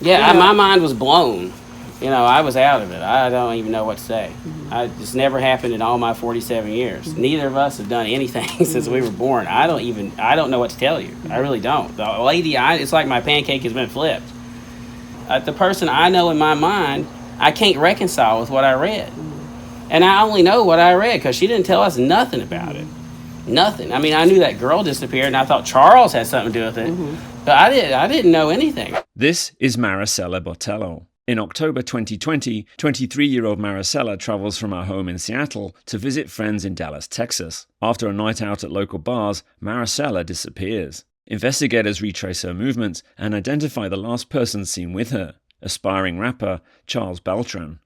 Yeah, my mind was blown. I was out of it. I don't even know what to say. It's never happened in all my 47 years. Neither of us have done anything since we were born. I don't know what to tell you. I really don't. The lady, it's like my pancake has been flipped. The person I know in my mind, I can't reconcile with what I read. And I only know what I read because she didn't tell us nothing about it. Nothing. I mean, I knew that girl disappeared, and I thought Charles had something to do with it. But I didn't know anything. This is Marisela Botello. In October 2020, 23-year-old Marisela travels from her home in Seattle to visit friends in Dallas, Texas. After a night out at local bars, Marisela disappears. Investigators retrace her movements and identify the last person seen with her, aspiring rapper Charles Beltran.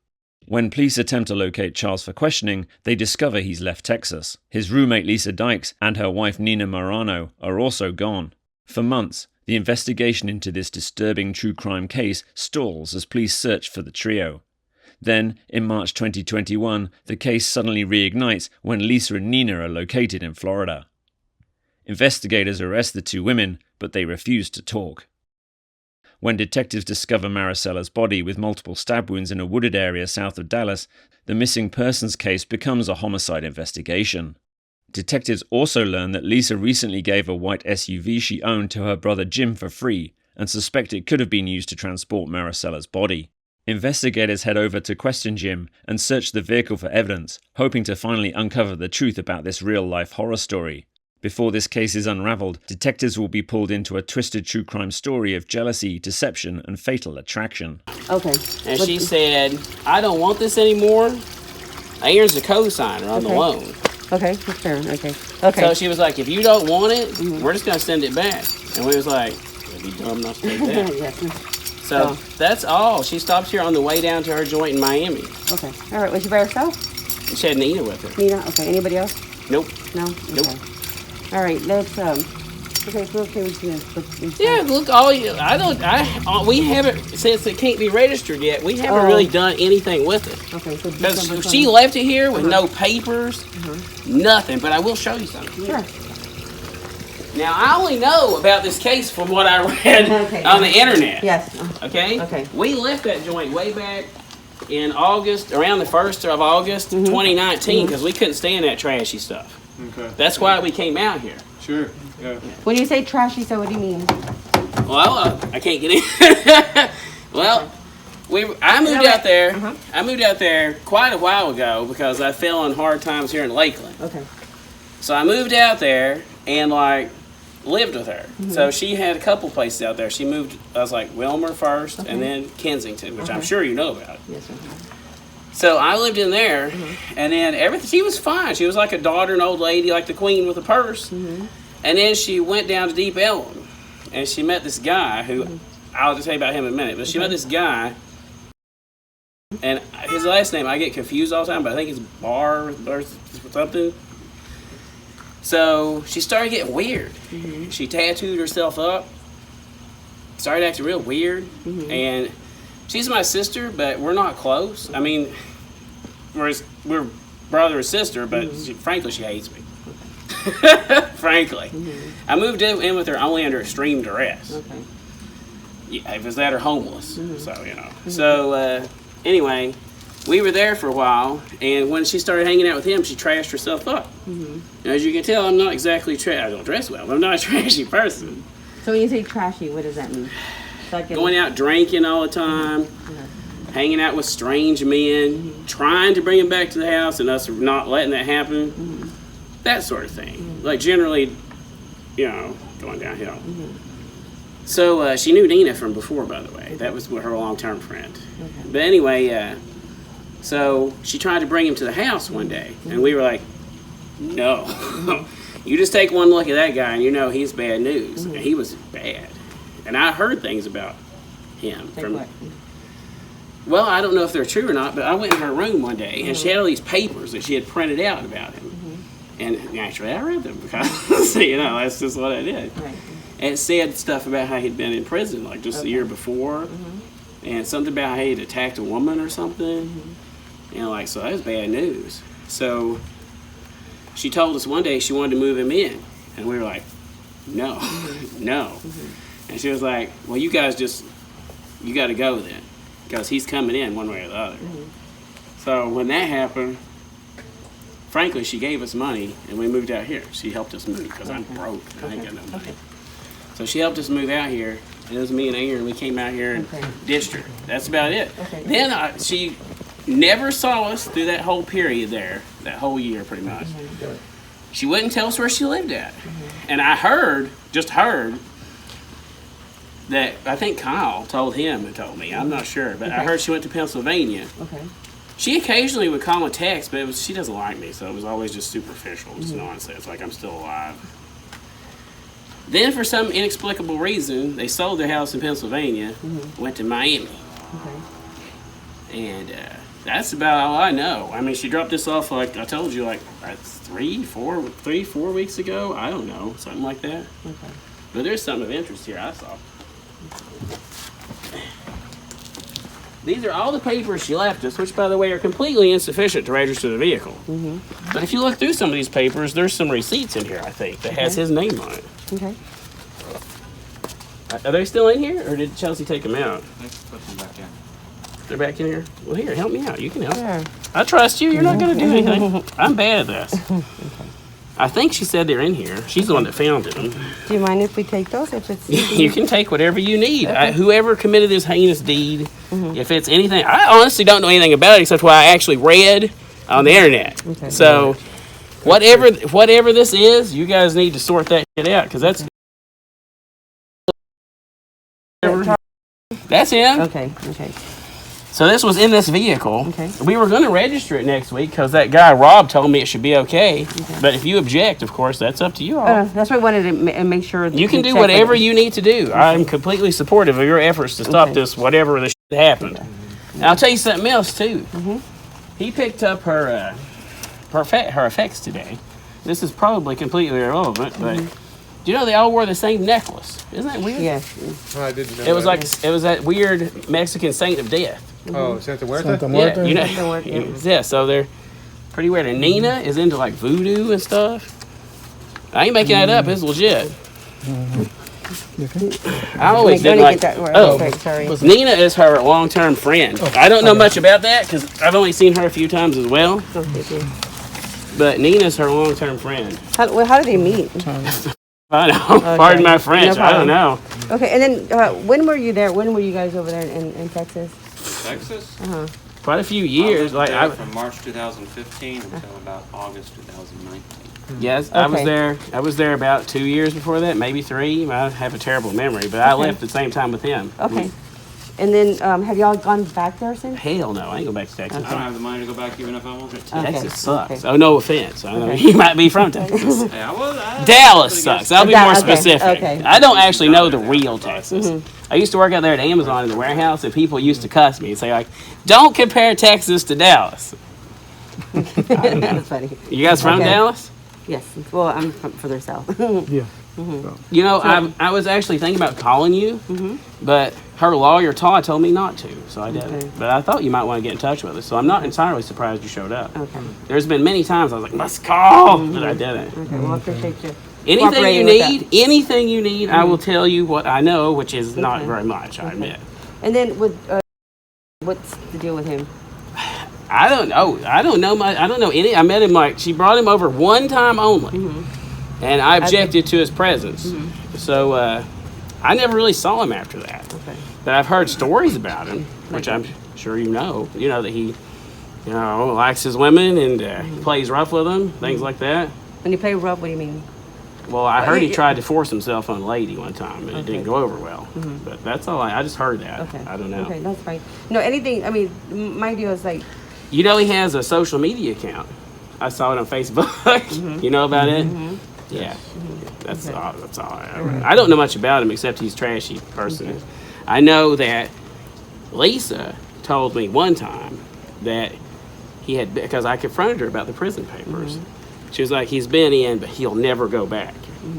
When police attempt to locate Charles for questioning, they discover he's left Texas. His roommate Lisa Dykes and her wife Nina Marano are also gone. For months, the investigation into this disturbing true crime case stalls as police search for the trio. Then, in March 2021, the case suddenly reignites when Lisa and Nina are located in Florida. Investigators arrest the two women, but they refuse to talk. When detectives discover Marisela's body with multiple stab wounds in a wooded area south of Dallas, the missing persons case becomes a homicide investigation. Detectives also learn that Lisa recently gave a white SUV she owned to her brother Jim for free and suspect it could have been used to transport Marisela's body. Investigators head over to question Jim and search the vehicle for evidence, hoping to finally uncover the truth about this real-life horror story. Before this case is unraveled, detectives will be pulled into a twisted true crime story of jealousy, deception, and fatal attraction. Okay. And she said, I don't want this anymore. Aaron's a co-signer on the loan. Okay, that's fair. Okay. So she was like, if you don't want it, we're just going to send it back. And we was like, it'd be dumb not to take that. Yes. So that's all. She stops here on the way down to her joint in Miami. Okay. All right. Was she by herself? She had Nina with her. Nina? Okay. Anybody else? Nope. No? Okay. Nope. All right. Let's, okay, so okay with you. Yeah, look, we haven't, since it can't be registered yet, we haven't really done anything with it. Okay, so because she left it here with no papers, nothing, but I will show you something. Sure. Now, I only know about this case from what I read on the internet. Yes. Okay? Okay. We left that joint way back in August, around the 1st of August, 2019, because we couldn't stand that trashy stuff. Okay. That's why we came out here. Sure. Yeah. When you say trashy, so what do you mean? Well, I can't get in. Well, I moved out there. I moved out there quite a while ago because I fell on hard times here in Lakeland. Okay. So I moved out there and lived with her. So she had a couple places out there. She moved. I was like Wilmer first, and then Kensington, which I'm sure you know about. Yes, sir. So I lived in there, and then everything. She was fine. She was like a daughter, an old lady, like the queen with a purse. And then she went down to Deep Ellum, and she met this guy who, I'll just tell you about him in a minute, but she met this guy, and his last name, I get confused all the time, but I think it's Barr or something. So she started getting weird. She tattooed herself up, started acting real weird, and she's my sister, but we're not close. I mean, we're brother and sister, but frankly, she hates me. Frankly. I moved in with her only under extreme duress. Okay. Yeah, it was that or homeless. So, So, anyway, we were there for a while, and when she started hanging out with him, she trashed herself up. As you can tell, I'm not exactly I don't dress well. I'm not a trashy person. So when you say trashy, what does that mean? Going out drinking all the time, hanging out with strange men, trying to bring them back to the house, and us not letting that happen. That sort of thing. Like generally, going downhill. So she knew Nina from before, by the way. That was her long-term friend. But anyway, so she tried to bring him to the house one day, and we were like, no. You just take one look at that guy, and he's bad news. And he was bad. And I heard things about him. Well, I don't know if they're true or not, but I went in her room one day, and she had all these papers that she had printed out about him. And naturally, I read them because, that's just what I did. Right. And it said stuff about how he'd been in prison, like just the year before, and something about how he'd attacked a woman or something. So that was bad news. So she told us one day she wanted to move him in, and we were like, no, no. And she was like, well, you guys just you got to go then, because he's coming in one way or the other. So when that happened, frankly, she gave us money, and we moved out here. She helped us move, because I'm broke. I ain't got no money. So she helped us move out here. It was me and Aaron. We came out here and ditched her. That's about it. Then she never saw us through that whole period there, that whole year pretty much. She wouldn't tell us where she lived at. And I just heard, that I think Kyle told him and told me. I'm not sure, but I heard she went to Pennsylvania. She occasionally would call and text, but she doesn't like me, so it was always just superficial, just nonsense, like I'm still alive. Then, for some inexplicable reason, they sold their house in Pennsylvania, went to Miami. And that's about all I know. I mean, she dropped this off, like I told you, like 4 weeks ago. I don't know, something like that. But there's something of interest here I saw. These are all the papers she left us, which, by the way, are completely insufficient to register the vehicle. But if you look through some of these papers, there's some receipts in here, I think, that has his name on it. Are they still in here, or did Chelsea take them out? Let's put them back in. They're back in here? Well, here, help me out. You can help. I trust you. You're not going to do anything. I'm bad at this. I think she said they're in here. She's the one that found them. Do you mind if we take those? If it's You can take whatever you need. Whoever committed this heinous deed, if it's anything, I honestly don't know anything about it except what I actually read on the internet. So, whatever this is, you guys need to sort that shit out, because that's him. Okay. So this was in this vehicle. We were going to register it next week because that guy Rob told me it should be okay. But if you object, of course, that's up to you all. That's why I wanted to make sure. You can do whatever you need to do. I'm completely supportive of your efforts to stop this, whatever the shit happened. And I'll tell you something else too. He picked up her effects today. This is probably completely irrelevant, but do you know they all wore the same necklace? Isn't that weird? Yes. Oh, I didn't know. It was it was that weird Mexican saint of death. Oh, Santa Muerta? Yeah, you know, yeah. So they're pretty weird. And Nina is into like voodoo and stuff. I ain't making that up. It's legit. I always did like. Sorry. Nina is her long-term friend. I don't know much about that because I've only seen her a few times as well. But Nina's her long-term friend. How did they meet? I know. Pardon my French. I don't know. Okay, and then when were you there? When were you guys over there in Texas? Texas? Quite a few years. From March 2015 until about August 2019. Yes, I was there about 2 years before that, maybe 3. I have a terrible memory, but I left at the same time with him. Okay. And then have y'all gone back there since? Hell no, I ain't go back to Texas. I don't have the money to go back even if I wanted to. Texas sucks. Oh, no offense. I know you might be from Texas. Yeah, Dallas sucks. I'll be more specific. Okay. I don't actually know the real Texas. I used to work out there at Amazon in the warehouse, and people used to cuss me and say, like, don't compare Texas to Dallas. That's funny. You guys from Dallas? Yes. Well, I'm from further south. Yeah. You know, I was actually thinking about calling you, but her lawyer, Todd, told me not to, so I didn't. Okay. But I thought you might want to get in touch with us, so I'm not entirely surprised you showed up. Okay. There's been many times I was like, must call, but I didn't. Okay. Well, I appreciate you. Anything you need, I will tell you what I know, which is not very much, I admit. And then what's the deal with him? I don't know. I don't know any. I met him she brought him over one time only, and I objected to his presence. So I never really saw him after that. Okay. But I've heard stories about him, which I'm sure you know. You know that he, likes his women and plays rough with them, things like that. When you play rough, what do you mean? Well, I heard he tried to force himself on a lady one time, and it didn't go over well. But that's all. I just heard that. Okay. I don't know. Okay, that's fine. No, anything. I mean, my deal is like. You know, he has a social media account. I saw it on Facebook. You know about it? Yeah. That's all. That's all. I don't know much about him except he's a trashy person. I know that Lisa told me one time that he had, because I confronted her about the prison papers. She was like, he's been in, but he'll never go back.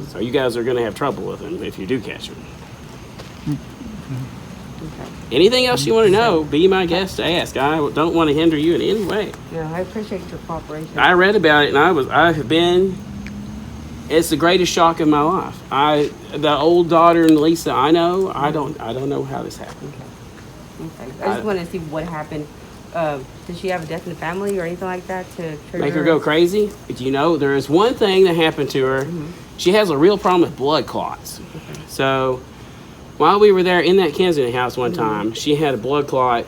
So you guys are going to have trouble with him if you do catch him. Anything else you want to know, be my guest to ask. I don't want to hinder you in any way. Yeah, I appreciate your cooperation. I read about it, and it's the greatest shock of my life. The old daughter and Lisa I know, I don't know how this happened. Okay. I just wanted to see what happened. Did she have a death in the family or anything like that to trigger Make her go crazy? You know, there is one thing that happened to her. She has a real problem with blood clots. So while we were there in that Kensington house one time, she had a blood clot.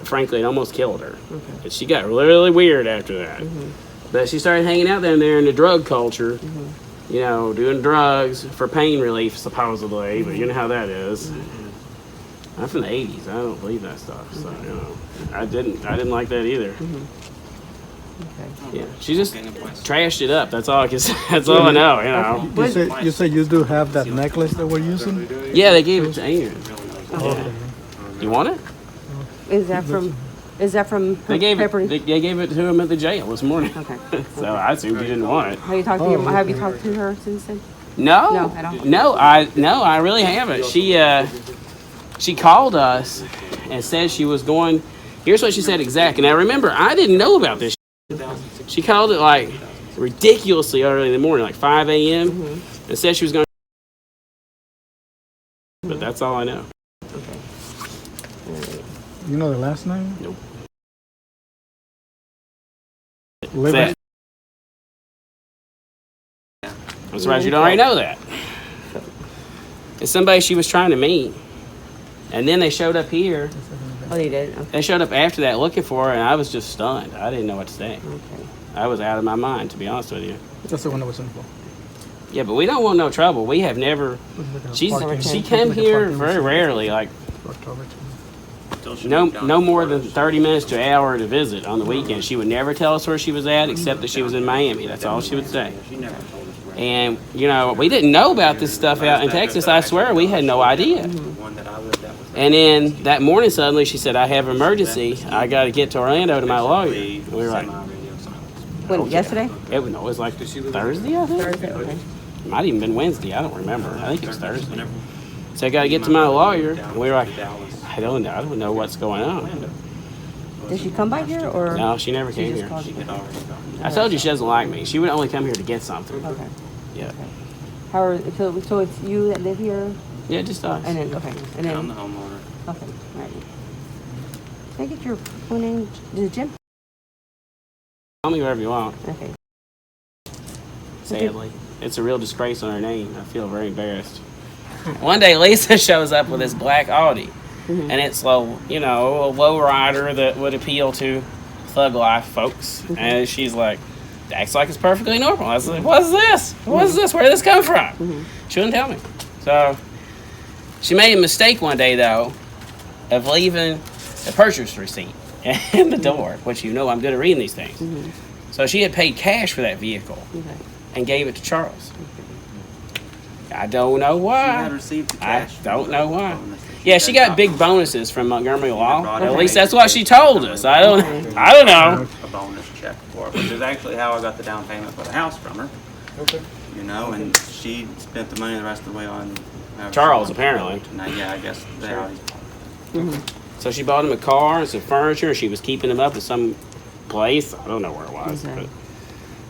Frankly, it almost killed her. And she got really weird after that. But she started hanging out down there in the drug culture, you know, doing drugs for pain relief, supposedly, but you know how that is. I'm from the 80s. I don't believe that stuff. So, you know, I didn't like that either. Yeah, she just trashed it up. That's all I can say. That's all I know, you know. You say you do have that necklace that we're using? Yeah, they gave it to Aaron. Okay. You want it? Is that from They gave Pepper? it. They gave it to him at the jail this morning. Okay. So I assumed he didn't want it. Have you talked to your? Have you talked to her since then? No, No, at all? no, I really haven't. She called us and said she was going. Here's what she said exactly. Now remember, I didn't know about this. She called it like ridiculously early in the morning, like 5 a.m. And said she was going. But that's all I know. You know the last name? Nope. Liver- I'm surprised you don't already know that. It's somebody she was trying to meet. And then they showed up here. Oh, they did. Okay. They showed up after that looking for her, and I was just stunned. I didn't know what to say. Okay. I was out of my mind, to be honest with you. That's the one that was in for. Yeah, but we don't want no trouble. We have never. She came here very rarely, like no more than 30 minutes to an hour to visit on the weekend. She would never tell us where she was at, except that she was in Miami. That's all she would say. And you know, we didn't know about this stuff out in Texas. I swear, we had no idea. And then that morning, suddenly she said, "I have an emergency. I got to get to Orlando to my lawyer." And we were like, When, yesterday? It was like Thursday, I think. Thursday. Okay. It might even been Wednesday. I don't remember. I think it was Thursday. So I got to get to my lawyer. And we were like, I don't know what's going on. Did she come by here or? No, she never came just here. called you? I told you she doesn't like me. She would only come here to get something. Okay. Yeah. How are, so it's you that live here, Yeah, just us. and then okay, and then I'm the homeowner. okay, all right. Can I get your full name? Is it Jim? Call me whatever you want. Okay. Sadly, it's a real disgrace on her name. I feel very embarrassed. One day, Lisa shows up with this black Audi, and it's a low rider that would appeal to thug life folks. And she's like, acts like it's perfectly normal. I was like, what's this? What's this? Where did this come from? She wouldn't tell me. So she made a mistake one day, though, of leaving a purchase receipt in the door, which you know I'm good at reading these things. So she had paid cash for that vehicle and gave it to Charles. I don't know why. I don't know why. Yeah, she got big bonuses from Montgomery Law. At least that's what she told us. I don't know. A bonus check for her, which is actually how I got the down payment for the house from her. Okay. You know, and she spent the money the rest of the way on Charles, apparently. Yeah, I guess they are. So she bought him a car and some furniture. She was keeping him up at some place. I don't know where it was. Okay.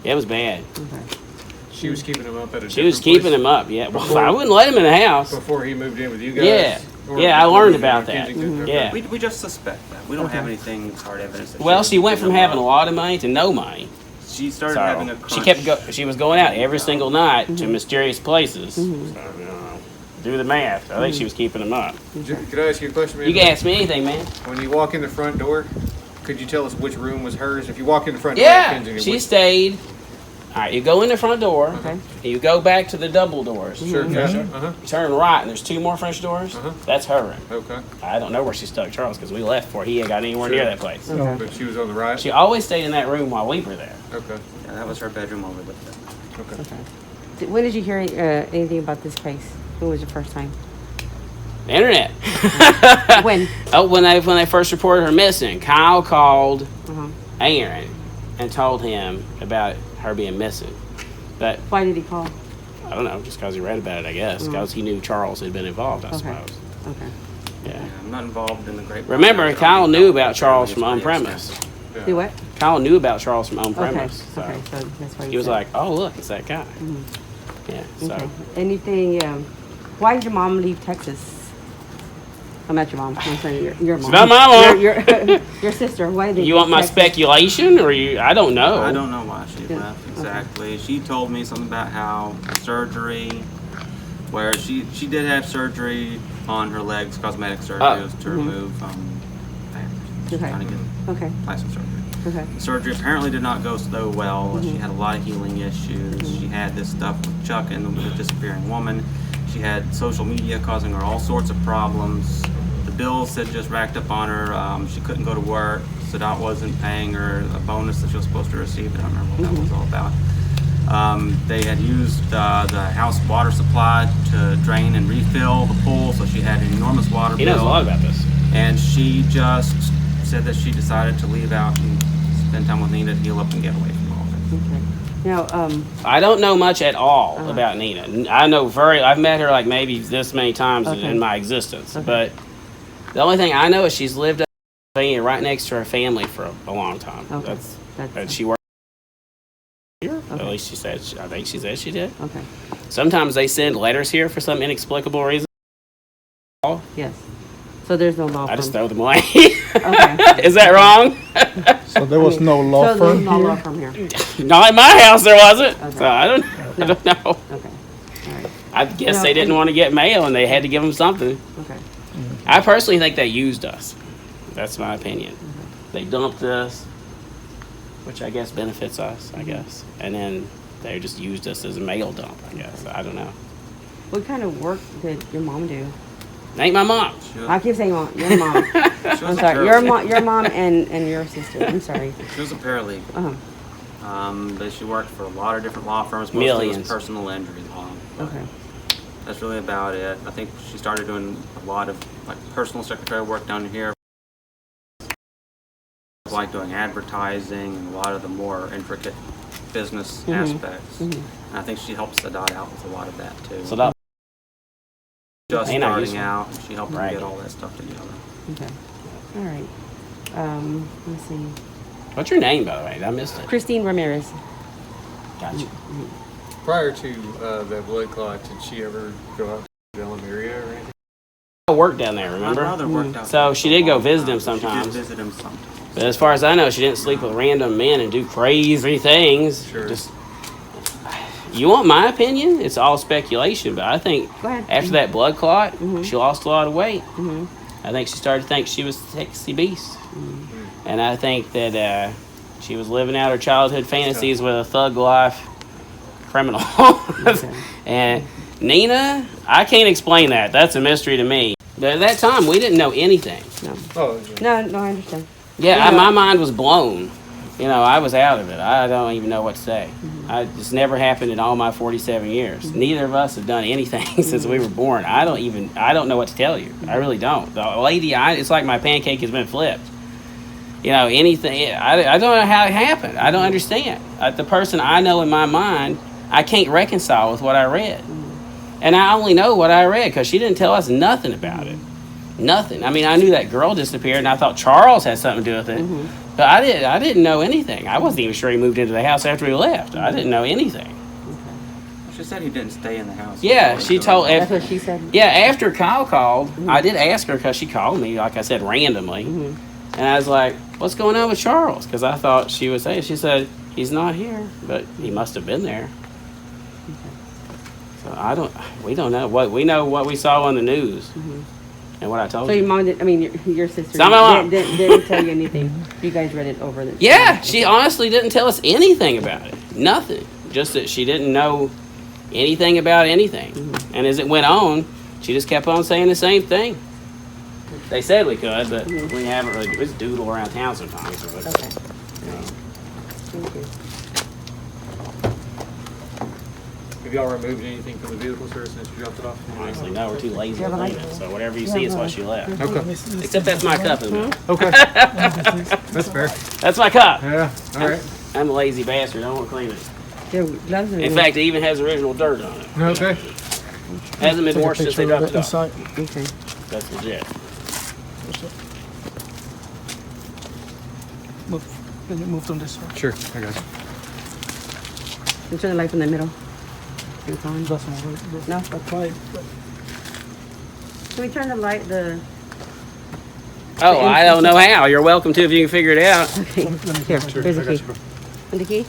But it was bad. She was keeping him up at a She was different keeping place him up, yeah. Well, I wouldn't let him in the house. before he moved in with you guys. Yeah. Or Yeah, I before learned he about moved in that. Kensington? Okay. Yeah. We just suspect that. We don't have anything hard evidence. That Well, was she went from keeping him having a up. lot of money to no money. She started having So a she crunch. she was going out every single night to mysterious places. So, do the math. I think she was keeping him up. Could I ask you a question, man? You can ask me anything, man. When you walk in the front door, could you tell us which room was hers? If you walk in the front door, Yeah, Kensington, she which- stayed. All right, you go in the front door. Okay. And you go back to the double doors. Sure, gotcha. You turn right, and there's two more French doors. That's her room. Okay. I don't know where she stuck Charles because we left before he got anywhere near that place. But she was on the right? She always stayed in that room while we were there. Okay. Yeah, that was her bedroom while we lived there. Okay. When did you hear anything about this case? When was your first time? The internet. When? Oh, when they first reported her missing, Kyle called Uh-huh. Aaron and told him about her being missing. But Why did he call? I don't know, just because he read about it, I guess, because he knew Charles had been involved, I Okay. suppose. Okay. Yeah. Yeah, I'm not involved in the great. Remember, Kyle knew about Charles from on premise. Do what? Kyle knew about Charles from on Okay. premise. So Okay. So that's why he was said- like, "Oh, look, it's that guy." Yeah. So Okay. Anything? Why did your mom leave Texas? I'm not your mom. I'm saying your mom. It's not my mom. Your sister. Why did You want my text speculation, or you? I don't know. I don't know why she Yeah. left exactly. She told me something about how surgery, where she did have surgery on her legs, cosmetic surgery, was to remove fibers. She's Okay. trying to get Okay. plastic surgery. Okay. The surgery apparently did not go so well. She had a lot of healing issues. She had this stuff with Chuck and the disappearing woman. She had social media causing her all sorts of problems. The bills had just racked up on her. She couldn't go to work. Sadat wasn't paying her a bonus that she was supposed to receive. I don't remember what that was all about. They had used the house water supply to drain and refill the pool, so she had an enormous water He bill. knows a lot about this. And she just said that she decided to leave out and spend time with Nina to heal up and get away from all of it. Okay. Now, I don't know much at all about Nina. I know I've met her like maybe this many times in my existence. But the only thing I know is she's lived up in Pennsylvania right next to her family for a long time. Okay. And she worked here. At least she said. I think she said she did. okay. Sometimes they send letters here for some inexplicable reason. Yes. So there's no law firm. I just throw them away. Okay. Is that wrong? So there was no law So there's firm no law here? firm here. Not in my house. There wasn't. Okay. So I don't know. Okay. All right. I guess No, they didn't want to get mail and they had to give them something. Okay. I personally think they used us. That's my opinion. They dumped us, which I guess benefits us, I guess. And then they just used us as a mail dump, I guess. I don't know. What kind of work did your mom do? Ain't my mom. I keep saying mom. Your mom. She I'm was a sorry. paralegal. Your mom and your sister. I'm sorry. She was a paralegal. But she worked for a lot of different law firms. Mostly Millions. was personal injury law. Okay. That's really about it. I think she started doing a lot of like personal secretary work down here. Like doing advertising and a lot of the more intricate business aspects. And I think she helps Sadat out with a lot of that too. So that Just Ain't not starting useful. out, and she helped him Right. get all that stuff together. Okay. All right. Let's see. what's your name, by the way? I missed it. Christine Ramirez. Gotcha. Prior to that blood clot, did she ever go out to the Elm area or anything? I worked down there, My remember? brother worked out So there she for a did go long visit time. him sometimes. She did visit him sometimes. But as far as I know, she didn't sleep with random men and do crazy things. Sure. Just, you want my opinion? It's all speculation, but I think Go ahead. after that blood clot, she lost a lot of weight. I think she started to think she was a sexy beast. And I think that she was living out her childhood fantasies with a thug life criminal. And Nina, I can't explain that. That's a mystery to me. But at that time, we didn't know anything. Oh, yeah. No, I understand. Yeah, my mind was blown. You know, I was out of it. I don't even know what to say. It's never happened in all my 47 years. Neither of us have done anything since we were born. I don't know what to tell you. I really don't. The lady, it's like my pancake has been flipped. You know, anything. I don't know how it happened. I don't understand. The person I know in my mind, I can't reconcile with what I read. And I only know what I read because she didn't tell us nothing about it. Nothing. I mean, I knew that girl disappeared, and I thought Charles had something to do with it. But I didn't know anything. I wasn't even sure he moved into the house after we left. I didn't know anything. She said he didn't stay in the house. Yeah, she told. That's what she said. Yeah, after Kyle called, I did ask her because she called me, like I said, randomly, and I was like, "What's going on with Charles?" Because I thought she would say. She said he's not here, but he must have been there. So we don't know what we know. What we saw on the news, and what I told So you. your mom did. I mean, your sister So my mom. didn't tell you anything. You guys read it over the. Yeah, she honestly didn't tell us anything about it. Nothing. Just that she didn't know anything about anything. And as it went on, she just kept on saying the same thing. They said we could, but we haven't really. We just doodle around town sometimes. But, Okay. you know. Thank you. Have y'all removed anything from the vehicle, sir, since you dropped it off? Honestly, no, we're too lazy You have to a clean light? it. So whatever you see is what she left. Okay. Except that's my cup in there. Okay. That's fair. That's my cup. Yeah, all right. I'm a lazy bastard. I don't want to clean it. Your gloves are In fact, it even has original dirt on it. Okay. Hasn't been Take a washed since they picture of dropped the it off. inside. okay. That's legit. Can you move from this side? Sure, I got you. You turn the light from the middle. It's on. Doesn't work. No. Apply. Can we turn the light? The Oh, I don't know how. You're welcome to if you can figure it out. Okay. Here, here's the key. And the key?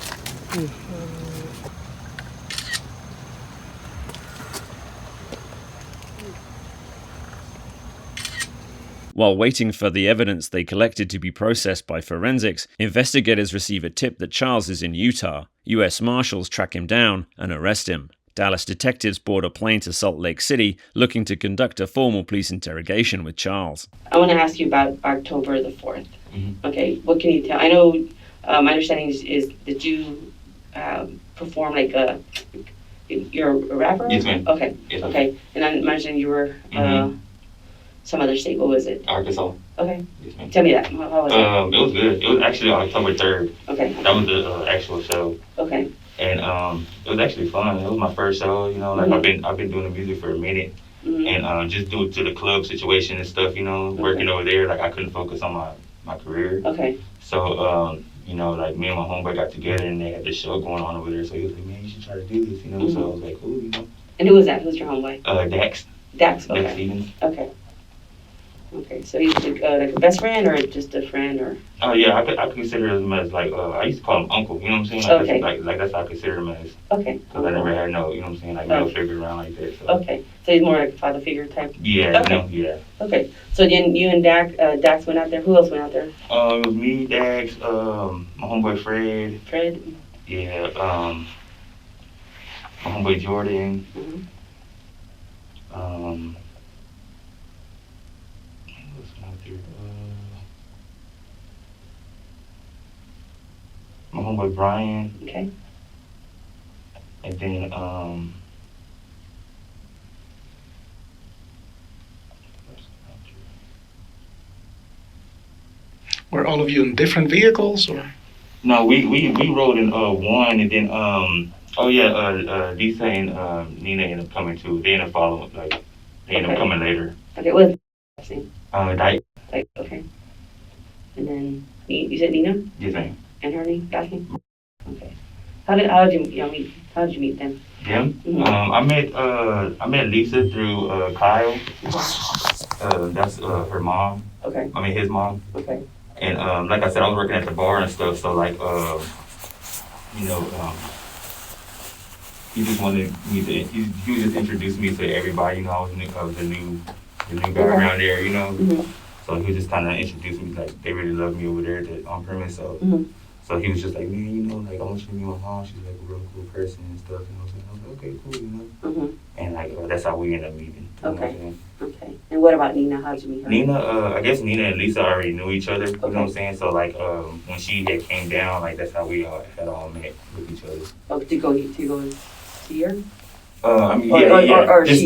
While waiting for the evidence they collected to be processed by forensics, investigators receive a tip that Charles is in Utah. U.S. Marshals track him down and arrest him. Dallas detectives board a plane to Salt Lake City, looking to conduct a formal police interrogation with Charles. I want to ask you about October the 4th. Okay, what can you tell? I know my understanding is that you perform like you're a rapper? Yes, ma'am. Okay, Yes, ma'am. okay. And I imagine you were some other state. What was it? Arkansas. Okay. Yes, ma'am. Tell me that. How was it? It was good. It was actually October 3rd. Okay. That was the actual show. Okay. And it was actually fun. It was my first show, you know, like I've been doing the music for a minute. And just due to the club situation and stuff, you know, working over there, like I couldn't focus on my career. Okay. So, you know, like me and my homeboy got together and they had this show going on over there. So he was like, man, you should try to do this, you know. So I was like, cool, you know. And who was that? Who's your homeboy? Dax. Dax. Okay. Dax Stevens. Okay. Okay. So he's like a best friend or just a friend or? Oh yeah, I consider him as like I used to call him uncle. You know what I'm saying? Like, Okay. Like that's how I consider him as. Okay. Because I never had no, you know what I'm saying, like no figure around like that. So. Okay. So he's more like a father figure type. Yeah. Okay. You know, yeah. Okay. So then you and Dax went out there. Who else went out there? It was me, Dax, my homeboy Fred. Fred. Yeah. My homeboy Jordan. Who else went out there? My homeboy Brian. Okay. And then Were all of you in different vehicles, or? no, we rode in one, and then Lisa and Nina ended up coming too. They ended up following, like they ended up Okay. coming later. Okay. What? Last name? Dyke. Like okay. And then you said Nina Yes, ma'am. and her name, last name. Okay. How did you meet? How did you meet them? Them? Mhm. I met Lisa through Kyle. That's her mom. Okay. I mean his mom. Okay. And like I said, I was working at the bar and stuff. So like you know, he just wanted me to. He was just introducing me to everybody. You know, I was the new guy around there. You know. Mm-hmm. So he was just kind of introducing me, like, they really love me over there on premise. So so he was just like, man, you know, like, I want you to meet my mom. She's like a real cool person and stuff. You know what I'm saying? I was like, okay, cool, you know. And like, that's how we ended up meeting. You know what I'm saying? Okay. And what about Nina? How did you meet her? Nina, I guess Nina and Lisa already knew each other. You know what I'm Okay. saying? So like, when she had came down, like, that's how we had all met with each other. Oh, to go see her? I mean, Or she-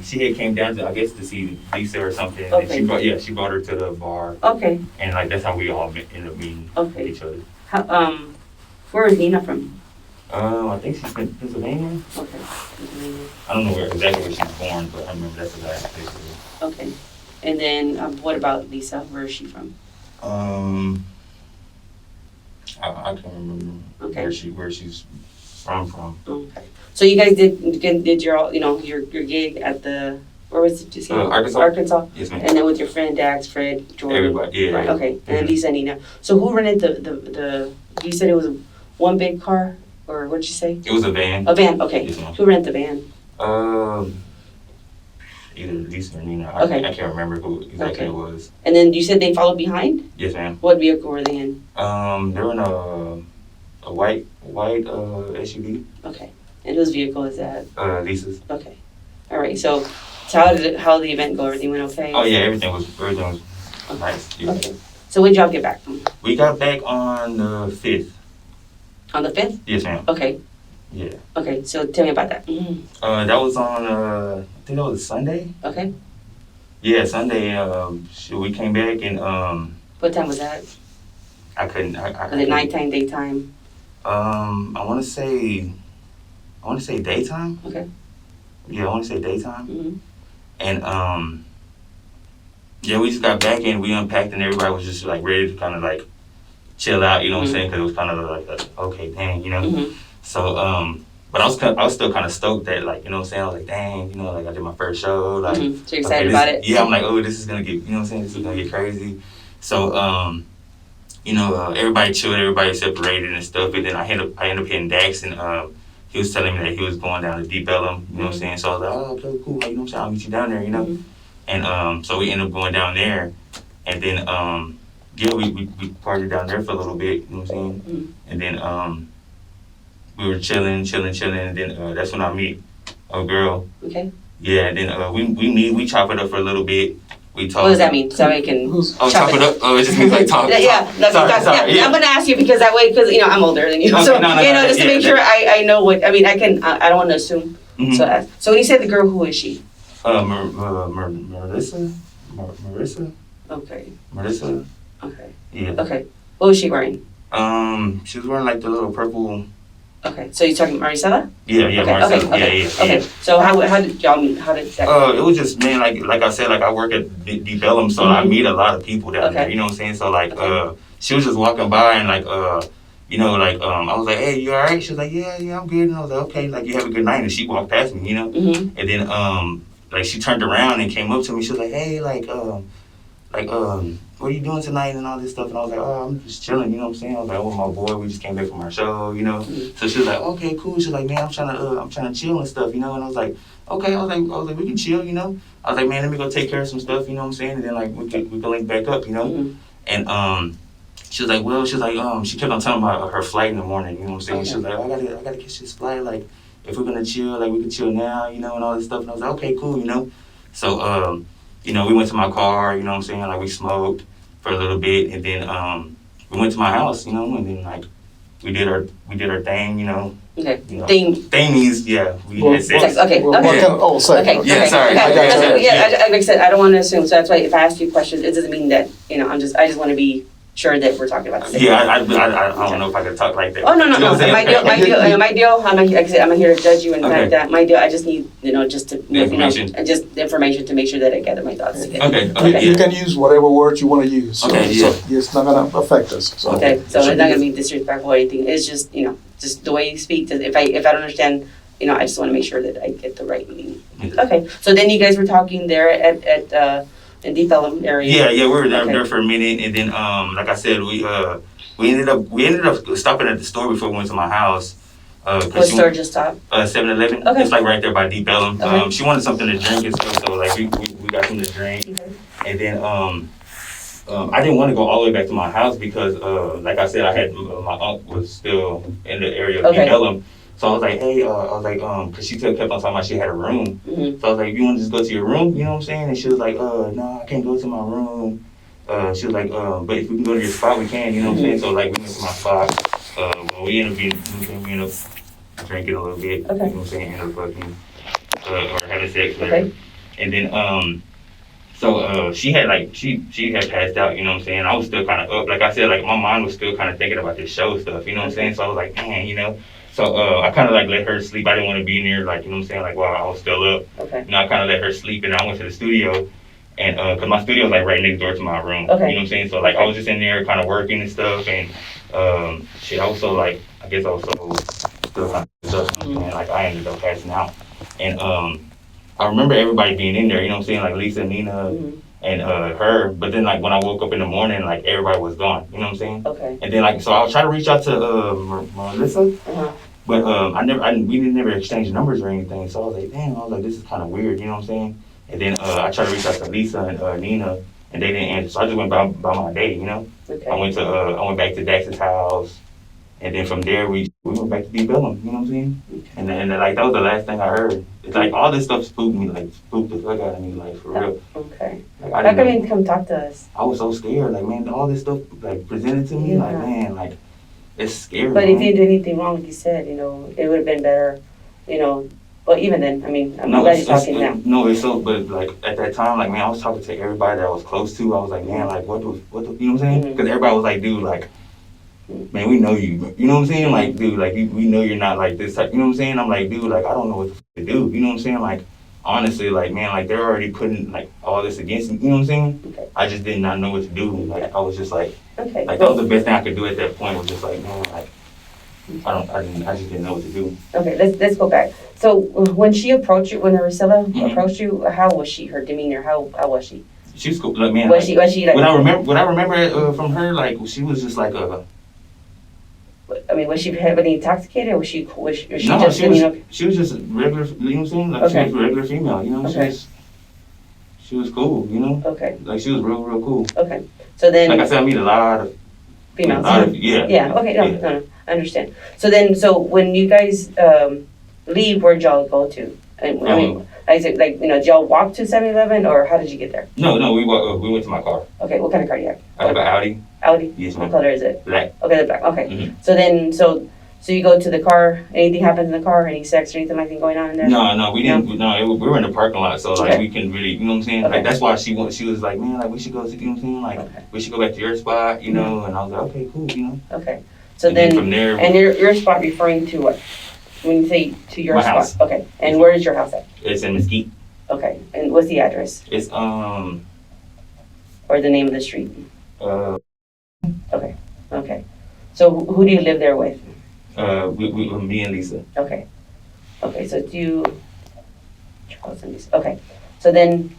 she had came down to, I guess, to see Lisa or something. And Okay. she brought her to the bar. Okay. And like, that's how we all ended up meeting Okay. each other. How, where is Nina from? I think she's from Pennsylvania. Okay. I don't know exactly where she's born, but I remember that's the last place. Okay. And then what about Lisa? Where is she from? I can't remember Okay. where she's from. Okay. So you guys did your your gig at the where was it? Arkansas. Arkansas. Yes, ma'am. And then with your friend Dax, Fred, Jordan. Everybody, yeah. Right. Okay. And then Mhm. Lisa and Nina. So who rented the? You said it was one big car, or what'd you say? It was a van. A van. Okay. Yes, ma'am. Who rented the van? Either Lisa or Nina. Okay. I can't remember who exactly Okay. it was. And then you said they followed behind. Yes, ma'am. What vehicle were they in? They were in a white SUV. Okay. And whose vehicle is that? Lisa's. Okay. All right. So how did the event go? Everything went okay? Oh yeah, everything was nice. Yeah. Okay. So when did y'all get back? We got back on the 5th. On the 5th? Yes, ma'am. Okay. Yeah. Okay. So tell me about that. That was on I think that was a Sunday. Okay. Yeah, Sunday. We came back and What time was that? I couldn't. Was it nighttime, daytime? I want to say daytime. Okay. Yeah, I want to say daytime. Mm-hmm. And yeah, we just got back and we unpacked and everybody was just like ready to kind of like chill out. You know what I'm saying? Because it was kind of like okay, dang, you know. Mm-hmm. So But I was still kind of stoked that, like, you know what I'm saying? I was like, dang, you know, like I did my first show. Like, So you're excited about it? Yeah, I'm like, oh, this is gonna get, you know what I'm saying? This is gonna get crazy. So, you know, everybody chilled, everybody separated and stuff. And then I ended up hitting Dax, and he was telling me that he was going down to Deep Ellum, you know what I'm saying? So I was like, oh, okay, cool, like, you know what I'm saying? I'll meet you down there, you know? And so we ended up going down there, and then yeah, we partied down there for a little bit, you know what I'm saying? And then we were chilling, and then that's when I meet a girl. Okay. Yeah, and then we chop it up for a little bit. We talk. What does that mean? So I can chop it up. Oh, it just means like talk. Yeah, Sorry, yeah. I'm gonna ask you because that way, because you know I'm older than you, Okay, so no, you know, just to make sure I know what I mean. I don't want to assume. So ask. So when you say the girl, who is she? Marissa. Okay. Marissa. Okay. Yeah. Okay. What was she wearing? She was wearing like the little purple. Okay. So you're talking Marisela? Yeah, Okay. Marissa. Okay. Yeah. Okay. So how did y'all meet? How did that? It was just, man, like I said, like I work at Deep Ellum, so I meet a lot of people down there. You know what I'm saying? So like, she was just walking by and like, you know, like I was like, hey, you all right? She was like, yeah, I'm good. And I was like, okay, like you have a good night. And she walked past me, you know. And then like she turned around and came up to me. She was like, hey, what are you doing tonight and all this stuff? And I was like, oh, I'm just chilling, you know what I'm saying? I was like, oh, with my boy, we just came back from our show, you know? So she was like, okay, cool. She was like, man, I'm trying to chill and stuff, you know? And I was like, okay. I was like, we can chill, you know? I was like, man, let me go take care of some stuff, you know what I'm saying? And then like we can link back up, you know? And she was like, well, she kept on telling me about her flight in the morning, you know what I'm saying? She was like, I gotta catch this flight, like if we're gonna chill, like we can chill now, you know, and all this stuff. And I was like, okay, cool, you know? So you know, we went to my car, you know what I'm saying? Like we smoked for a little bit, and then we went to my house, you know, and then like we did our thing, you know. Okay. You know, Thing means we had sex. Okay. What Okay. kind of, sex. Okay. Yeah, sorry. I got you. Yeah, like I said, I don't want to assume. So that's why if I ask you questions, it doesn't mean that you know. I just want to be sure that we're talking about the same. Yeah, I don't know if I could talk like that. Oh no, You know what I'm my saying? deal. I'm not, like I said, I'm not here to judge you. In Okay. fact, that my deal. I just need just to The information. just the information to make sure that I gather my thoughts together. Okay. You can use whatever words you want to use. So, Okay, yeah. so it's not going to affect us. So. Okay, so it's not gonna be disrespectful or anything. It's just just the way you speak. If I don't understand, I just want to make sure that I get the right meaning. Okay, so then you guys were talking there at in Deep Ellum area. Yeah, we were there for a minute, and then like I said, we ended up stopping at the store before we went to my house. What store just stopped? 7-Eleven. Okay. It's like right there by Deep Ellum. Okay. She wanted something to drink and stuff, so like we got something to drink, and then I didn't want to go all the way back to my house because like I said, I had my aunt was still in the area of Deep Ellum. So I was like, hey, because she kept on talking about she had a room. So I was like, you want to just go to your room? You know what I'm saying? And she was like, no, I can't go to my room. She was like, but if we can go to your spot, we can. You know what I'm saying? So like, we went to my spot. We ended up drinking a little bit. You know what I'm saying? Ended up fucking or having sex, whatever. And then so she had she had passed out. You know what I'm saying? I was still kind of up. Like I said, like my mind was still kind of thinking about this show stuff. You know what I'm saying? So I was like, man, So I kind of like let her sleep. I didn't want to be near, like, you know what I'm saying, like while I was still up. Okay. I kind of let her sleep, and I went to the studio, and because my studio is like right next door to my room. Okay. You know what I'm saying? So like I was just in there kind of working and stuff, and I was so like, I guess I was so still kind of stuff, and like I ended up passing out, and I remember everybody being in there. You know what I'm saying? Like Lisa, Nina. And her, but then like when I woke up in the morning, like everybody was gone. You know what I'm saying? Okay. And then like so I was trying to reach out to Melissa, but we didn't never exchange numbers or anything. So I was like, damn, this is kind of weird. You know what I'm saying? And then I tried to reach out to Lisa and Nina, and they didn't answer. So I just went by my day. Okay. I went back to Dax's house, and then from there we went back to Deep Ellum. You know what I'm saying? Okay. And then like that was the last thing I heard. It's like all this stuff spooked the fuck out of me, like for real. Okay. Like, how come you didn't come talk to us? I was so scared, like man, all this stuff like presented to me, like man, like it's scary. But if you didn't do anything wrong, like you said, it would have been better, But even then, I mean, I'm glad you're talking now. No, it's so, but like at that time, like man, I was talking to everybody that I was close to. I was like, man, like what the, you know what I'm saying? Because everybody was like, dude, like. Man, we know you. You know what I'm saying? Like, dude, like, we know you're not like this type. You know what I'm saying? I'm like, dude, like, I don't know what to do. You know what I'm saying? Like, honestly, like, man, like, they're already putting, like, all this against me. You know what I'm saying? Okay. I just did not know what to do. Like, I was just like, like, that was the best thing I could do at that point was just like, man, like, I just didn't know what to do. Okay, let's go back. So when she approached you, when Marisela approached you, how was she? Her demeanor, how was she? She was cool. Like, man, Was she like? what I remember from her, like, she was just like a. I mean, was she heavily intoxicated? Or was she No, just she was just a regular. You know what I'm saying? Like, Okay. she was a regular female. You know, Okay. she was cool. You know, Okay. like she was real cool. Okay. So then. Like I said, I meet a lot of females. yeah. Yeah. Okay. No. Yeah. No. I understand. So when you guys leave, where'd y'all go to? And I mean, like did y'all walk to 7-Eleven or how did you get there? No, we went to my car. Okay. What kind of car do you have? I have an Audi. Audi. Yes, What ma'am. color is it? Black. Okay, the black. Okay. Mhm. So then, so you go to the car. Anything happens in the car? Any sex or anything like that going on in there? No, we didn't. No, we were in the parking lot, so like Okay. we can really, you know what I'm saying? Okay. Like that's why she was like, man, like we should go. You know what I'm saying? Like Okay. we should go back to your spot, you know? And I was like, okay, cool, you know. Okay. So And then, from there, and your spot referring to what? When you say to your My spot. house. Okay. And where is your house at? it's in Mesquite. Okay. And what's the address It's or the name of the street? Okay. So who do you live there with? me and Lisa. Okay. Okay. So do you? Charles and Lisa. Okay. So then.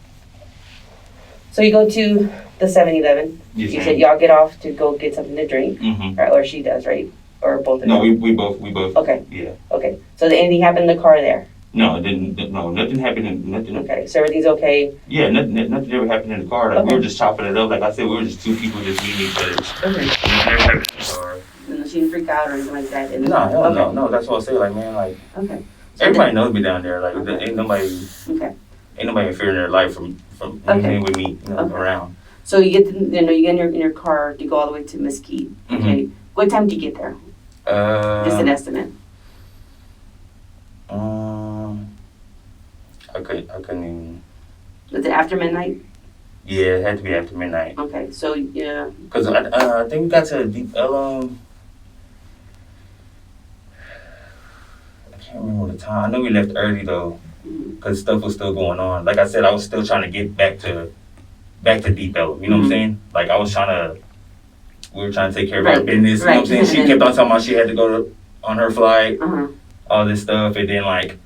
So you go to the 7-Eleven. Yes, You ma'am. said y'all get off to go get something to drink, Mm-hmm. or she does, right? Or both of No, them? we both. Okay. Yeah. Okay. So did anything happen in the car there? No, it didn't. No, nothing happened. Nothing. Okay. So everything's okay. Yeah, nothing ever happened in the car. Like Okay. we were just chopping it up. Like I said, we were just two people just meeting each other. Okay. Nothing ever happened in the car. And she didn't freak out or anything like that. And No, hell okay. no. That's what I say. Like man, like Okay. So everybody knows me down there. Like Okay. ain't nobody fearing their life from Okay. with me, you know, Okay. around. So you get you get in your car to go all the way to Mesquite. Okay. What time do you get there? Just an estimate. I couldn't even. Was it after midnight? Yeah, it had to be after midnight. Okay. So yeah. Cause I think we got to deep I can't remember the time. I know we left early though, cause stuff was still going on. Like I said, I was still trying to get back to Deep Ellum. You know what I'm saying? Like we were trying to take care of our Right, business. You know what I'm saying? right. She kept on talking about she had to go on her flight, Uh-huh. all this stuff, and then like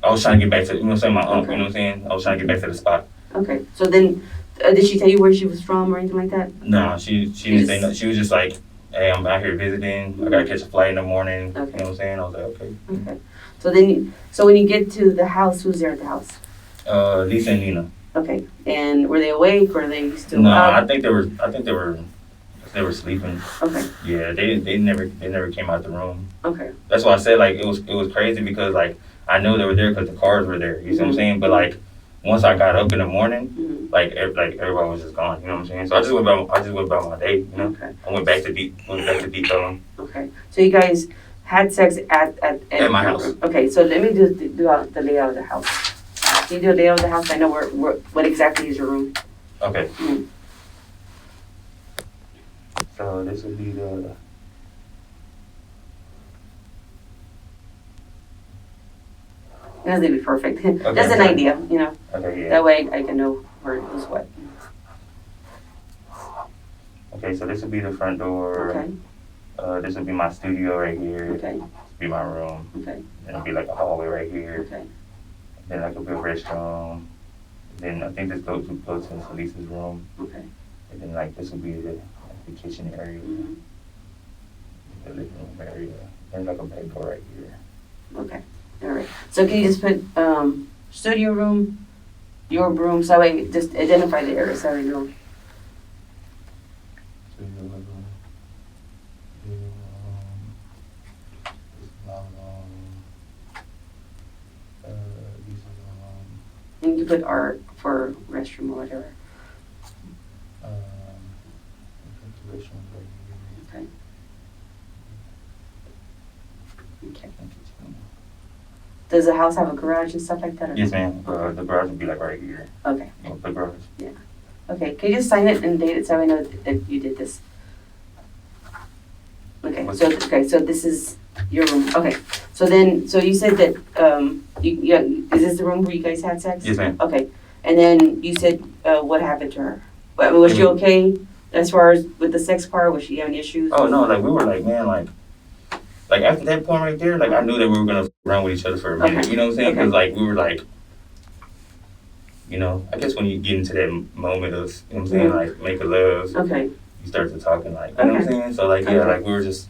I was trying to get back to, you know what I'm saying, my uncle. Okay. You know what I'm saying? I was trying to get back to the spot. Okay. So then, did she tell you where she was from or anything like that? No, she didn't say no. She was just like, hey, I'm out here visiting. I gotta catch a flight in the morning. Okay. You know what I'm saying? I was like, okay. Okay. So then, so when you get to the house, who's there at the house? Lisa and Nina. Okay. And were they awake or are they still No, up? I think they were sleeping. Okay. Yeah, they never came out the room. Okay. That's why I said like it was crazy because like I know they were there because the cars were there. You see what I'm saying? But like once I got up in the morning, Mm-hmm. like everybody was just gone. You know what I'm saying? So I just went about my day. You know, Okay. I went back to deep Ellum. Okay. So you guys had sex at my house. Okay. So let me just do out the layout of the house. Can you do a layout of the house? I know where what exactly is your room. Okay. Mm. So this would be the. It doesn't have to be perfect. Okay, Just an okay. idea, you know. Okay, yeah. That way I can know where who's what. Okay, so this would be the front door. Okay. This would be my studio right here. Okay. This would be my room. Okay. Then it'll be like a hallway right here. Okay. Then like a big restroom. Then I think this goes into Lisa's room. Okay. And then like this would be the kitchen area, Mhm. the living room area, and like a bed door right here. Okay. All right. So can you just put studio room, your room, so I just identify the area so I know. So you have this is my room. Lisa's room. And you put art for restroom or whatever. The restroom right here. Okay. Okay. Does the house have a garage and stuff like that? Or Yes, no? ma'am. The garage would be like right here. Okay. The garage. Okay. Can you just sign it and date it so I know that you did this? Okay. So this is your room. Okay. So you said that is this the room where you guys had sex? Yes, ma'am. Okay. And then you said what happened to her? I mean, was she okay as far as with the sex part? Was she having issues? Oh no, like we were like, man, like like after that point right there, like I knew that we were gonna run with each other for a minute. Okay. You know what I'm saying? Because Okay. like we were like, you know, I guess when you get into that moment of, you know what I'm saying, like making love, Okay. you start to talking like, you know what I'm saying? So like, yeah, Okay. like we were just,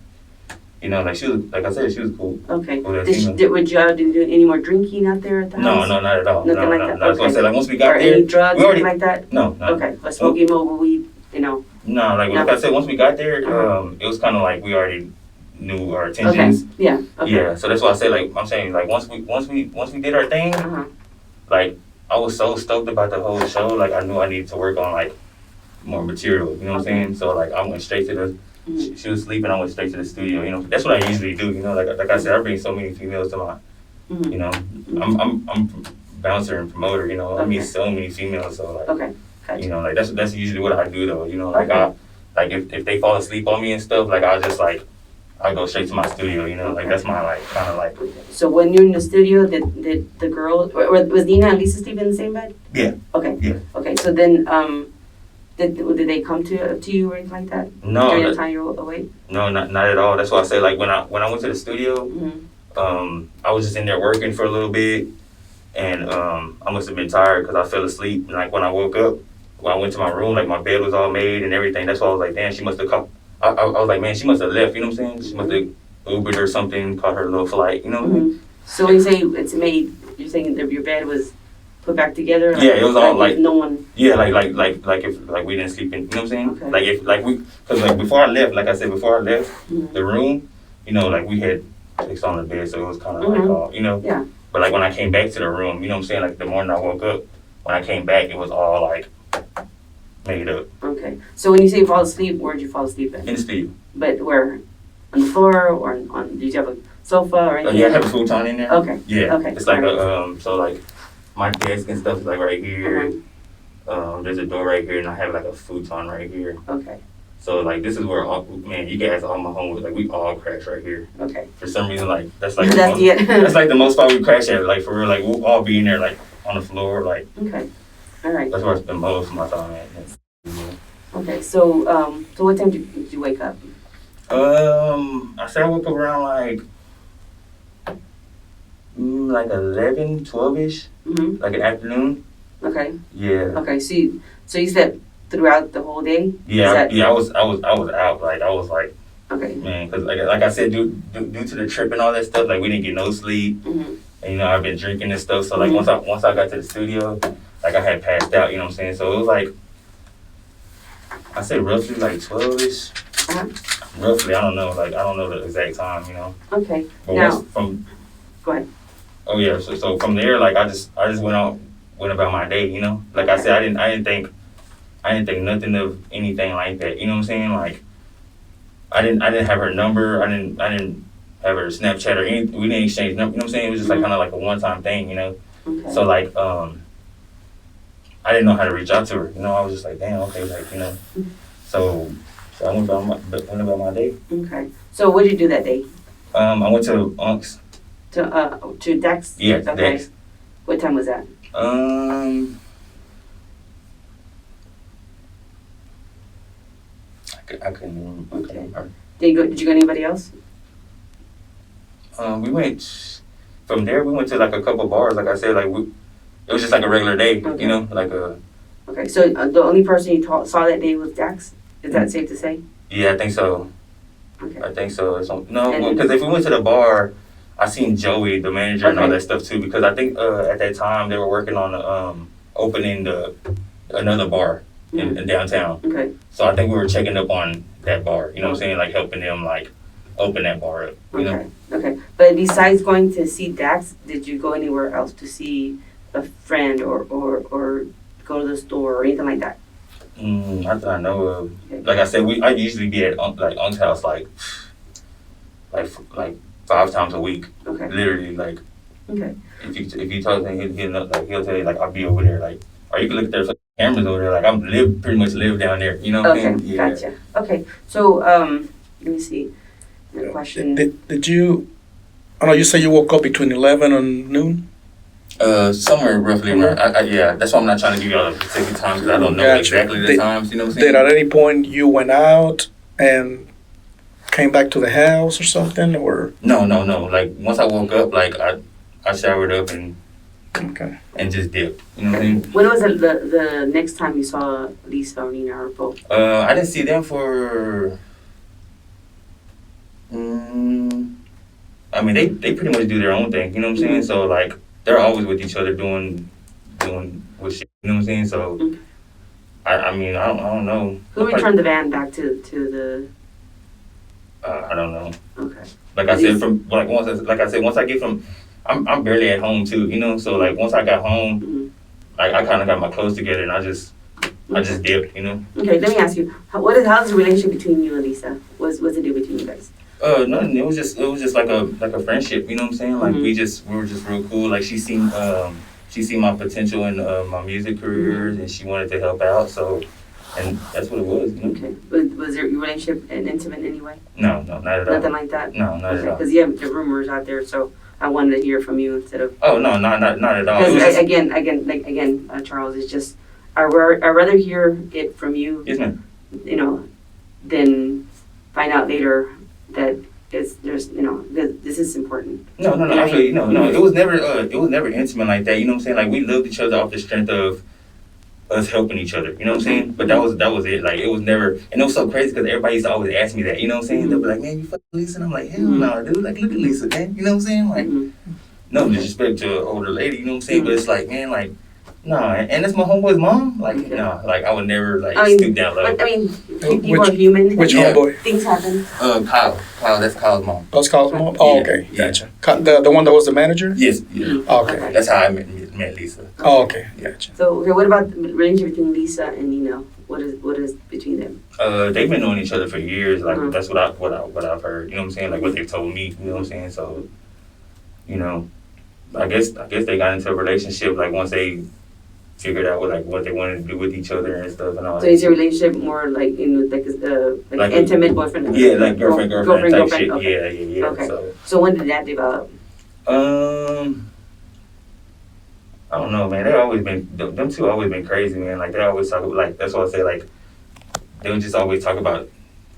you know, like she was, like I said, she was cool. Okay. Well, Would y'all do any more drinking out there at the No, house? no, not at all. Nothing no, like no, that? no. That's what I Okay. said. Like once we Or got there, any drugs, we already, anything like that? no, no. Okay. Or smoking mobile weed, you know? No, like No. I said, once we got there, Uh-huh. it was kind of like we already knew our Okay. intentions. Yeah. Okay. Yeah, so that's why I say like I'm saying like once we did our thing, Uh-huh. like I was so stoked about the whole show. Like I knew I needed to work on like more material. You know what I'm saying? So like I went straight to the. She was sleeping. I went straight to the studio. You know, that's what I usually do. You know, like I said, I bring so many females to my. Mhm. You know, I'm bouncer and promoter. You know, I meet Okay. so many females. So like. Okay. Gotcha. You know, like that's usually what I do though. You know, like Okay. like if they fall asleep on me and stuff, like I'll just like I go straight to my studio. You know, like Okay. that's my like kind of like So when you're in the studio, did the girl, or was Nina and Lisa sleeping in the same bed? Yeah. Okay. Yeah. Okay. So then, did they come to you or anything like that? No, During the that- time you were away? no, not at all. That's why I say like when I went to the studio, Mm-hmm. I was just in there working for a little bit, and I must have been tired because I fell asleep. And like when I woke up, when I went to my room, like my bed was all made and everything. That's why I was like, damn, she must have come. I was like, man, she must have left. You know what I'm saying? She must have Ubered or something, caught her little flight. You know what I mean? So when you say it's made, you're saying that your bed was put back together? Yeah, it was all like no one. Yeah, like if like we didn't sleep in, you know what I'm saying? Okay. Like if like we, cause like before I left, like I said before I left Mhm. the room, you know, like we had fixed on the bed, so it was kind of like all, you know. Yeah. But like when I came back to the room, you know what I'm saying? Like the morning I woke up, when I came back, it was all like made up Okay. So when you say fall asleep, where'd you fall asleep in in? the studio. But where? On the floor or did you have a sofa or anything? Yeah, I have a futon in there. Okay. Yeah. Okay. It's like Alright. so like my desk and stuff is like right here. There's a door right here, and I have like a futon right here. Okay. So like this is where all, man, you guys all my homework, like we all crash right here. Okay. For some reason, like that's like That's the it. most, that's like the most spot we crash at. Like for real, like we'll all be in there like on the floor. Like Okay. All right. that's where I spend most of my time at. Yeah. Okay. So so what time did you wake up? I said I woke up around like 11, 12ish, Mm-hmm. like an afternoon. Okay. Yeah. Okay. So you slept throughout the whole day? Yeah, Is that- yeah. I was out. Like I was like, Okay. man, because like I said, due to the trip and all that stuff, like we didn't get no sleep. Mm-hmm. And, you know, I've been drinking and stuff. So like Mhm. once I got to the studio, like I had passed out. You know what I'm saying? So it was like I say roughly like 12ish. Uh-huh. Roughly, I don't know. Like I don't know the exact time. You know. Okay. But Now, once from go ahead. oh yeah, so from there, like I just went about my day. You know. Like I Okay. said, I didn't think nothing of anything like that. You know what I'm saying? Like I didn't have her number. I didn't have her Snapchat or anything. We didn't exchange number. You know what I'm saying? It was just like Mhm. kind of like a one time thing. You know. Okay. So like I didn't know how to reach out to her. You know, I was just like, damn, okay, like, you know. So I went about my day. Okay. So what did you do that day? I went to Unc's. To Dex? Yeah, Okay. Dex. What time was that? I couldn't remember. I couldn't remember. Did you go anybody else? We went from there. We went to like a couple bars. Like I said, like it was just like a regular day. Okay. You know, like a Okay. So the only person you saw that day was Dex? Is that safe to say? yeah, I think so. Okay. I think so. No, And- because if we went to the bar, I seen Joey, the manager, and all Okay. that stuff too. Because I think at that time they were working on opening another bar in downtown. Okay. So I think we were checking up on that bar. You know what I'm saying? Like helping them like open that bar up. You know? Okay. Okay. But besides going to see Dax, did you go anywhere else to see a friend or go to the store or anything like that? Not that I know of. Okay. Like I said, I usually be at Unc's house like 5 times a week. Okay. Literally, like Okay. if you talk to him, he'll tell you like I'll be over there, like, or you can look at their cameras over there, like pretty much live down there. You know what Okay. I'm saying? Yeah. Gotcha. Okay. So let me see. The question. Did you? I know you say you woke up between 11 and noon. Somewhere roughly around. Yeah, that's why I'm not trying to give y'all a specific time because I don't know Gotcha. exactly the times. You know what I'm Did saying? at any point you went out and came back to the house or something, or? No. Like once I woke up, like I showered up and just dipped. You know what I mean? When was the next time you saw Lisa or Nina or both? I didn't see them for. I mean, they pretty much do their own thing. You know what I'm saying? So like they're always with each other doing with shit. You know what I'm saying? So I mean I don't know. Who returned the van back to the? I don't know. Okay. Like I said, once I get from, I'm barely at home too, you know. So like once I got home, I kind of got my clothes together and I just dipped, you know. Okay, let me ask you, how's the relationship between you and Lisa? What's it do between you guys? Nothing. It was just like a friendship, you know what I'm saying? Like we were just real cool. Like she seen my potential in my music career and she wanted to help out. So. And that's what it was. You know? Okay. Was your relationship intimate in any way? No, not at all. Nothing like that? No, not at all. Because you have the rumors out there, so I wanted to hear from you instead of... Oh, no, not at all. Because again, Charles, it's just, I'd rather hear it from you, yes, ma'am. You know, than find out later that there's, you know, this is important. No, actually, no, it was never intimate like that, you know what I'm saying? Like, we loved each other off the strength of us helping each other, you know what I'm saying? But that was it. Like, it was never, and it was so crazy because everybody used to always ask me that, you know what I'm saying? They'll be like, man, you fuck Lisa? And I'm like, hell no, dude. Like, look at Lisa, man. You know what I'm saying? Like, no disrespect to an older lady, you know what I'm saying? But it's like, man, like, no, and that's my homeboy's mom. Like, no, like, I would never, like, stoop down low. But, I mean, people are human. Which homeboy? Things happen. Kyle, that's Kyle's mom. That's Kyle's mom? Oh, okay, gotcha. The one that was the manager? Yes, yeah. Oh, okay. That's how I met Lisa. Oh, okay, gotcha. So, okay, what about the relationship between Lisa and Nina? What is between them? They've been knowing each other for years. Like that's what I've heard. You know what I'm saying? Like what they've told me. You know what I'm saying? So, you know, I guess they got into a relationship like once they figured out what they wanted to do with each other and stuff and all. So is your relationship more like like intimate boyfriend? Yeah, like girlfriend type shit. Okay. Yeah. Okay. So when did that develop? I don't know, man. They always been them two always been crazy, man. Like they always talk about, like that's what I say, like they would just always talk about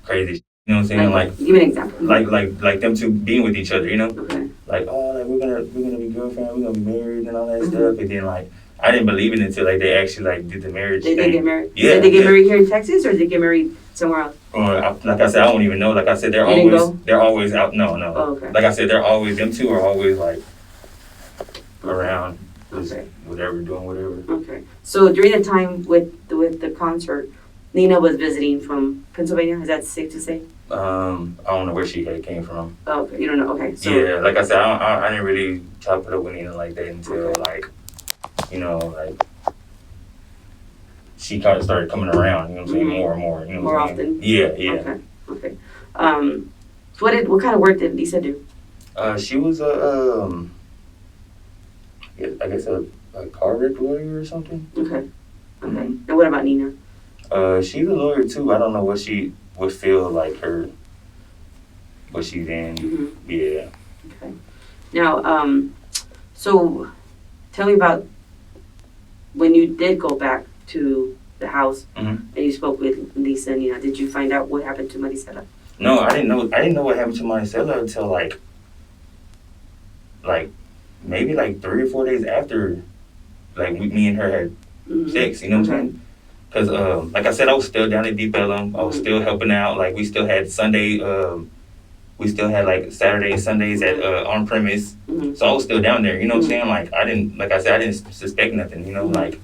crazy shit, you know what I'm saying? Like give me an example. Like them two being with each other, you know? Okay. Like, oh, like we're gonna be girlfriend, we're gonna be married and all that stuff. And then like I didn't believe it until like they actually like did the marriage thing. They get married? Yeah. Did they get married here in Texas or did they get married somewhere else? Like I said, I don't even know. Like I said, they're always out. No. Oh, okay. Like I said, them two are always like around. Okay. Doing whatever. Okay. So during the time with the concert, Nina was visiting from Pennsylvania. Is that safe to say? I don't know where she came from. Oh, okay. You don't know. Okay. So yeah, like I said, I didn't really chop it up with Nina like that until like, you know, like she kind of started coming around. You know what I'm saying? More and more. You know more what I'm saying? often. Yeah. Okay. So what kind of work did Lisa do? She was I guess a car wreck lawyer or something. Okay. And what about Nina? She's a lawyer too. I don't know what she would feel like what she's in. Yeah. Okay. Now, so tell me about when you did go back to the house and you spoke with Lisa and Nina. Did you find out what happened to Marisela? No, I didn't know what happened to Marisela until like maybe like 3 or 4 days after, like me and her had sex. You know what I'm saying? Because like I said, I was still down at Deep Ellum. I was still helping out. Like we still had Sunday. We still had like Saturdays and Sundays at on premise. So I was still down there. You know what I'm saying? Like I didn't suspect nothing. You know, like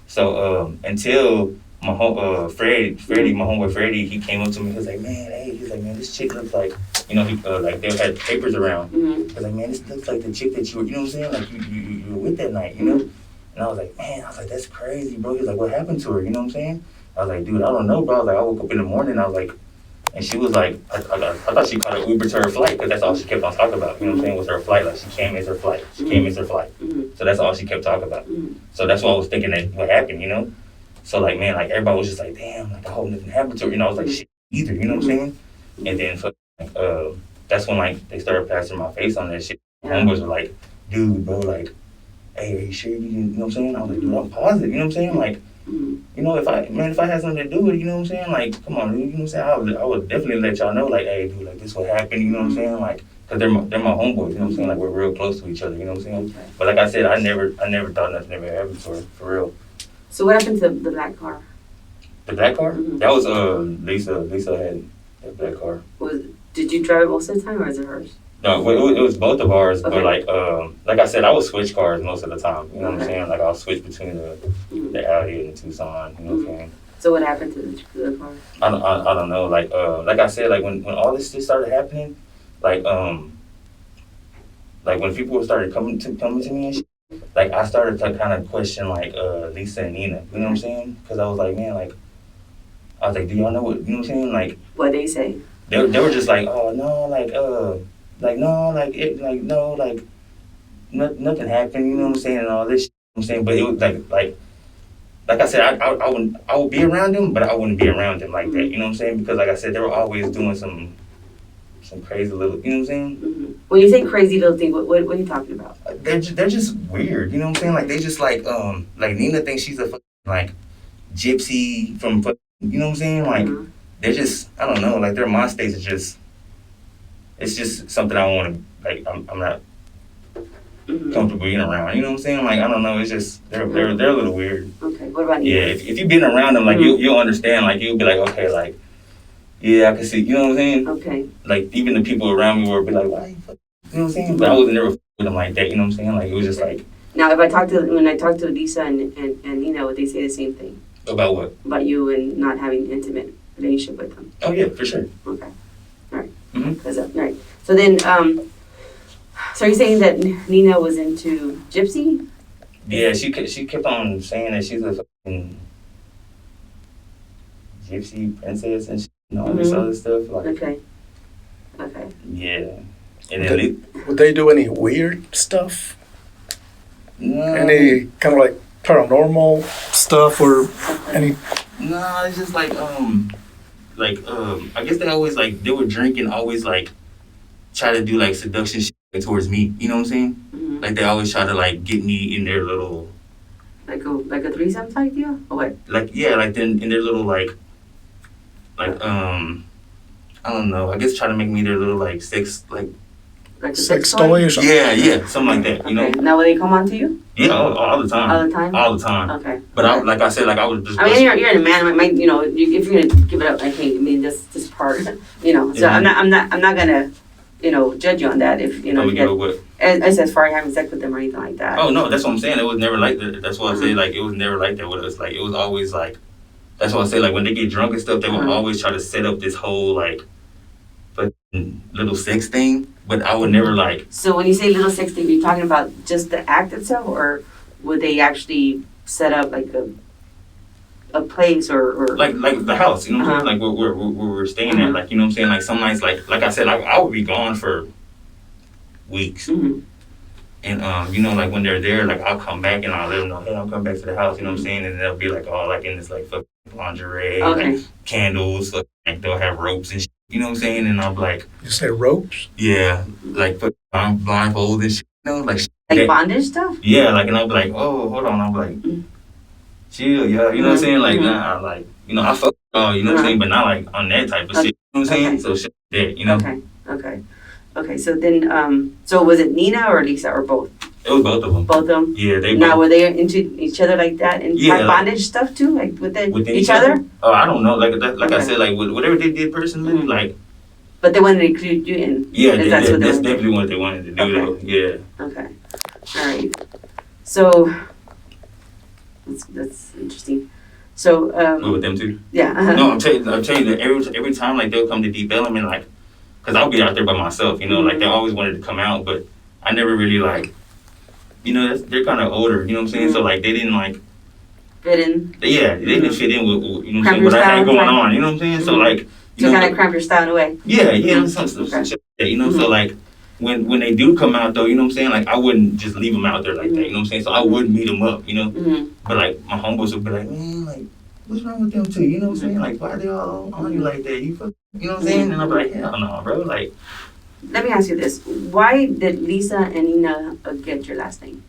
so until my homeboy Freddie, he came up to me. He was like, man, this chick looks like, you know, he like they had papers around. He was like, man, this looks like the chick that you were, you know what I'm saying? Like you were with that night, you know? And I was like, that's crazy, bro. He was like, what happened to her? You know what I'm saying? I was like, dude, I don't know, bro. I was like, I woke up in the morning. I was like, and she was like, I thought she caught an Uber to her flight because that's all she kept on talking about. You know what I'm saying? Was her flight. Like she came as her flight. So that's all she kept talking about. So that's why I was thinking that what happened, you know? So like, man, like everybody was just like, damn, like I hope nothing happened to her. You know, I was like, shit either. You know what I'm saying? And then that's when like they started passing my face on that shit. Homeboys were like, dude, bro, like, hey, are you sure you know what I'm saying? I was like, dude, I'm positive. You know what I'm saying? Like, You know, if I had something to do with it, you know what I'm saying? Like, come on, dude, you know what I'm saying? I would definitely let y'all know, like, hey, dude, like, this what happened, you know what I'm saying? Like, cause they're my homeboys, you know what I'm saying? Like, we're real close to each other, you know what I'm saying? Okay. But like I said, I never thought nothing ever happened to her, for real. So what happened to the black car? The black car? Mhm. That was Lisa had that black car. Did you drive it most of the time, or is it hers? No, it was both of ours, Okay. but like I said, I would switch cars most of the time. You know what I'm Okay. saying? Like I'll switch between the Audi and the Tucson. You know what I'm saying? So what happened to the car? I don't know. Like I said, like when all this shit started happening, like when people started coming to me and shit, like I started to kind of question like Lisa and Nina. You know what I'm saying? Because I was like, man, like I was like, do y'all know what? You know what I'm saying? Like What they say? they were just like, oh no, like no, like it, like no, like nothing happened. You know what I'm saying? And all this. Shit, you know what I'm saying, but it was like I said, I would be around them, but I wouldn't be around them like that. You know what I'm saying? Because like I said, they were always doing some crazy little. You know what I'm saying? Mm-hmm. When you say crazy little thing, what are you talking about? They're just weird. You know what I'm saying? Like they just like Nina thinks she's a fucking, like gypsy from fucking, you know what I'm saying? Like they're just, I don't know, like their mind states are just, it's just something I want to, like I'm not comfortable being around. You know what I'm saying? Like I don't know, it's just they're a little weird. Okay, what about you? Yeah, if you've been around them, like you'll understand. Like you'll be like, okay, like yeah, I can see. You know what I'm saying? Okay. Like even the people around me would be like, why you fuck? You know what I'm saying? But I wasn't never with them like that. You know what I'm saying? Like it was just like. Now, when I talk to Lisa and Nina, would they say the same thing About what? about you and not having intimate relationship with them? Oh yeah, for sure. Okay, all right. Mm-hmm. Right. So then, so you're saying that Nina was into gypsy? Yeah, she kept on saying that she's a fucking gypsy princess and shit, and all this other stuff. Like, Okay. yeah. And then Would they do any weird stuff? no, Any kind of like paranormal stuff or any? no, it's just like I guess they always like they were drinking, always like try to do like seduction shit towards me. You know what I'm saying? Mm-hmm. Like they always try to like get me in their little Like a threesome type deal, or what? like yeah, like then in their little like I don't know. I guess try to make me their little like sex like Like a Sex toy or something? yeah, something like that. You know? Okay. Now, will they come on to you? Yeah, all the time. All the time? All the time. Okay. But I, like I said, like I was just. I mean, you're a man. You know, if you're gonna give it up, I mean, this part, you know. So Yeah. I'm not gonna, you know, judge you on that if you know. I'm gonna if give you it what? as far as having sex with them or anything like that. Oh no, that's what I'm saying. It was never like that. That's why I say like it was never like that with us. Like it was always like. That's why I say like when they get drunk and stuff, they will always try to set up this whole like, fucking little sex thing. But I would never like. So when you say little sex thing, you're talking about just the act itself, or would they actually set up like a place or Like the house, you know what I'm saying? Like where we're staying at, like you know what I'm saying? Like some nights, like I said, like I would be gone for weeks, and you know, like when they're there, like I'll come back and I'll let them know, hey, I'm coming back to the house, you know what I'm saying? And they'll be like all like in this like fucking lingerie, like candles, like they'll have ropes and shit, you know what I'm saying? And I'll be like, You say ropes? yeah, like put blindfold and shit, you know, like like bondage stuff? yeah, like and I'll be like, oh, hold on, I'll be like, chill, yeah, you know what I'm saying? Like nah, like you know, I fuck, you know what I'm saying, but not like on that type of shit, you know what I'm saying? So shit, that, you know. Okay. So then, so was it Nina or Lisa or both? It was both of them. Both of them. Yeah, they. Now both. were they into each other like that and Yeah, like bondage stuff too, like within each other? other? Oh, I don't know. Like I Okay. said, like whatever they did personally, like. But they wanted to include you in. Yeah, that's what definitely what they wanted to do. Though. Yeah. Okay. All right. So that's interesting. So With them too. yeah. No, I'm telling you that every time like they'll come to Deep Element, like, cause I'll be out there by myself, you know, like they always wanted to come out, but I never really like, you know, they're kind of older, you know what I'm saying? So like they didn't like fit in. Yeah, they didn't fit in with you know what I'm Cramp saying, your what I had style going time. on, you know what I'm saying? So like, you To know, kind of cramp your style in a way. yeah, some shit like that, you know. So like, when they do come out though, you know what I'm saying? Like I wouldn't just leave them out there like that, you know what I'm saying? So I would meet them up, you know. But like my homeboys would be like, man, like what's wrong with them too? You know what I'm saying? Like why they all on you like that? You know what I'm saying? And I'm like, hell no, bro. Like, let me ask you this: why did Lisa and Nina get your last name?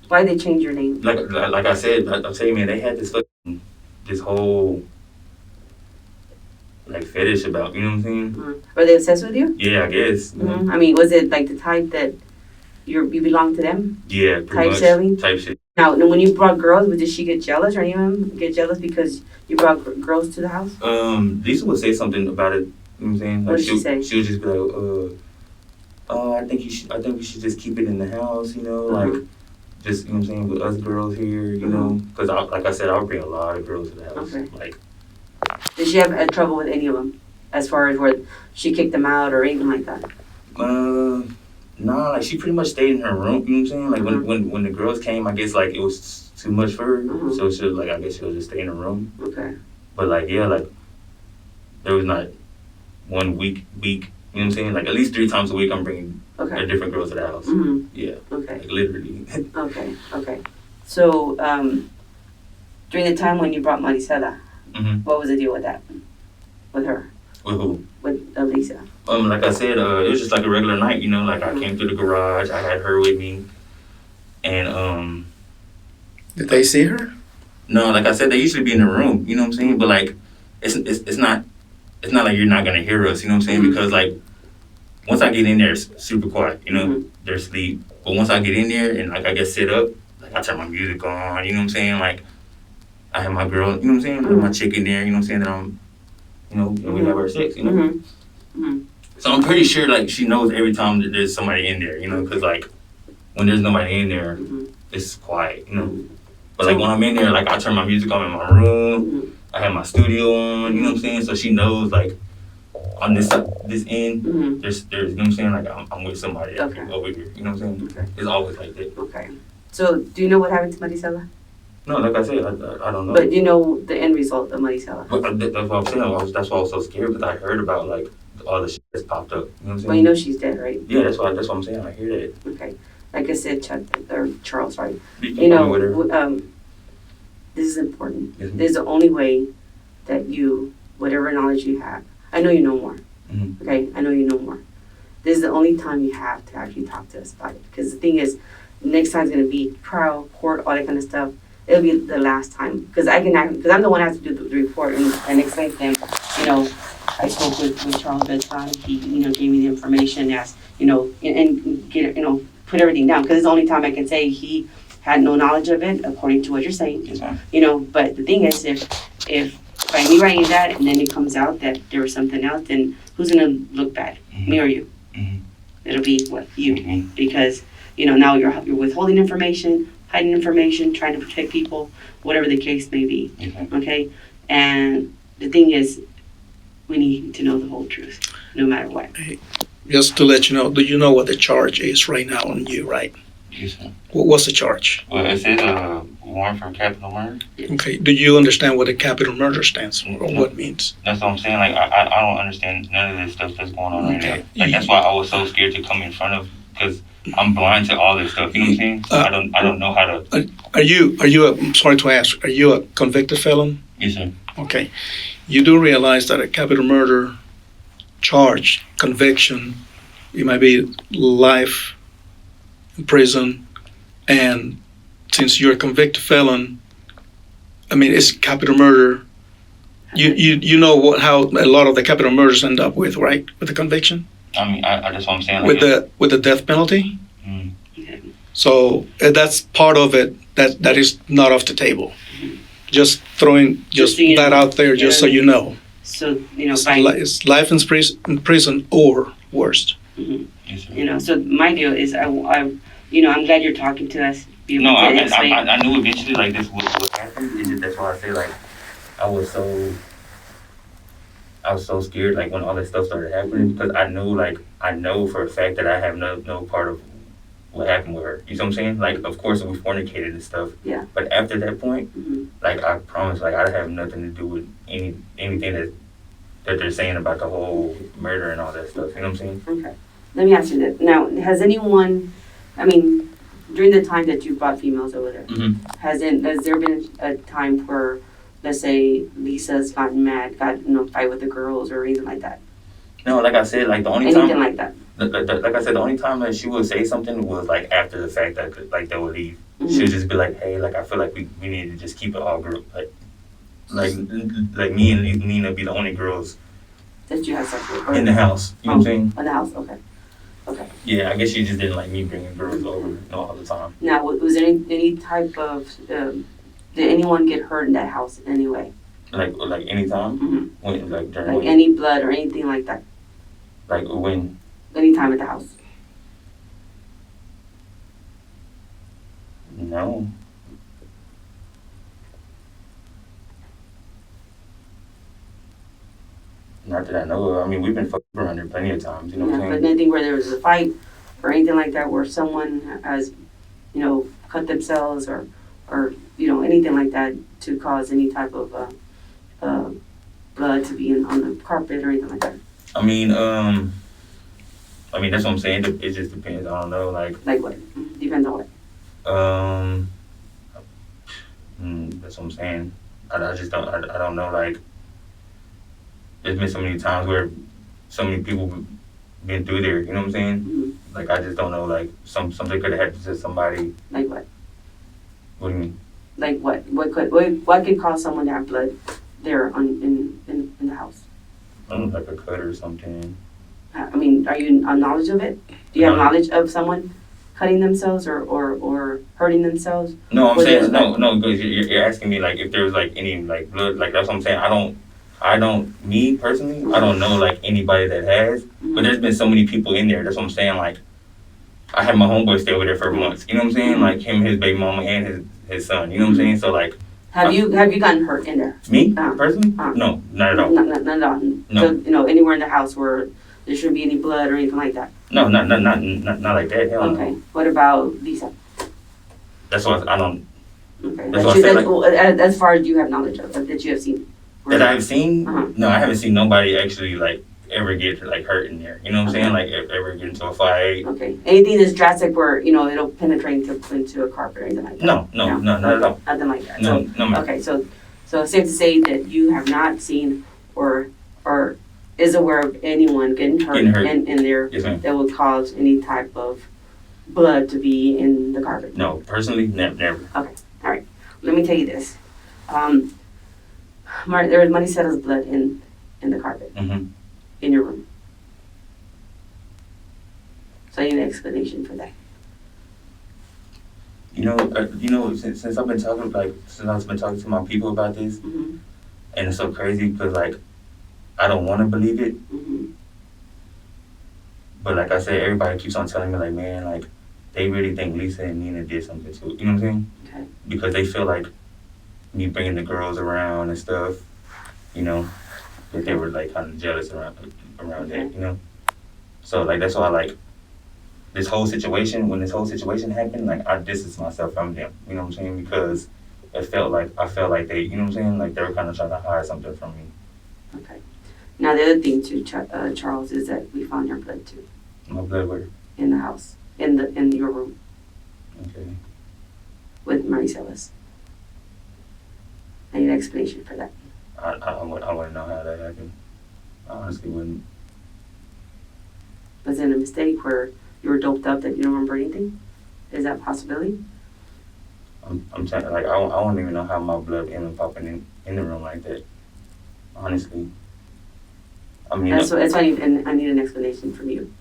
Why did they change your name? like I said, I'll tell you, man, they had this fucking this whole like fetish about, you know what I'm saying? Were they obsessed with you? Yeah, I guess. I mean, was it like the type that you belong to them? Yeah, Type pretty much. selling? Type shit. Now, when you brought girls, did she get jealous or anyone get jealous because you brought girls to the house? Lisa would say something about it. You know what I'm saying? Like, What did she say? She would just be like, I think we should just keep it in the house, you know, like, just, you know what I'm saying, with us girls here, you know, because like I said, I would bring a lot of girls to the house. Okay. Like, Did she have trouble with any of them? As far as where she kicked them out or anything like that? nah, like, she pretty much stayed in her room, you know what I'm saying? Like, when the girls came, I guess, like, it was too much for her, so she was, like, I guess she'll just stay in her room. Okay. But, like, yeah, like, there was not one week, you know what I'm saying? Like, at least 3 times a week, I'm bringing a different girl to the house. Yeah. Okay. Like, literally. Okay. So, during the time when you brought Marisela, what was the deal with that? With her? With who? With Lisa? Like I said, it was just like a regular night, you know, like I came through the garage, I had her with me, and Did they see her? no, like I said, they usually be in the room, you know what I'm saying? But like, it's not like you're not gonna hear us, you know what I'm saying? Because like, once I get in there, it's super quiet, you know, they're asleep. But once I get in there and like I get sit up, like I turn my music on, you know what I'm saying? Like, I have my girl, you know what I'm saying? I have my chick in there, you know what I'm saying? That I'm, you know, and we have our sex, you know? So I'm pretty sure like she knows every time that there's somebody in there, you know, because like when there's nobody in there, it's quiet, you know. But like when I'm in there, like I turn my music on in my room, I have my studio on, you know what I'm saying? So she knows like on this end, there's you know what I'm saying? Like I'm with somebody over here, you know what I'm saying? Okay. It's always like that. Okay. So, do you know what happened to Marisela? No, like I said, I don't know. But you know the end result of Marisela. But that's what I'm saying. That's why I was so scared because I heard about like all the shit that's popped up. You know what I'm saying? Well, you know she's dead, right? Yeah, that's what I'm saying. I hear that. Okay. Like I said, Charles, sorry. You know, this is important. Yes, This is the only way that you, whatever knowledge you have, I know you know more. Okay, I know you know more. This is the only time you have to actually talk to us about it. Because the thing is, next time's gonna be trial, court, all that kind of stuff. It'll be the last time. Because I'm the one that has to do the report and explain to them, you know, I spoke with Charles Bedtime. He, you know, gave me the information, asked, you know, and get, you know, put everything down. Because it's the only time I can say he had no knowledge of it, according to what you're saying. You know, but the thing is, if by me writing that and then it comes out that there was something else, then who's gonna look bad? Me or you? It'll be what? You. Because, you know, now you're withholding information, hiding information, trying to protect people, whatever the case may be. Okay? And the thing is, we need to know the whole truth, no matter what. Just to let you know, do you know what the charge is right now on you, right? Yes, sir. What's the charge? Well, it says warrant for capital murder. Okay. Do you understand what the capital murder stands for or what it means? That's what I'm saying. Like, I don't understand none of this stuff that's going on right now. Like, that's why I was so scared to come in front of, because I'm blind to all this stuff. You know what I'm saying? So I don't know how to. Are you I'm sorry to ask, are you a convicted felon? Yes, sir. Okay. You do realize that a capital murder charge, conviction, it might be life in prison, and since you're a convicted felon, I mean, it's capital murder. You know how a lot of the capital murders end up with, right? With the conviction? I mean, I that's what I'm saying. Like, with the death penalty? Mm. So that's part of it that is not off the table. Just throwing that out there, just so you know. So, you know, it's life in prison or worse. You know, so my deal is, I you know, I'm glad you're talking to us. No, I knew eventually like this would happen. That's why I say like I was so scared like when all that stuff started happening because I know for a fact that I have no part of what happened with her. You know what I'm saying? Like, of course we fornicated and stuff. Yeah. But after that point, like I promise, like I have nothing to do with anything that they're saying about the whole murder and all that stuff. You know what I'm saying? Okay. Let me ask you this. Now, has anyone, I mean, during the time that you brought females over there, has there been a time where, let's say, Lisa's gotten mad, got in a fight with the girls or anything like that? No, like I said, like the only anything time. Like that? Like I said, the only time that she would say something was like after the fact that like they would leave. She would just be like, hey, like I feel like we need to just keep it all group. Like, like me and Nina be the only girls That you have sex with? Or, in the house. You know what I'm saying? In the house, okay. Okay. Yeah, I guess she just didn't like me bringing girls over, you know, all the time. Now, was there any type of, did anyone get hurt in that house in any way? Like anytime? Mm-hmm. When, like during Like when? any blood or anything like that? Like when? Anytime at the house? No. Not that I know of. I mean, we've been fucked around there plenty of times, you know what I'm But saying? anything where there was a fight or anything like that where someone has, cut themselves or anything like that to cause any type of blood to be on the carpet or anything like that? I mean, that's what I'm saying. It just depends. I don't know. Like what? Depends on what? That's what I'm saying. I just don't. I don't know. Like, there's been so many times where so many people been through there. You know what I'm saying? Mm-hmm. Like, I just don't know. Like, something could have happened to somebody. Like what? What do you mean? Like what? What could cause someone to have blood there in the house? I don't know, like a cut or something. I mean, are you on knowledge of it? Do you have No. knowledge of someone cutting themselves or hurting themselves? No, I'm Where saying there's no, because you're asking me like if there's like any like blood, like that's what I'm saying. Me personally, I don't know like anybody that has, but there's been so many people in there. That's what I'm saying. Like, I had my homeboy stay over there for months. You know what I'm saying? Like him, his baby mama, and his son. You know what I'm saying? So like, Have you gotten hurt in there? me personally, no, not at all. Not at all. No. So, anywhere in the house where there shouldn't be any blood or anything like that. No, not like that. Hell Okay. no. What about Lisa? That's why I don't. Okay. That's what I said, As far as you have knowledge of that you have seen. That I've seen. Uh-huh. No, I haven't seen nobody actually like ever get like hurt in there. You know what I'm saying? Like ever get into a fight. Okay. Anything that's drastic where it'll penetrate into a carpet or anything like that? No, not at all. Nothing like that. No, no, ma'am. Okay, so it's safe to say that you have not seen or is aware of anyone getting hurt, in there Yes, ma'am. that would cause any type of blood to be in the carpet? No, personally, never. Okay, all right. Let me tell you this. There was Marisela's blood in the carpet Mm-hmm. in your room. So I need an explanation for that. Since I've been talking to my people about this, Mm-hmm. and it's so crazy because like I don't want to believe it, Mm-hmm. but like I said, everybody keeps on telling me like, man, like they really think Lisa and Nina did something to it. You know what I'm saying? Okay. Because they feel like me bringing the girls around and stuff, that they were like kind of jealous around that, So like that's why like when this whole situation happened, like I distanced myself from them. You know what I'm saying? Because I felt like they, you know what I'm saying? Like they were kind of trying to hide something from me. Okay. Now the other thing too, Charles, is that we found your blood too My blood were in the house, in your room okay. with Marisela's. I need an explanation for that. I wouldn't know how that happened. I honestly wouldn't. Was it a mistake where you were doped up that you don't remember anything? Is that a possibility? I'm saying like I don't even know how my blood ended up popping in the room like that. Honestly. I mean, That's why I need an explanation from you.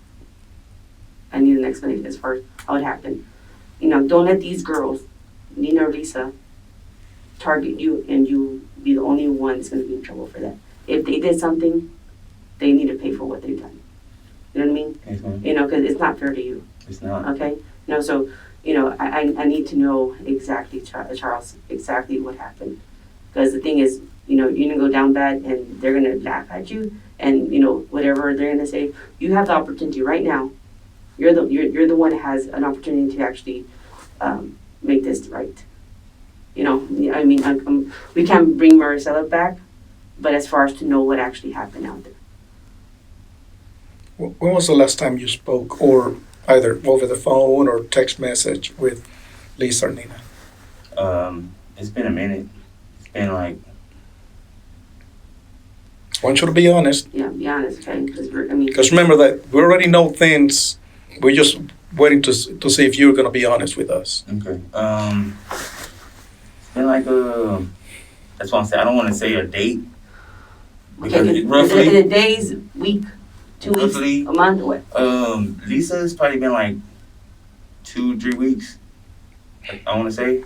I need an explanation as far as how it happened. Don't let these girls, Nina or Lisa, target you and you be the only one that's going to be in trouble for that. If they did something, they need to pay for what they've done. You know what I mean? Yes, ma'am. Because it's not fair to you. It's not. Okay? So, I need to know exactly, Charles, exactly what happened. Because the thing is, you're going to go down bad and they're going to laugh at you and, whatever they're going to say. You have the opportunity right now. You're the one that has an opportunity to actually make this right. We can't bring Marisela back, but as far as to know what actually happened out there. When was the last time you spoke, or either over the phone or text message with Lisa or Nina? It's been a minute. It's been like. I want you to be honest. Yeah, be honest, okay? Because remember that we already know things. We're just waiting to see if you're going to be honest with us. Okay. It's been like That's why I'm saying I don't want to say a date. Okay, Because in roughly, a days, week, 2 weeks, roughly, a month, what? Lisa's probably been like 2-3 weeks. I want to say.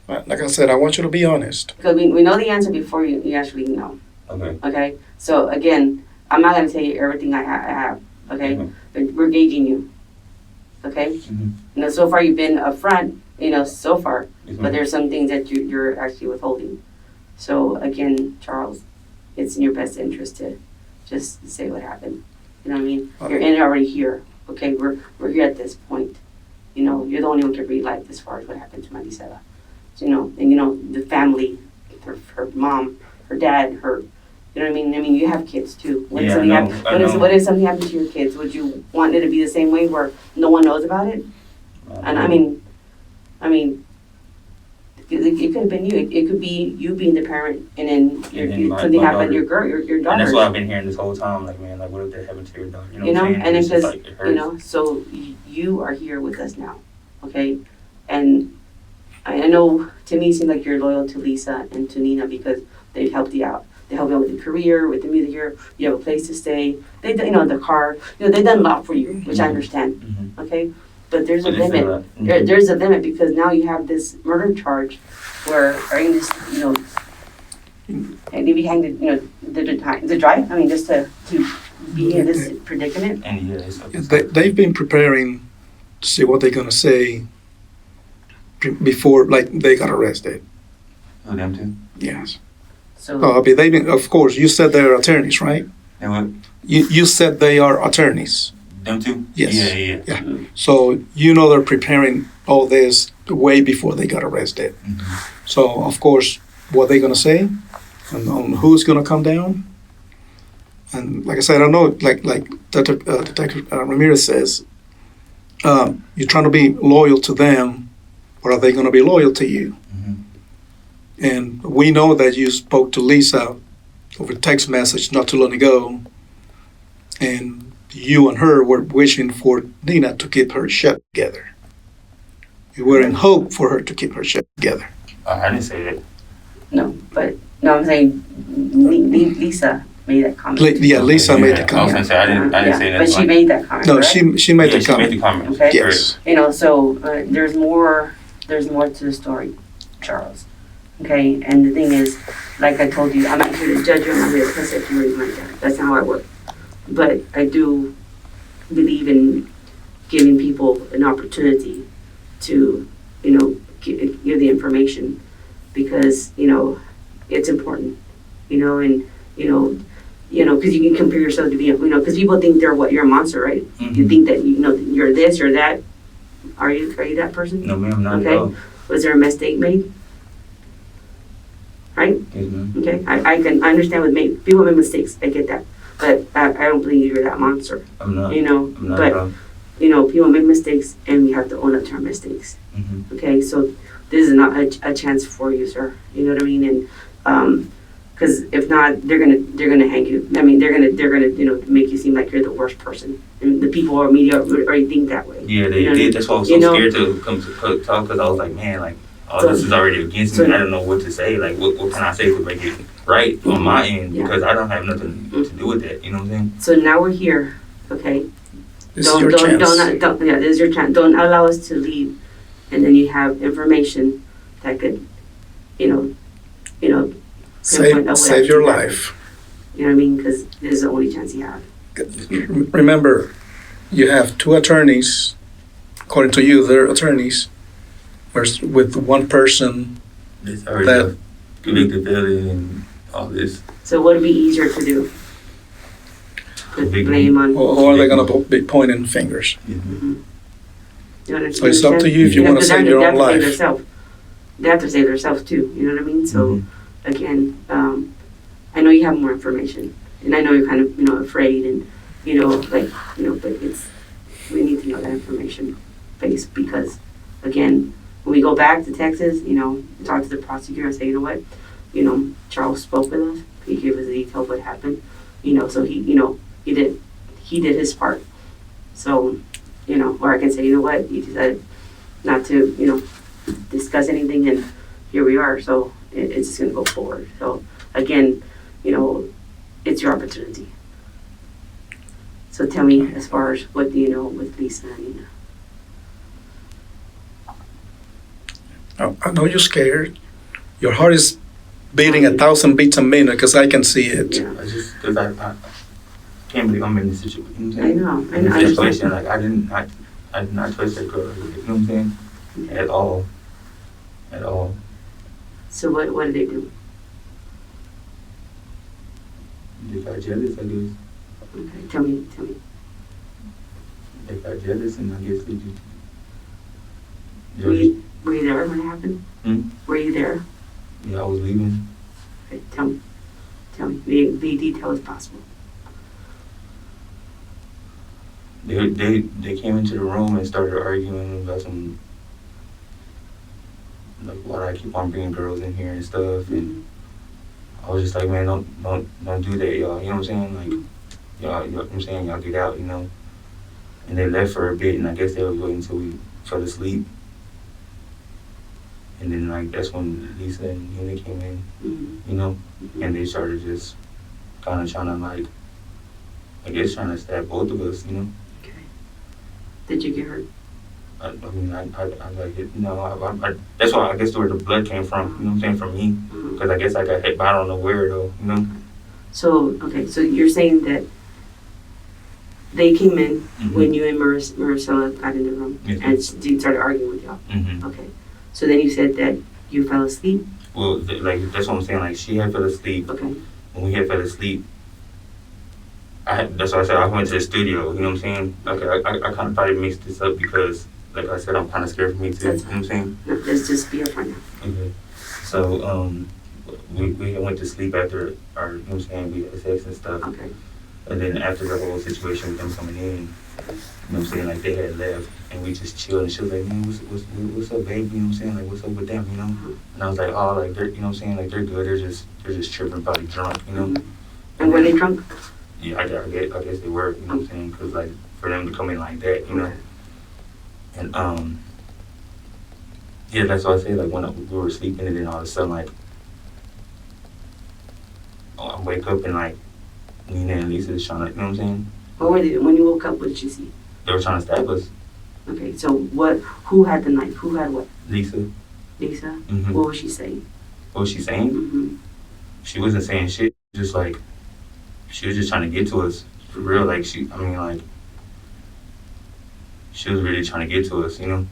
Like I said, I want you to be honest. Because we know the answer before you actually know. Okay. Okay? So again, I'm not going to tell you everything I have. Okay? Mhm. But we're gauging you. Okay? Mhm. You know, so far you've been upfront, you know, so far. Yes, But ma'am. there's some things that you're actually withholding. So again, Charles, it's in your best interest to just say what happened. You know what I mean? You're in it already here. Okay? We're here at this point. You know, you're the only one who can read life as far as what happened to Marisela. You know, and you know, the family, her mom, her dad, you know what I mean? I mean, you have kids too. What if Yeah, something I know, I know. what if something happened to your kids? Would you want it to be the same way where no one knows about it? And I mean, it could have been you. It could be you being the parent, and then something my happened daughter. to your And daughter. that's what I've been hearing this whole time. Like, man, like, what if that happened to your daughter? You know, You know, what I'm saying? and it's just just, like, it hurts. you know, so you are here with us now, okay? And I know to me it seems like you're loyal to Lisa and to Nina because they've helped you out. They helped you out with your career, with the music here. You have a place to stay. They, you know, the car. You know, they've done a lot for you, which I understand. Mhm. Okay, but there's a But it's limit. Mhm. There's a limit because now you have this murder charge, where are you just, you know, and if you hang the, you know, the drive. I mean, just to be in this predicament. And yeah, it's They've been preparing to see what they're gonna say before, like, they got arrested. Oh, them too. Yes. So Oh, but they've been, of course, you said they're attorneys, right? And what? You said they are attorneys. Them too? Yes. Yeah. So you know they're preparing all this way before they got arrested. Mhm. So of course, what they gonna say, and on who's gonna come down, and like I said, I know, like Detective Ramirez says, you're trying to be loyal to them, or are they gonna be loyal to you? Mhm. And we know that you spoke to Lisa over text message not too long ago, and you and her were wishing for Nina to keep her shit together. You were in hope for her to keep her shit together. I didn't say that. no, I'm saying Lisa made that comment. Lisa made the I was comment. gonna say I didn't say But nothing. she made that comment. No, correct? she made Yeah, the she made the comment. comment. Okay. Yes. You know, so there's more to the story, Charles. Okay, and the thing is, like I told you, I'm not here to judge you, I'm not here to cuss at you or anything like that. That's not how I work. But I do believe in giving people an opportunity to, you know, give the information because, you know, it's important, you know, and, you know, because you can compare yourself to be, you know, because people think you're a monster, right? Mhm. You think that, you know, you're this, you're that. Are you that person? No, ma'am, not Okay. at all. Was there a mistake made? Right? Yes, ma'am. Okay, I understand with people make mistakes, I get that. But I don't believe you're that monster, I'm not. you know? I'm not But at all. you know, people make mistakes and we have to own up to our mistakes. Mhm. Okay, so this is not a chance for you, sir. You know what I mean? And because if not, they're gonna hang you. I mean, they're gonna you know make you seem like you're the worst person. And the people or media already think that way. Yeah, they You know, did. That's why I was so you know- scared to come to talk because I was like, man, like all So- this is already against so- me. I don't know what to say. Like, what can I say to make it right on my end? Yeah. Because I don't have nothing to do with that. You know what I'm saying? So now we're here. Okay. This is your chance. Yeah, this is your chance. Don't allow us to leave, and then you have information that could, you know, pinpoint out what Save your actually happened. life. You know what I mean? Because this is the only chance you have. Remember, you have two attorneys. According to you, they're attorneys. Whereas with one person, It's already That- convicted felon and all this. So what would be easier to do? Put Big blame on. or are they going to be pointing fingers? You understand? So it's up to you if you know, want to 'cause save they your have own to save life. themselves. They have to save themselves too. You know what I mean? So Mm-hmm. again, I know you have more information, and I know you're kind of afraid, and like but we need to know that information, because again, when we go back to Texas, talk to the prosecutor and say, you know what, Charles spoke with us. He gave us the detail of what happened. So he did his part. So, or I can say, you know what, he decided not to, discuss anything, and here we are. So, it's just gonna go forward. So again, it's your opportunity. So tell me, as far as what do you know with Lisa and Nina? I know you're scared. Your heart is beating 1,000 beats a minute because I can see it. Yeah. I just, because I can't believe I'm in this situation. I know. In this I situation, understand. like, I did not trust that girl, you know what I'm saying? At all. At all. So what did they do? They got jealous, I guess. Okay, tell me. They got jealous, and I guess they Were just, you there when it happened? Were you there? yeah, I was leaving. Okay, tell me. Be detailed as possible. They came into the room and started arguing about some, like, why do I keep on bringing girls in here and stuff, and I was just like, man, don't do that, y'all, you know what I'm saying? Like, y'all, you know what I'm saying? Y'all get out, And they left for a bit, and I guess they were waiting until we fell asleep. And then, like, that's when Lisa and Nina came in, and they started just kind of trying to, like, I guess trying to stab both of us, Okay. Did you get hurt? I mean, I like it, that's why I guess where the blood came from, you know what I'm saying, from me. Because I guess I got hit, but I don't know where, though, So, okay, so you're saying that they came in when you and Marisela got in the room and started arguing with y'all. Okay. So then you said that you fell asleep? Well, like, that's what I'm saying, like, she had fell asleep. Okay. When we had fell asleep, that's why I said I went to the studio, you know what I'm saying? Like, I kind of probably mixed this up because, like I said, I'm kind of scared for me too, you know what I'm saying? No, let's just be upfront now. Okay. So, we went to sleep after our, you know what I'm saying, we had sex and stuff. Okay. And then after the whole situation with them coming in, you know what I'm saying, like, they had left and we just chilled, and she was like, man, what's up, baby, you know what I'm saying, like, what's up with them, And I was like, oh, like, they're, you know what I'm saying, like, they're good, they're just tripping, probably drunk, And were they drunk? Yeah, I guess they were, you know what I'm saying, because, like, for them to come in like that, And, yeah, that's why I say, like, when we were sleeping, and then all of a sudden, like, I wake up and, like, Nina and Lisa is trying to, you know what I'm saying? What were they, when you woke up, what did you see? They were trying to stab us. Okay, so who had the knife? Who had what? Lisa. Lisa? Mm-hmm. What was she saying? What was she saying? She wasn't saying shit, just, like, she was just trying to get to us. For real, like, she was really trying to get to us, Yeah.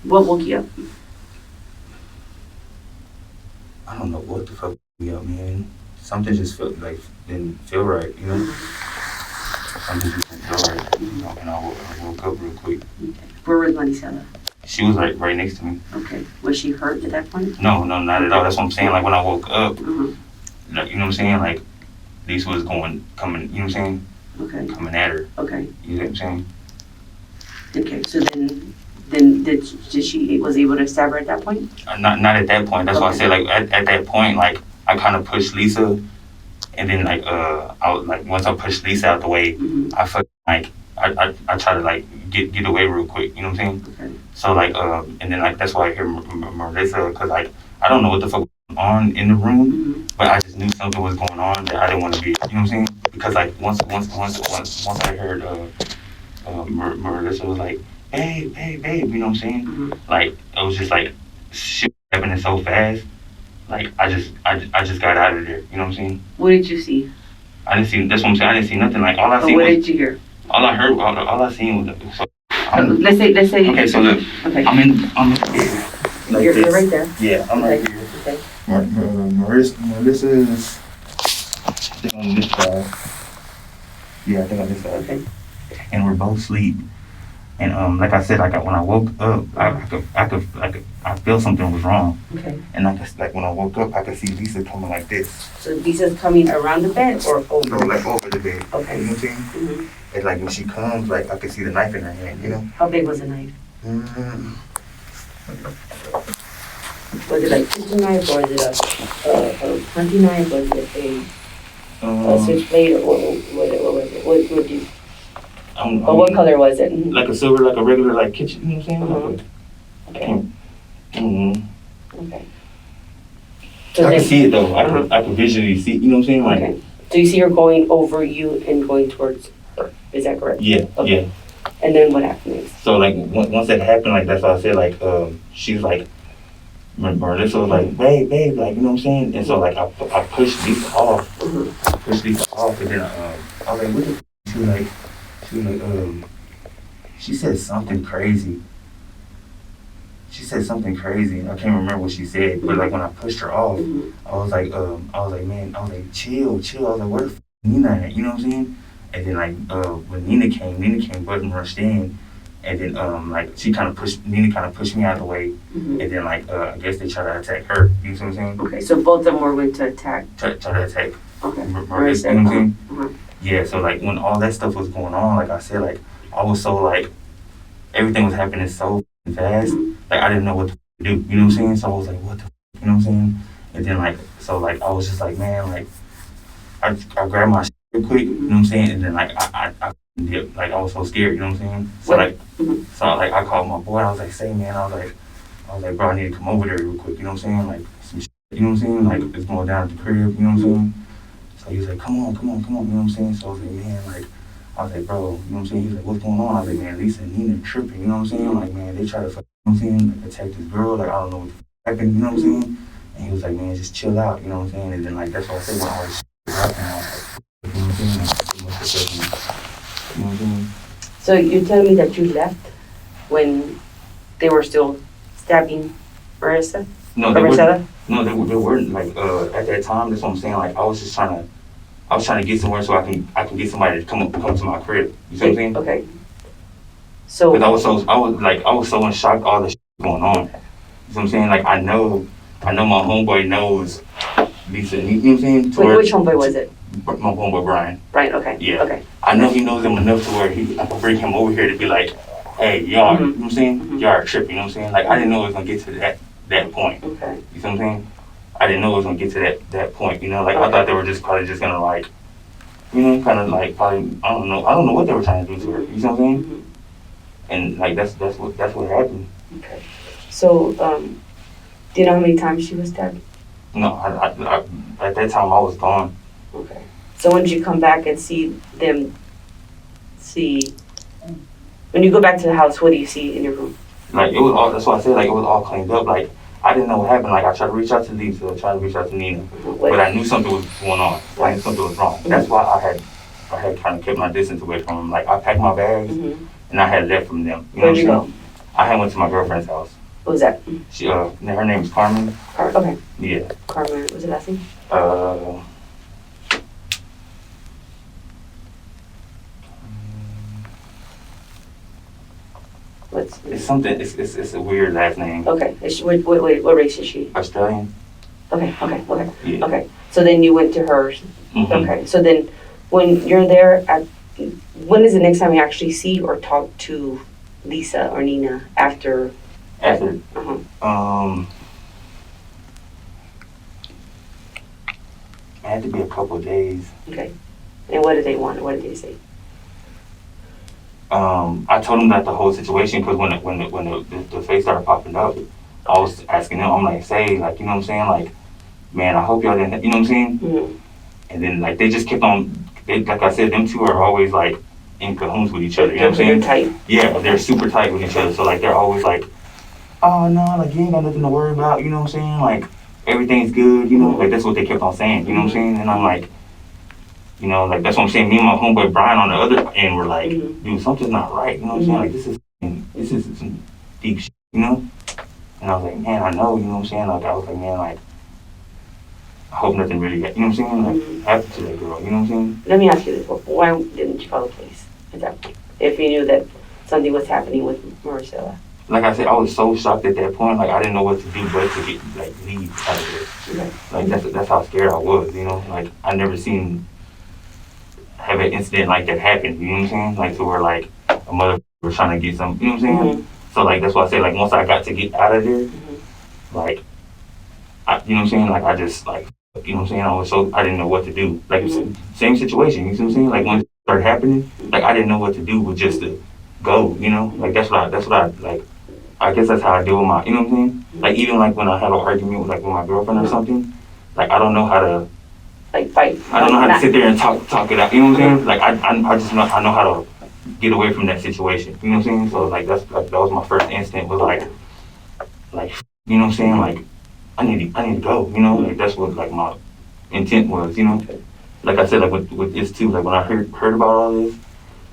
What woke you up? I don't know what the fuck woke me up, man. Something just didn't feel right, Something just didn't feel right, and I woke up real quick. Okay. Where was Marisela? She was, like, right next to me. Okay. Was she hurt at that point? No, not at all. That's what I'm saying. Like, when I woke up, like, you know what I'm saying? Like, Lisa was coming, you know what I'm saying? Okay. Coming at her. Okay. You know what I'm saying? Okay, so then did she was able to stab her at that point? Not at that point. That's why I said, like, at that point, like, I kind of pushed Lisa, and then, like, I was, like, once I pushed Lisa out the way, I fucking, like, I try to, like, get away real quick, you know what I'm saying? Okay. So, like, and then, like, that's why I hear Marissa, because, like, I don't know what the fuck was going on in the room, but I just knew something was going on that I didn't want to be, you know what I'm saying? Because, like, once I heard Marissa was like, babe, you know what I'm saying? Like, it was just, like, shit happening so fast. Like, I just got out of there, you know what I'm saying? What did you see? I didn't see, that's what I'm saying, I didn't see nothing. Like, all I But seen what was, did you hear? all I heard, all I seen was, so, Let's say. okay, so look, Okay. I'm here. Like You're right there. Yeah, I'm right here. Okay. Melissa is, I think on this side. Yeah, I think on this side. Okay. And we're both asleep. And like I said, when I woke up, I feel something was wrong. Okay. And like when I woke up, I could see Lisa coming like this. So Lisa's coming around the bed or over? No, like over the bed. Okay. You know what I'm saying? And like when she comes, like I could see the knife in her hand, How big was the knife? Was it like kitchen knife or is it a hunting knife? Was it a switchblade or what was it? What do you? What color was it? Like a silver, like a regular, like kitchen, you know what I'm saying? Okay. Okay. Okay. So I then, can see it though. Uh-huh. I can visually see. You know what I'm saying? Like, okay. So you see her going over you and going towards her. Is that correct? yeah, Okay. yeah. And then what happened next? So like once that happened, like that's why I said like she was like Marissa was like babe, like you know what I'm saying? And so like I pushed Lisa off, and then I was like what the f-? She was like she said something crazy. She said something crazy, and I can't remember what she said. But like when I pushed her off, I was like, man, I was like, chill. I was like, where the f Nina at? You know what I'm saying? And then like when Nina came, button rushed in, and then like Nina kind of pushed me out of the way, and then like I guess they tried to attack her. You know what I'm saying? Okay, so both of them were going to attack. Try to attack. Okay. You know what I'm saying? Yeah. So like when all that stuff was going on, like I said, like I was so like everything was happening so fast. Like I didn't know what to do, you know what I'm saying? So I was like, what the you know what I'm saying? And then like, so like I was just like, man, like I grabbed my shit real quick, you know what I'm saying? And then like I dipped, like I was so scared, you know what I'm saying? So like, I called my boy, I was like, say man, I was like, bro, I need to come over there real quick, you know what I'm saying? Like some shit, you know what I'm saying? Like it's going down at the crib, you know what I'm saying? So he was like, come on, you know what I'm saying? So I was like, man, like, I was like, bro, you know what I'm saying? He was like, what's going on? I was like, man, Lisa and Nina tripping, you know what I'm saying? Like, man, they try to, you know what I'm saying, like, attack this girl, like, I don't know what happened, you know what I'm saying? And he was like, man, just chill out, you know what I'm saying? And then, like, that's what I said when all this shit happened, I was like, you know what I'm saying? Like, it must have been, you know what I'm saying? So you're telling me that you left when they were still stabbing Marissa? No, Or Marisela? No, they weren't, like, at that time, that's what I'm saying, like, I was trying to get somewhere so I can get somebody to come to my crib. You see what I'm saying? Okay. So. Because I was so in shock all the shit going on. You see what I'm saying? Like I know my homeboy knows Lisa. You know what I'm saying? Which homeboy was it? My homeboy Brian. Brian. Okay. Yeah. Okay. I know he knows him enough to where I can bring him over here to be like, hey, y'all. You know what I'm saying? Y'all are tripping. You know what I'm saying? Like I didn't know it was gonna get to that point. Okay. You see what I'm saying? I didn't know it was gonna get to that point, you know. Like I thought they were probably just gonna like, you know, kind of like probably I don't know what they were trying to do to her. You see what I'm saying? And like that's what happened. Okay. So do you know how many times she was stabbed? No, I at that time I was gone. Okay. So when did you come back and see them? When you go back to the house, what do you see in your room? Like it was all. That's why I said like it was all cleaned up. Like I didn't know what happened. Like I tried to reach out to Lisa, tried to reach out to Nina, but I knew something was going on. I knew something was wrong. That's why I had kind of kept my distance away from them. Like I packed my bags and I had left from them. You know Where'd you go? I had went to my girlfriend's house. What was that? She her name is Carmen. Okay. Yeah. Carmen. What was the last name? It's something. It's a weird last name. Okay. Is she, what race is she? Australian. Okay. Yeah. Okay. So then you went to hers. Okay. So then, when you're there, when is the next time you actually see or talk to Lisa or Nina after? After. It had to be a couple of days. Okay. And what did they want? What did they say? I told them that the whole situation, because when the face started popping up, I was asking them, I'm like, say, like, you know what I'm saying? Like, man, I hope y'all didn't, you know what I'm saying? Mm-hmm. And then, like, they just kept on, like I said, them two are always, like, in cahoots with each other, you know what I'm saying? They're tight. Yeah, they're super tight with each other. So, like, they're always like, oh, no, like, you ain't got nothing to worry about, you know what I'm saying? Like, everything's good, you know? Like, that's what they kept on saying, you know what I'm saying? And I'm like, you know, like, that's what I'm saying. Me and my homeboy Brian on the other end were like, dude, something's not right, you know what I'm saying? Like, this is some deep shit, you know? And I was like, man, I know, you know what I'm saying? Like, I was like, man, like, I hope nothing really, you know what I'm saying? Like, happened to that girl, you know what I'm saying? Let me ask you this. Why didn't you call the police at that point? If you knew that something was happening with Marisela? Like I said, I was so shocked at that point. Like, I didn't know what to do but to get, like, leave out of there. Okay. Like, that's how scared I was, you know? Like, I never seen have an incident like that happen, you know what I'm saying? Like, to where, like, a mother was trying to get some, you know what I'm saying? So, like, that's why I say, like, once I got to get out of there, like, you know what I'm saying? Like, I just, like, you know what I'm saying? I didn't know what to do. Like, same situation, you see what I'm saying? Like, when it started happening, like, I didn't know what to do with just to go, you know? Like, that's what I, like, I guess that's how I deal with my, you know what I'm saying? Like, even, like, when I have an argument with, like, with my girlfriend or something, like I don't know how to Like fight. I don't know how to Not- sit there and talk it out. You know what I'm saying? Like I just know I know how to get away from that situation. You know what I'm saying? So like that's like that was my first instinct was like you know what I'm saying? Like I need to go. You know, like that's what like my intent was. You know, like I said, like with this too. Like when I heard about all this,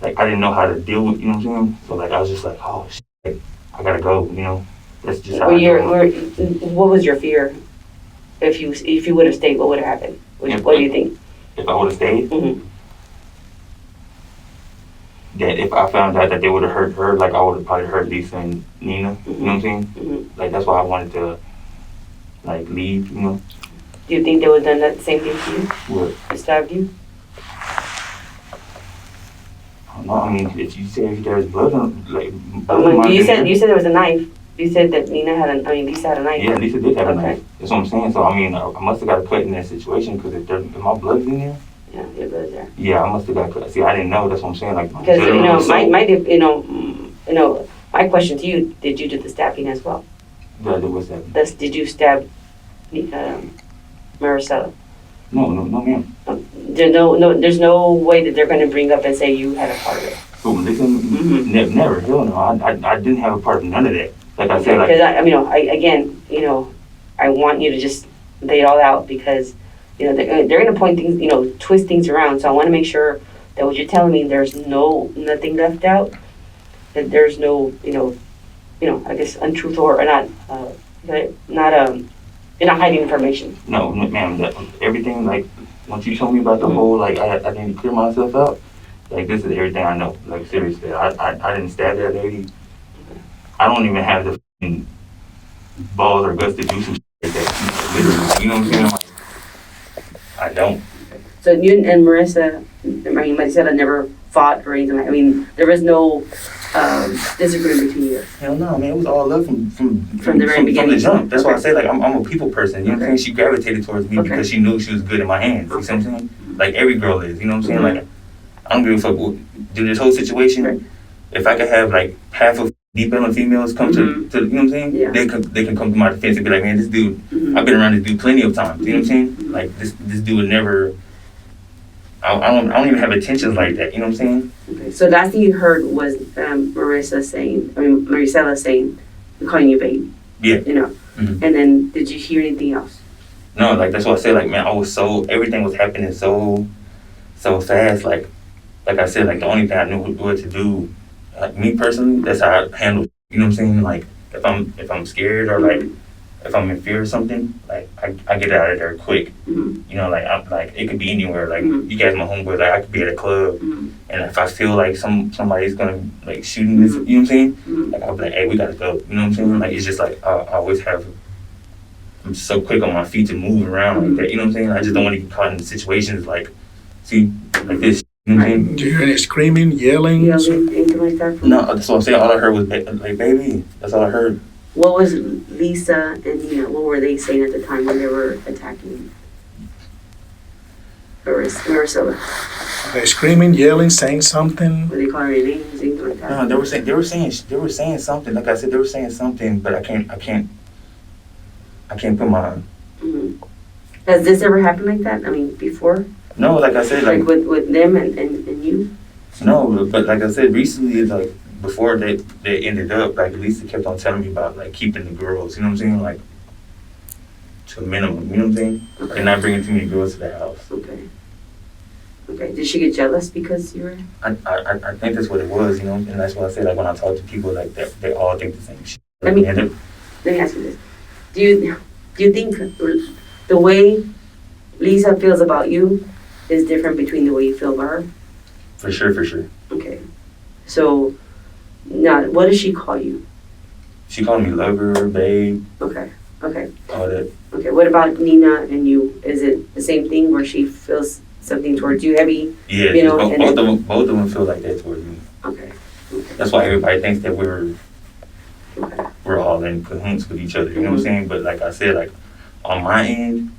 like I didn't know how to deal with. You know what I'm saying? So like I was just like, oh shit, like, I gotta go. You know, that's just how. What was your fear? If you would have stayed, what would have happened? What do you think? If I would have stayed, Mm-hmm. that if I found out that they would have hurt her, like I would have probably hurt Lisa and Nina. You know what I'm saying? Mm-hmm. Like that's why I wanted to like leave. You know. Do you think they would have done that same thing to you? What? Stabbed you? I don't know. I mean, if you say if there's blood on, like. You said there was a knife. You said that Lisa had a knife. Yeah, Lisa did have a Okay. knife. That's what I'm saying. So I mean, I must have got a cut in that situation because if my blood's in there. Yeah, your blood's there. Yeah, I must have got cut. See, I didn't know. That's what I'm saying. Like, Because my question to you: did you do the stabbing as well? What's that? Did you stab Marisela? No, ma'am. There's no way that they're going to bring up and say you had a part of it. So listen, Mm-hmm. never. Hell no. I didn't have a part of none of that. Like I said, like. Because I want you to just lay it all out because they're going to point things, twist things around. So I want to make sure that what you're telling me, there's nothing left out, that there's no, I guess untruthful or not, you're not hiding information. No, ma'am. Everything like once you told me about the whole like I need to clear myself out. Like this is everything I know. Like seriously, I didn't stab that lady. I don't even have the f***ing balls or guts to do some shit like that. Literally, you know what I'm saying? Like, I don't. So you and Marisela never fought or anything like. There was no disagreement between you. Hell no, man. It was all love from the very beginning. From the jump. That's why I Okay. say like I'm a people person. You know what I'm saying? She gravitated towards me Okay. because she knew she was good in my hands. You see what I'm saying? Like every girl is. You know what I'm saying? Mhm. Like I don't give a fuck. Do this whole situation. Right. If I could have like half of deep end females come to you know what I'm saying? Yeah. They can come to my defense and be like, man, this dude. Mhm. I've been around this dude plenty of times. You know what I'm saying? Like this dude would never. I don't even have intentions like that. You know what I'm saying? Okay. So last thing you heard was Marisela saying, "I'm calling you babe." Yeah. And then did you hear anything else? No, like that's what I said. Like man, everything was happening so fast. Like I said, like the only thing I knew what to do. Like me personally, that's how I handle. You know what I'm saying? Like if I'm scared or like if I'm in fear or something, like I get out of there quick. Mm-hmm. You know, like I'm like it could be anywhere. Like Mhm. you guys, my homeboys, like I could be at a club, and if I feel like somebody's gonna like shooting this, you know what I'm saying? Mhm. Like I'll be like, hey, we gotta go. You know what I'm saying? Like it's just like I always have. I'm so quick on my feet to move around like that. You know what I'm saying? I just don't want to get caught in situations like, see, like this. You know what I'm saying? Do you hear any screaming, yelling? You know, anything like that? No, that's what I'm saying. All I heard was like, baby. That's all I heard. What was Lisa and Nina? What were they saying at the time when they were attacking Marisela? Are they screaming, yelling, saying something? Were they calling her names, anything like that? No, they were saying something. Like I said, they were saying something, but I can't put my. Mm-hmm. Has this ever happened like that? Before? No, like I said, like with them and you? no, but like I said, recently, it's like before they ended up, like Lisa kept on telling me about like keeping the girls. You know what I'm saying? Like to a minimum. You know what I'm saying? Okay. And not bringing too many girls to the house. Okay. Did she get jealous because you were? I think that's what it was. You know, and that's why I said like when I talk to people, like they all think the same shit. Let me And ask you this: Do you think the way Lisa feels about you is different between the way you feel about her? For sure. Okay. So now, what does she call you? She called me lover, babe, Okay. all that. Okay. What about Nina and you? Is it the same thing where she feels something towards you heavy? Yeah, You know, and both of them feel like that towards me. Okay. That's why everybody thinks that Okay. we're all in cahoots with each other. You know what I'm saying? But like I said, like on my end,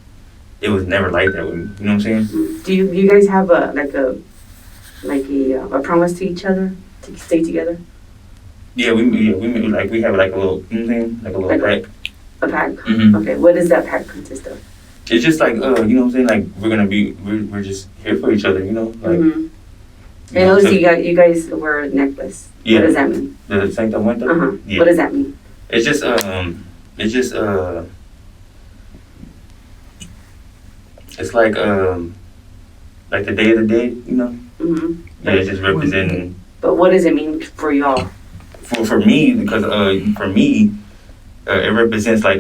it was never like that with me. You know what I'm saying? Do you guys have a promise to each other to stay together? Yeah, we have like a little, you know what I'm saying? Like a little pack. A pact? Mhm. Okay. What does that pact consist of? it's just like, you know what I'm saying? Like, we're just here for each other, you know? Like, I noticed you guys wear a necklace. Yeah. What does that mean? The Sancta Muerta? Yeah. What does that mean? It's just, it's like the Day of the Dead, you know? Yeah, it's just representing. But what does it mean for y'all? For me, because for me, it represents like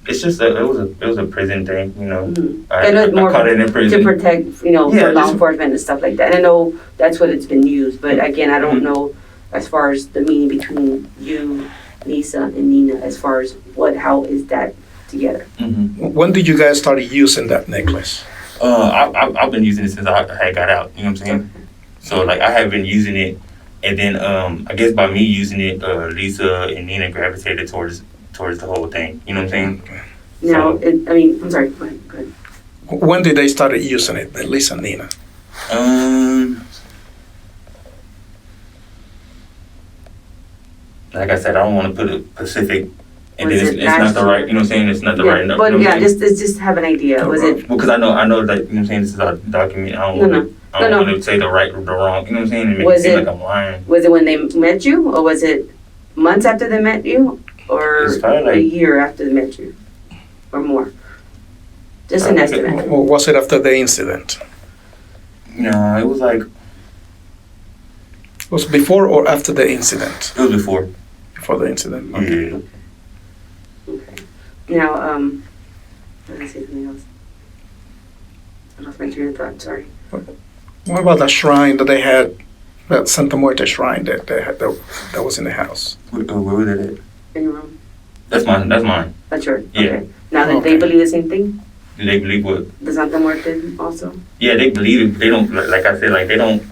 it's just it was a prison thing, you know. I caught it in prison to protect, for law enforcement and stuff like that. And I know that's what it's been used, but again, I don't know as far as the meaning between you, Lisa, and Nina, as far as how is that together. When did you guys start using that necklace? I've been using it since I had got out. You know what I'm saying? So like I have been using it, and then I guess by me using it, Lisa and Nina gravitated towards the whole thing. You know what I'm saying? Now, I'm sorry. Go ahead. When did they start using it, Lisa and Nina? Like I said, I don't want to put a specific. And then it's not the right, you know what I'm saying? It's not the right number. But you know just have an idea. Was it? Because I know that, you know what I'm saying, this is a document. I don't want to say the right or the wrong, you know what I'm saying? And make it seem like I'm lying. Was it when they met you, or was it months after they met you, or a year after they met you, or more? Just an estimate. Or was it after the incident? No, it was like. Was it before or after the incident? It was before. Before the incident? Okay. Yeah. Okay. Now, let me say something else. I lost my train of thought, sorry. What about the shrine that they had, that Santa Muerte shrine that they had that was in the house? Where was it at? In your room? That's mine. That's yours? Yeah. Okay. Now, did they believe the same thing? Do they believe what? The Santa Muerte also? Yeah, they believe it. They don't, like I said, like they don't.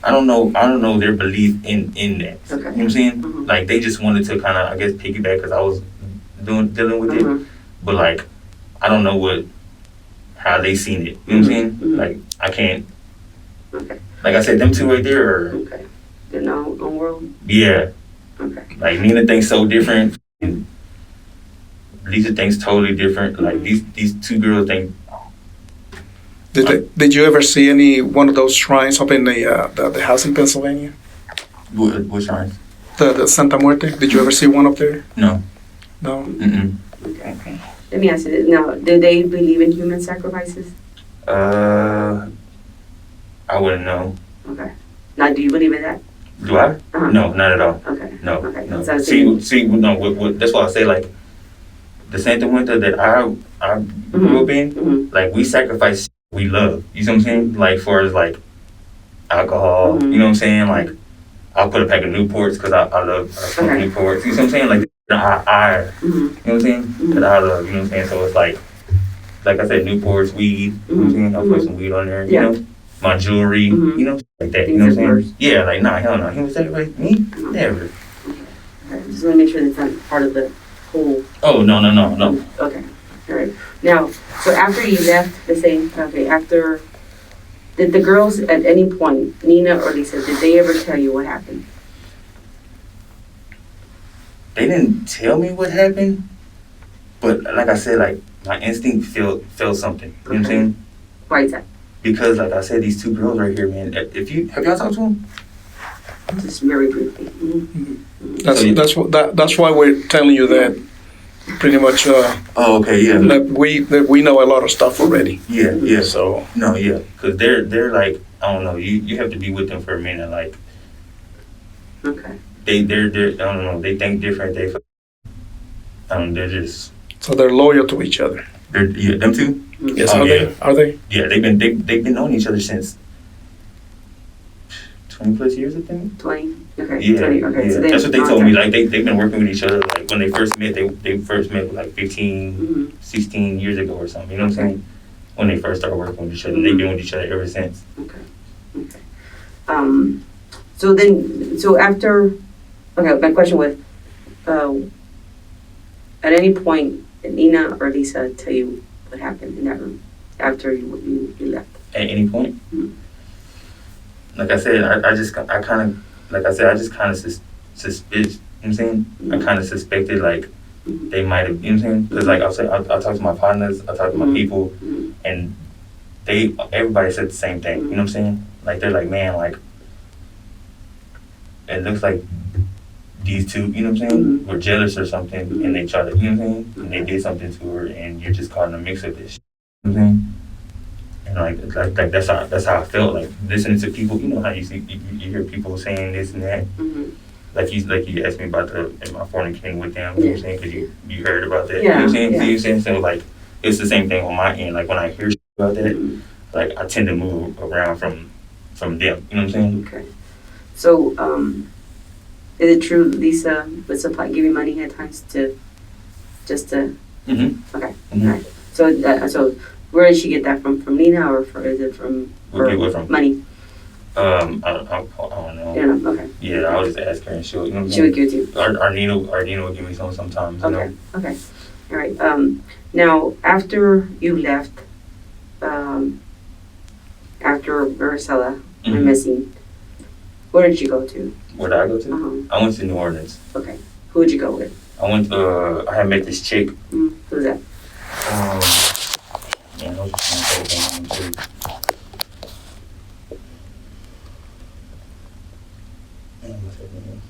I don't know their belief in that. Okay. You know what I'm saying? Like they just wanted to kind of, I guess, piggyback because I was dealing with it. But like, I don't know how they seen it. You know what I'm saying? Like I can't. Okay. Like I said, them two right there are. Okay. They're in their own world? Yeah. Okay. Like Nina thinks so different. And Lisa thinks totally different. Like these two girls think. Did you ever see any one of those shrines up in the house in Pennsylvania? What shrines? The Santa Muerte. Did you ever see one up there? No. No. Okay. Let me ask you this. Now, do they believe in human sacrifices? I wouldn't know. Okay. Now, do you believe in that? Do I? No, not at all. Okay. No. Okay. No. So See, no. That's why I say like the Santa Muerte that I grew up in, like we sacrifice we love. You see what I'm saying? Like for as like alcohol. You know what I'm saying? Like I'll put a pack of Newports because I love Newports. You see what I'm saying? Like I you know what I'm saying? That I love. You know what I'm saying? So it's like I said, Newports, weed. You know what I'm saying? I'll put some weed on there. You know, my jewelry. You know, like that. You know what I'm saying? Yeah, like nah, hell no. He would sacrifice me? Never. Okay. Just want to make sure that's not part of the whole. Oh no. Okay. All right. Now, so after you left did the girls at any point, Nina or Lisa, did they ever tell you what happened? They didn't tell me what happened, but like I said, like my instinct felt something. You know what I'm saying? Why is that? Because like I said, these two girls right here, man. Have y'all talked to them? Just very briefly. That's why we're telling you that. Pretty much. Oh, okay, yeah. That we know a lot of stuff already. Yeah. So. No, yeah, because they're like, I don't know. You have to be with them for a minute. Like. Okay. They're I don't know. They think different. They're just. So they're loyal to each other. Them two. Yes. Are they? Yeah, they've been knowing each other since 20 plus years, I think. 20. Okay. Yeah. 20. Okay. Yeah. So that's what they told me. Like they've been working with each other. Like when they first met, they first met like 15, 16 years ago or something. You know what I'm saying? When they first started working with each other, they've been with each other ever since. Okay. So after, my question was, at any point did Nina or Lisa tell you what happened in that room after you left? At any point? Like I said, I just kind of suspicious. You know what I'm saying? I kind of suspected like they might have, you know what I'm saying? Because like I talk to my partners, I talk to my people, and everybody said the same thing. You know what I'm saying? Like they're like, man, like it looks like these two, you know what I'm saying, were jealous or something, and they tried to, you know what I'm saying, and they did something to her, and you're just caught in a mix of this. You know what I'm saying? And like that's how I felt. Like listening to people, you know how you hear people saying this and that. Like you asked me about my fornicating with them. You know what I'm saying? Because you heard about that. You know what I'm saying? Yeah. You know what I'm saying? So like it's the same thing on my end. Like when I hear about that, like I tend to move around from them. You know what I'm saying? Okay. So is it true Lisa would supply give you money at times to just to? Okay. All right. So where did she get that from? From Nina, or is it from money? I don't know. You don't know. Okay. Yeah, I'll just ask her and she'll, you know what I'm She would give it to you. Our Nina will give me some sometimes, you know? Okay. All right. Now, after you left, after Marisela went missing, where did you go to? Where did I go to? I went to New Orleans. Okay. Who did you go with? I had met this chick. Who's that? Man, I was just trying to say her name too. What's her name?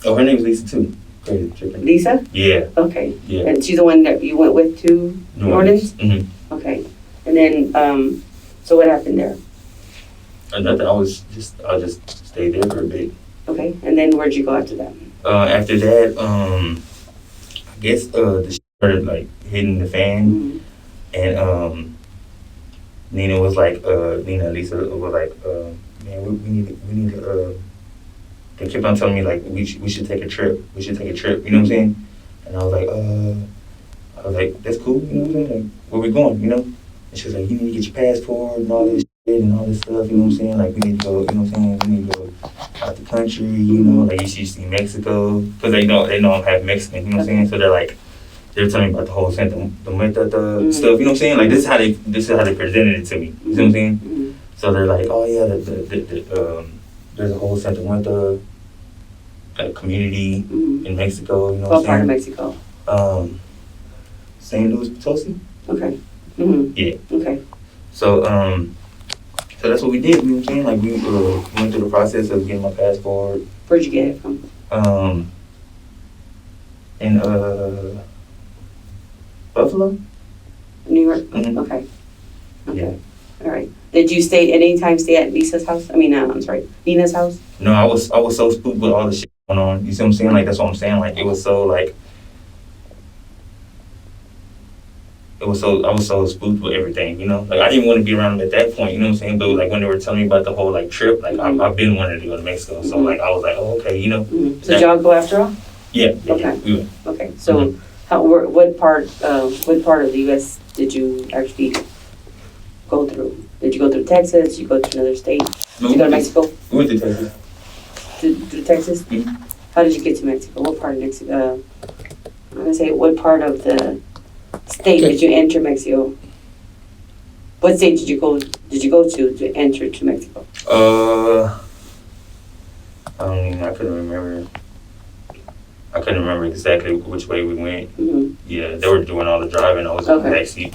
Oh, her name's Lisa too. Crazy chicken. Lisa? Yeah. Okay. Yeah. And she's the one that you went with to New Orleans? Okay. And then, so what happened there? Nothing. I just stayed there for a bit. Okay. And then where'd you go after that? After that, I guess the shit started like hitting the fan, and Nina was like, Lisa was like, man, we need to. They kept on telling me like we should take a trip. We should take a trip. You know what I'm saying? And I was like, that's cool. You know what I'm saying? Like, where we going? You know? And she was like, you need to get your passport and all this shit and all this stuff. You know what I'm saying? Like, we need to go. You know what I'm saying? We need to go out the country. You know, like you should see Mexico because they know I'm half Mexican. You know what I'm saying? So they're telling me about the whole Santa Muerta stuff. You know what I'm saying? Like this is how they presented it to me. You know what I'm saying? So they're like, oh yeah, there's a whole Santa Muerta community in Mexico. You know what I'm saying? What part of Mexico? St. Louis Potosi. Okay. Yeah. Okay. So so that's what we did. You know what I'm saying? Like we went through the process of getting my passport. Where'd you get it from? In Buffalo. New York. Okay. Yeah. All right. Did you stay at Lisa's house? I mean, I'm sorry, Nina's house? No, I was so spooked with all the shit going on. You see what I'm saying? Like that's what I'm saying. Like it was so like. I was so spooked with everything, you know? Like, I didn't want to be around them at that point, you know what I'm saying? But, like, when they were telling me about the whole, like, trip, like, I've been wanting to go to Mexico. So, like, I was like, oh, okay, you know? So did y'all go after all? Yeah. Okay. We went. Okay. So, what part of the U.S. did you actually go through? Did you go through Texas? Did you go to another state? Did you go to Mexico? We went to Texas. To Texas? How did you get to Mexico? What part of Mexico? I'm going to say, what part of the state did you enter Mexico? What state did you go to enter to Mexico? I couldn't remember exactly which way we went. Yeah, they were doing all the driving. I was in the backseat.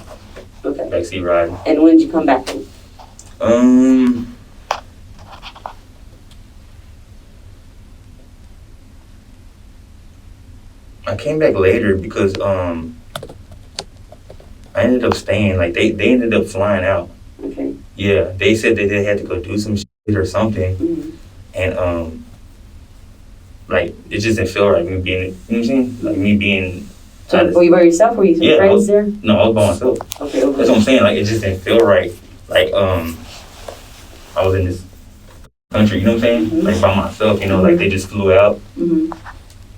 Okay. Backseat riding. And when did you come back? I came back later because I ended up staying. Like they ended up flying out. Okay. Yeah, they said that they had to go do some shit or something, and like it just didn't feel right me being. You know what I'm saying? Like me being. So were you by yourself? Were you some friends there? No, I was by myself. Okay. That's what I'm saying. Like it just didn't feel right. Like I was in this country. You know what I'm saying? Like by myself. You know, like they just flew out.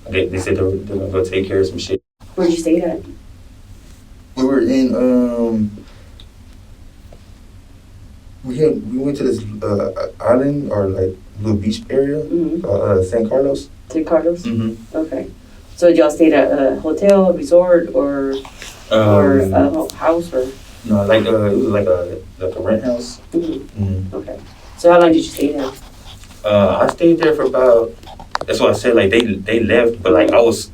They said they were gonna go take care of some shit. Where'd you stay at? We were in we went to this island or like little beach area, San Carlos. San Carlos? Okay. So did y'all stay at a hotel, a resort, or a house, or? No, like it was like a rent house. Okay. So how long did you stay there? I stayed there for about that's why I said like they left, but like I was,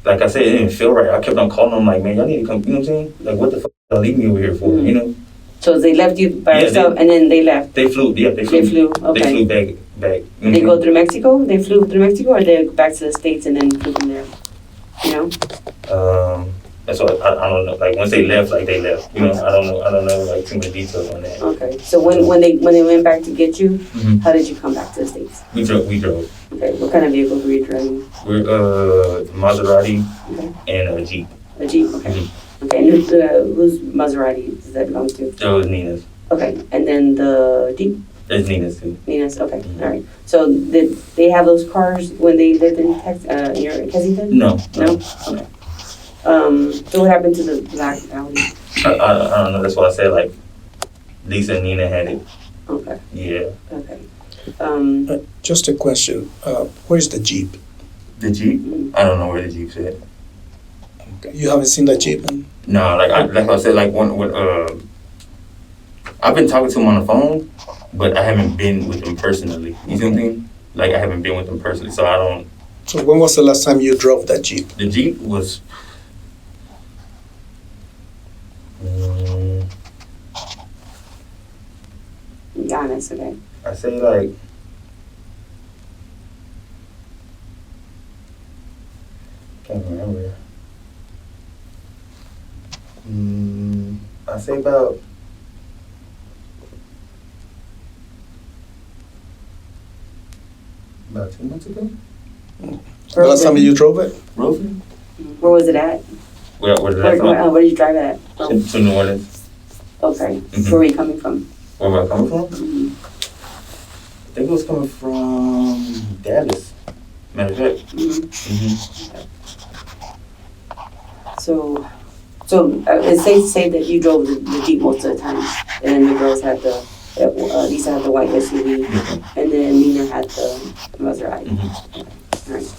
like I said, it didn't feel right. I kept on calling them like, man, y'all need to come. You know what I'm saying? Like, what the fuck y'all leave me over here for? You know? So they left you by Yeah, yourself, and then they left. They flew. Yeah, they flew. They flew. Okay. They flew back. You know They what go I'm through Mexico. They flew through Mexico, or they go back to the States and then flew from there. You know. saying? That's what I don't know. Like once they left, like they left. You know, I don't know like too much details on that. Okay. So when they went back to get you, Mhm. how did you come back to the States? We drove. Okay. What kind of vehicles were you driving? We're Maserati Okay. and a Jeep. A Jeep. Okay. Mhm. Okay. And whose Maserati does that belong to? That was Nina's. Okay. And then the Jeep. That's Nina's too. Nina's. Okay. Mhm. All right. So did they have those cars when they lived in Kensington? No. No. Okay. So what happened to the black Audi? I don't know. That's why I said like Lisa and Nina had it. Okay. Yeah. Okay. Just a question. Where's the Jeep? The Jeep? I don't know where the Jeep's at. Okay. You haven't seen that Jeep? No, like I said, like when I've been talking to him on the phone, but I haven't been with him personally. You see what I mean? Like I haven't been with him personally, so I don't. So when was the last time you drove that Jeep? The Jeep was. Be honest, okay. I say like. Can't remember. I say about. About 2 months ago. The last time you drove it? Rosen? Where was it at? Where did I come? Where did you drive it at? Oh, To New Orleans. okay. Mhm. Where were you coming from? Where am I coming from? Mhm. I think it was coming from Dallas. Matter of fact. Mhm. Mm-hmm. So it's safe to say that you drove the Jeep most of the time, and then the girls had Lisa had the white SUV, and then Nina had the Maserati. Mm-hmm. All right.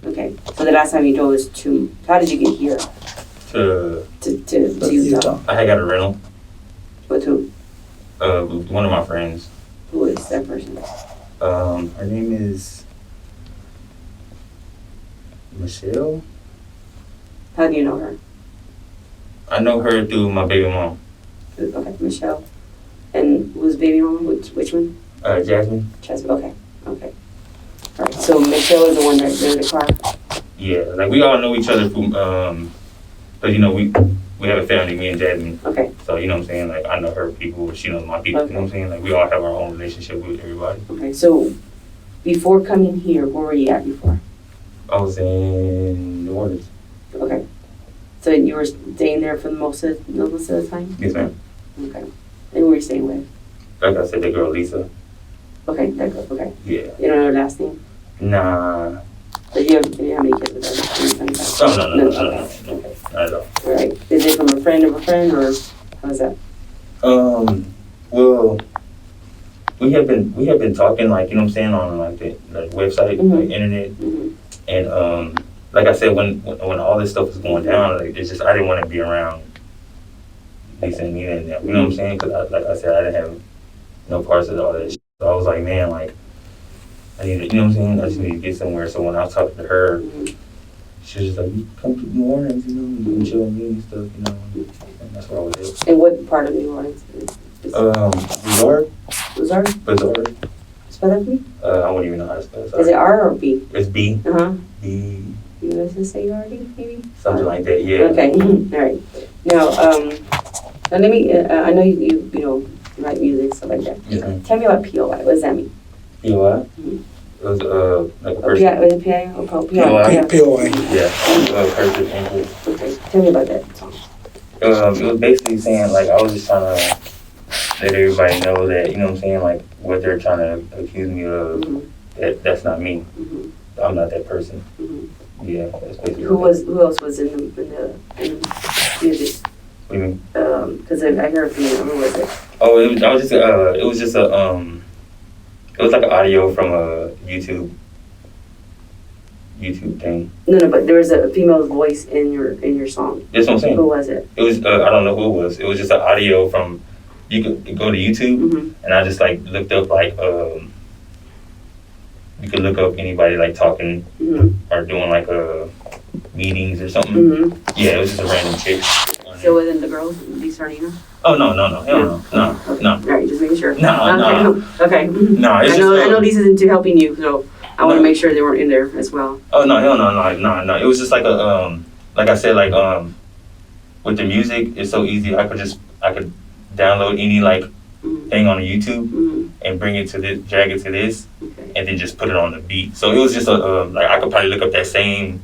Okay. So the last time you drove was how did you get here? To To Utah? I had got a rental. With who? With one of my friends. Who is that person? Her name is Michelle. How do you know her? I know her through my baby mom. Okay, Michelle. And who's baby mama? Which one? Jasmine. Jasmine. Okay. Okay. All right. So Michelle is the one that drove the car. Yeah, like we all know each other from but you know we have a family, me and Jasmine. Okay. So you know what I'm saying, like I know her people, she knows my people. You know what I'm saying, like we all have our own relationship with everybody. Okay. So before coming here, where were you at before? I was in New Orleans. Okay. So you were staying there for most of the time? Yes, ma'am. Okay. And who were you staying with? Like I said, the girl Lisa. Okay, that girl. Okay. Yeah. You don't know her last name? Nah. But you have any kids with her? Oh, no. Okay. Not at all. All right. Is it from a friend of a friend, or how's that? Well, we have been talking, like, you know what I'm saying, on like the website, like internet, and like I said, when all this stuff was going down, like it's just I didn't want to be around Lisa and Nina and them, you know what I'm saying? Because like I said, I didn't have no parts of all that shit. So I was like, man, like I need to, you know what I'm saying? I just need to get somewhere. So when I was talking to her, she was just like, you come to New Orleans, you know, you can chill with me and stuff, you know, and that's where I was at. And what part of New Orleans is Bizarre? Bizarre? Bizarre. Spell that for me? I wouldn't even know how to spell it. Is it R or B? It's B. Uh-huh. B. You guys just say already, maybe? Something like that, yeah. Okay, all right. Now, now let me, I know you know, write music, stuff like that. Yeah. Tell me about POI. What does that mean? POI? Mhm. It was like a person. Was it PI or POI? POI. Yeah, person injury. Okay, tell me about that song. It was basically saying, like, I was just trying to let everybody know that, you know what I'm saying, like, what they're trying to accuse me of, that's not me. I'm not that person. Yeah, that's basically Who else was in the music? What do you mean? Because I heard from you. Who was it? Oh, it was like an audio from a YouTube thing. No, but there was a female voice in your song. That's what I'm saying. Who was it? It was I don't know who it was. It was just an audio from. You could go to YouTube, and I just like looked up like you could look up anybody like talking or doing like meetings or something. Yeah, it was just a random chick. So wasn't the girls, Lisa or Nina? Oh no, hell no. Okay. All right, just making sure. No. Okay. No, it's I know Lisa's into helping you, so I want to make sure they weren't in there as well. Oh no, hell no. It was just like a like I said, like with the music, it's so easy. I could download any like thing on YouTube and bring it to this, drag it to this, and then just put it on the beat. So it was just a like I could probably look up that same.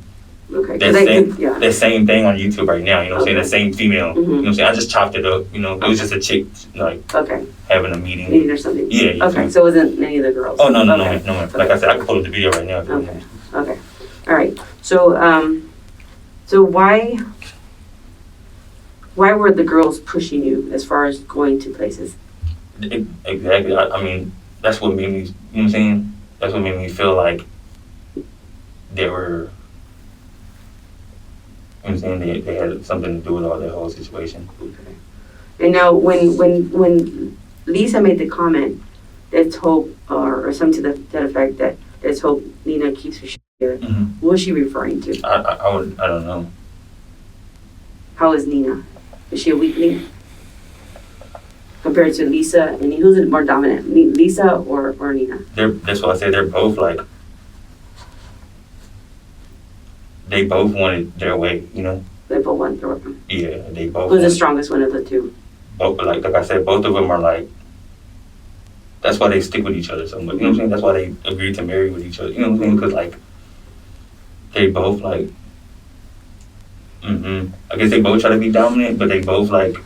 That same thing on YouTube right now, you know what I'm saying? That same female, you know what I'm saying? I just chopped it up, you know? It was just a chick, like, having a meeting or something. Yeah. Okay, so it wasn't any of the girls? Oh, no. Like I said, I can pull up the video right now. Okay. All right. So why were the girls pushing you as far as going to places? Exactly. I mean, that's what made me, you know what I'm saying? That's what made me feel like they were... You know what I'm saying? They had something to do with all that whole situation. Okay. And now, when Lisa made the comment, let's hope, or something to that effect, that let's hope Nina keeps her shit here, what was she referring to? I don't know. How is Nina? Is she a weakling? Compared to Lisa, and who's more dominant, Lisa or Nina? That's why I say they're both like, they both wanted their way, you know? They both want their way. Yeah, they both. Who's the strongest one of the two? Both, like I said, both of them are like, that's why they stick with each other so much, you know what I'm saying? That's why they agreed to marry with each other, you know what I'm saying? Because like, they both like, I guess they both try to be dominant, but they both like,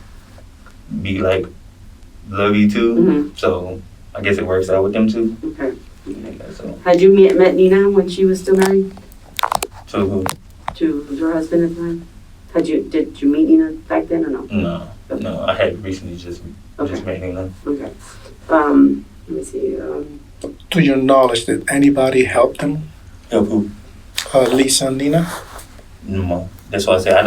be like, love you too. So I guess it works out with them too. Okay. Yeah, so. Had you met Nina when she was still married? To who? To your husband at the time? Did you meet Nina back then or no? No. I had recently just met Nina. Okay. Let me see. To your knowledge, did anybody help them? Help who? Lisa and Nina? No. That's why I say I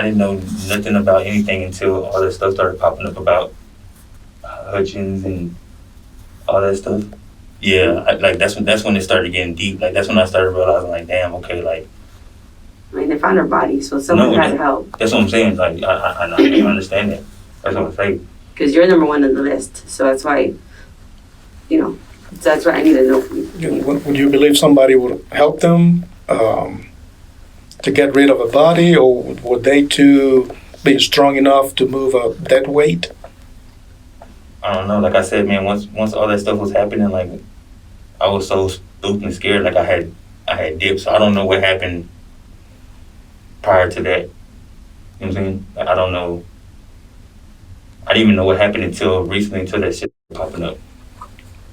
didn't know nothing about anything until all that stuff started popping up about Hutchins and all that stuff. Yeah, like that's when it started getting deep. Like that's when I started realizing, like, damn, okay, like. I mean, they found her body, so someone had to help. That's what I'm saying. Like I understand that. That's what I'm saying. Because you're number one on the list, so that's why, that's what I need to know from you. Would you believe somebody would help them to get rid of a body, or would they too be strong enough to move a dead weight? I don't know. Like I said, man, once all that stuff was happening, like I was so spooked and scared. Like I had dips. So I don't know what happened prior to that. You know what I'm saying? Like, I don't know. I didn't even know what happened until recently, until that shit popping up.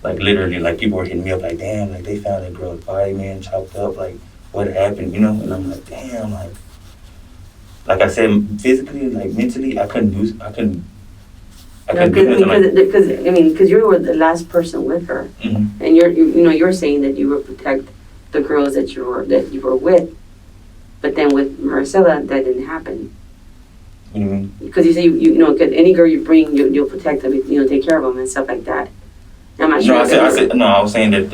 Like literally, like people were hitting me up, like, damn, like they found that girl's body, man, chopped up. Like what happened, you know? And I'm like, damn, like I said, physically, like mentally, I couldn't do nothing. Because you were the last person with her, and you're saying that you would protect the girls that you were with, but then with Marisela, that didn't happen. What do you mean? Because you say cause any girl you bring, you'll protect them, take care of them and stuff like that. I'm not sure. I was saying that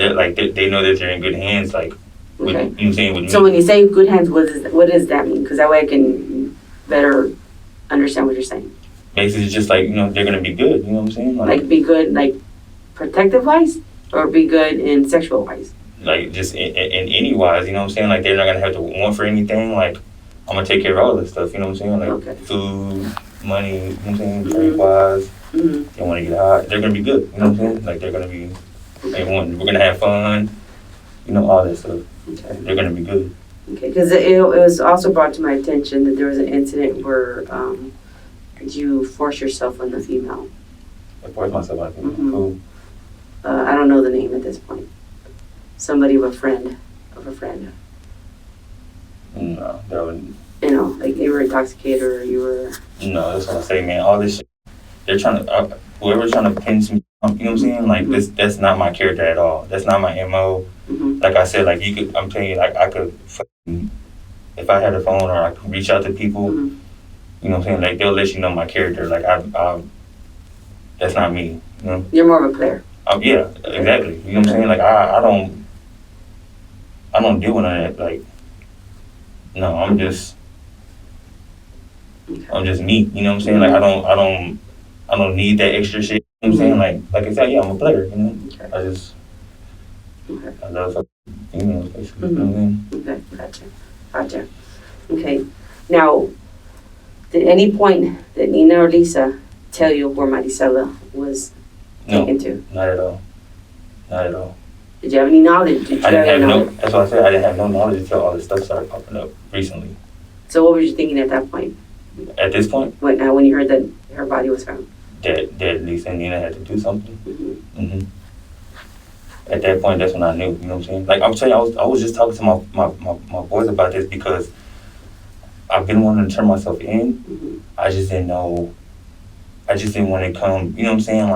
they know that you're in good hands, like. With, okay. You know what I'm saying? With so me. when you say good hands, what does that mean? Because that way I can better understand what you're saying. Basically, it's just like, they're gonna be good. You know what I'm saying? Like be good, like protective wise, or be good in sexual wise. Like just in any wise, you know what I'm saying? Like they're not gonna have to want for anything. Like I'm gonna take care of all this stuff. You know what I'm saying? Like food, money. You know what I'm saying? Drink wise. They want to get hot. They're gonna be good. You know what I'm saying? Like they're gonna be. We're gonna have fun. All that stuff. Okay. They're gonna be good. Okay, because it was also brought to my attention that there was an incident where you forced yourself on the female. I forced myself on the female. Who? I don't know the name at this point. Somebody of a friend. No, that wouldn't. Like you were intoxicated or you were. No, that's what I say, man. All this shit, they're trying to. Whoever's trying to pin some. You know what I'm saying? Like that's not my character at all. That's not my MO. Like I said, like I'm telling you, like I could, if I had a phone or I could reach out to people, you know what I'm saying? Like they'll let you know my character. Like I that's not me. You're more of a player. Yeah, exactly. You know what I'm saying? Like I don't I don't deal with none of that. Like, no, I'm just me. You know what I'm saying? Like, I don't need that extra shit. You know what I'm saying? Like I said, yeah, I'm a player. You know, I love females, basically. You know what I mean? Okay, gotcha. Okay, now, did any point that Nina or Lisa tell you where Marisela was taken to? Not at all. Not at all. Did you have any knowledge? I didn't have no. That's what I said. I didn't have no knowledge until all this stuff started popping up recently. So what were you thinking at that point? At this point, When you heard that her body was found? that Lisa and Nina had to do something. At that point, that's when I knew. You know what I'm saying? Like I'm telling you, I was just talking to my boys about this because I've been wanting to turn myself in. I just didn't know. I just didn't want to come. You know what I'm saying?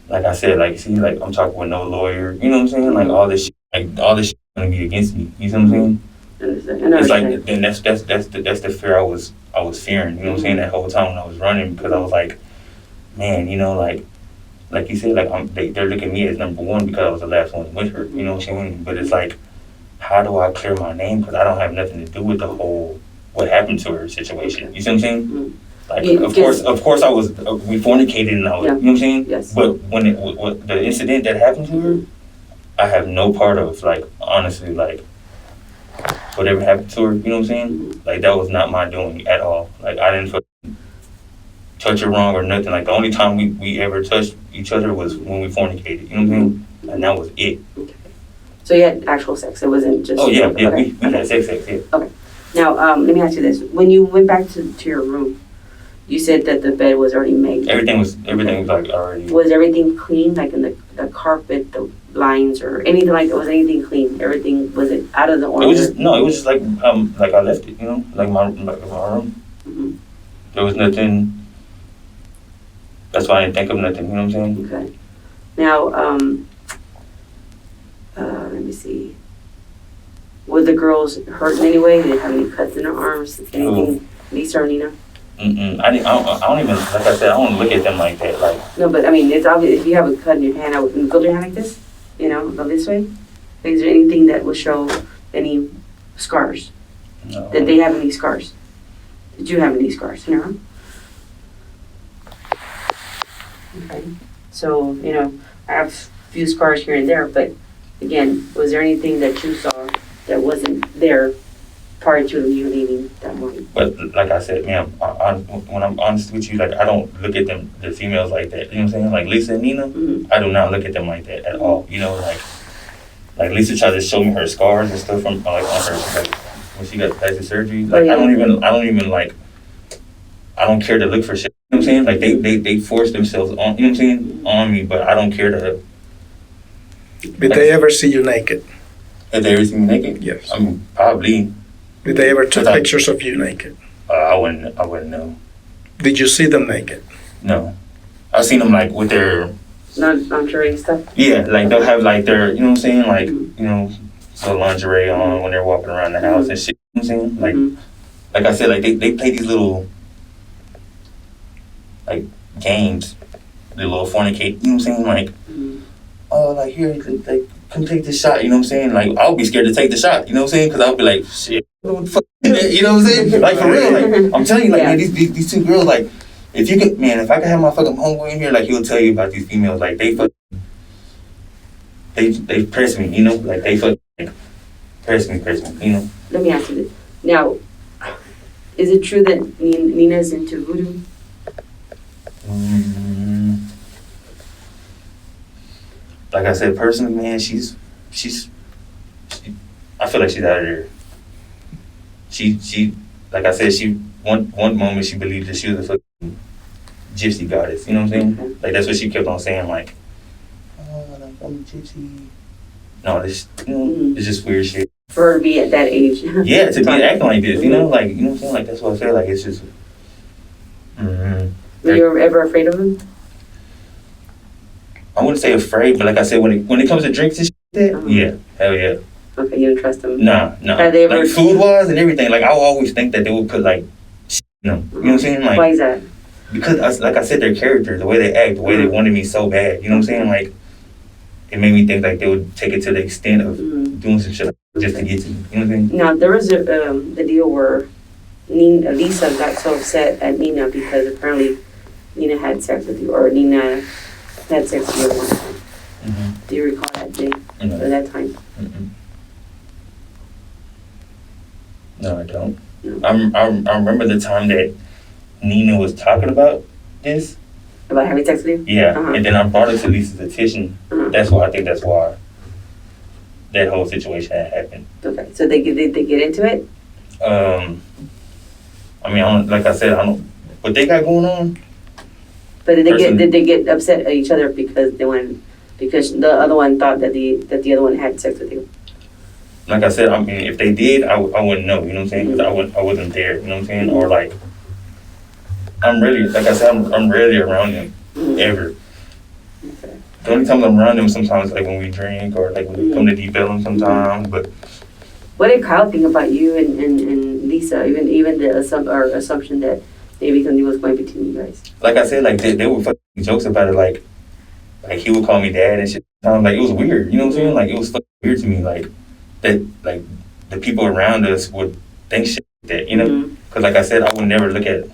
Like I said, like see, like I'm talking with no lawyer. You know what I'm saying? Like all this shit gonna be against me. You know what I'm saying? It's like then that's the fear I was fearing. You know what I'm saying? That whole time when I was running, because I was like, man, you know, like you said, like they're looking at me as number one because I was the last one with her. You know what I'm saying? But it's like, how do I clear my name? Because I don't have nothing to do with the whole what happened to her situation. You see what I'm saying? Like, of course, I was we fornicated and I was, you know what I'm saying? Yes. But when the incident that happened to her, I have no part of, like, honestly, like, whatever happened to her, you know what I'm saying? Like, that was not my doing at all. Like, I didn't touch her wrong or nothing. Like, the only time we ever touched each other was when we fornicated, you know what I'm saying? And that was it. Okay. So you had actual sex, it wasn't just... Oh, yeah, okay. we had sex, yeah. Okay. Now, let me ask you this. When you went back to your room, you said that the bed was already made. Everything was like already... Was everything clean, like in the carpet, the blinds, or anything like that? Was anything clean? Everything, was it out of the order? It was just like I left it, you know, like my room. There was nothing. That's why I didn't think of nothing. You know what I'm saying? Okay. Now, let me see. Were the girls hurt in any way? Did they have any cuts in their arms? Anything? Lisa or Nina? I don't even, like I said, I don't look at them like that. Like, no, but I mean, it's obvious. If you have a cut in your hand, I would go your hand like this. You know, go this way. Is there anything that will show any scars? no. Did they have any scars? Did you have any scars in your arm? Okay. So, you know, I have a few scars here and there, but again, was there anything that you saw that wasn't there prior to you leaving that morning? But like I said, man, when I'm honest with you, like I don't look at them, the females, like that. You know what I'm saying? Like Lisa and Nina, I do not look at them like that at all. You know, like Lisa tried to show me her scars and stuff from like on her, like when she got plastic surgery. Like I don't even like, I don't care to look for shit. You know what I'm saying? Like they force themselves on, you know what I'm saying, on me, but I don't care to. Did they ever see you naked? Have they ever seen me naked? Yes. I mean, probably. Did they ever take pictures of you naked? I wouldn't know. Did you see them naked? No. I've seen them like with their lingerie stuff? Yeah, like they'll have like their, you know what I'm saying, like, you know, little lingerie on when they're walking around the house and shit, you know what I'm saying? Like I said, like they play these little like games, the little fornicate, you know what I'm saying? Like, oh, like here, like come take this shot, you know what I'm saying? Like I'll be scared to take the shot, you know what I'm saying? Because I'll be like, shit, what the fuck, you know what I'm saying? Like for real, like I'm telling you, like man, these two girls, like if you could, man, if I could have my fucking homeboy in here, like he'll tell you about these females, like they press me, you know, like they fucking like, press me, you know. Let me ask you this. Now, is it true that Nina's into voodoo? Like I said, personally, man, she's I feel like she's out of there. She like I said, she one moment she believed that she was a fucking gypsy goddess, you know what I'm saying? Like that's what she kept on saying, like, oh, like I'm a gypsy. No, this, you know, it's just weird shit. For her to be at that age. Yeah, to be acting like this, you know, like, you know what I'm saying? Like that's what I feel like. It's just. Were you ever afraid of him? I wouldn't say afraid, but like I said, when it comes to drinks and shit, yeah, hell yeah. Okay, you don't trust them? Nah. Have they ever... Like food-wise and everything, like I always think that they would put like, shit in them. You know what I'm saying? Like, why is that? Because, like I said, their character, the way they act, the way they wanted me so bad, you know what I'm saying? Like, it made me think like they would take it to the extent of doing some shit just to get to me. You know what I'm saying? Now, there was the deal where Lisa got so upset at Nina because apparently Nina had sex with you, or Nina had sex with you at one time. Mm-hmm. Do you recall that day, or that time? Mm-mm. No, I don't. No. I remember the time that Nina was talking about this. About having sex with you? Yeah, Uh-huh. and then I brought it to Lisa's attention. Uh-huh. That's why that whole situation had happened. Okay, so they get into it? I mean, like I said, I don't what they got going on. But did they get upset at each other because the other one thought that the other one had sex with you? Like I said, I mean, if they did, I wouldn't know. You know what I'm saying? Because I wasn't there. You know what I'm saying? Or like, I'm rarely around them ever. Okay. The only time I'm around them sometimes like when we drink or like when we come to Deep Ellum sometimes. But what did Kyle think about you and Lisa? Even the assumption that maybe something was going between you guys. like I said, like they would fucking jokes about it, like he would call me dad and shit. Like it was weird. You know what I'm saying? Like it was fucking weird to me. Like that, like the people around us would think shit like that. You know? Because like I said, I would never look at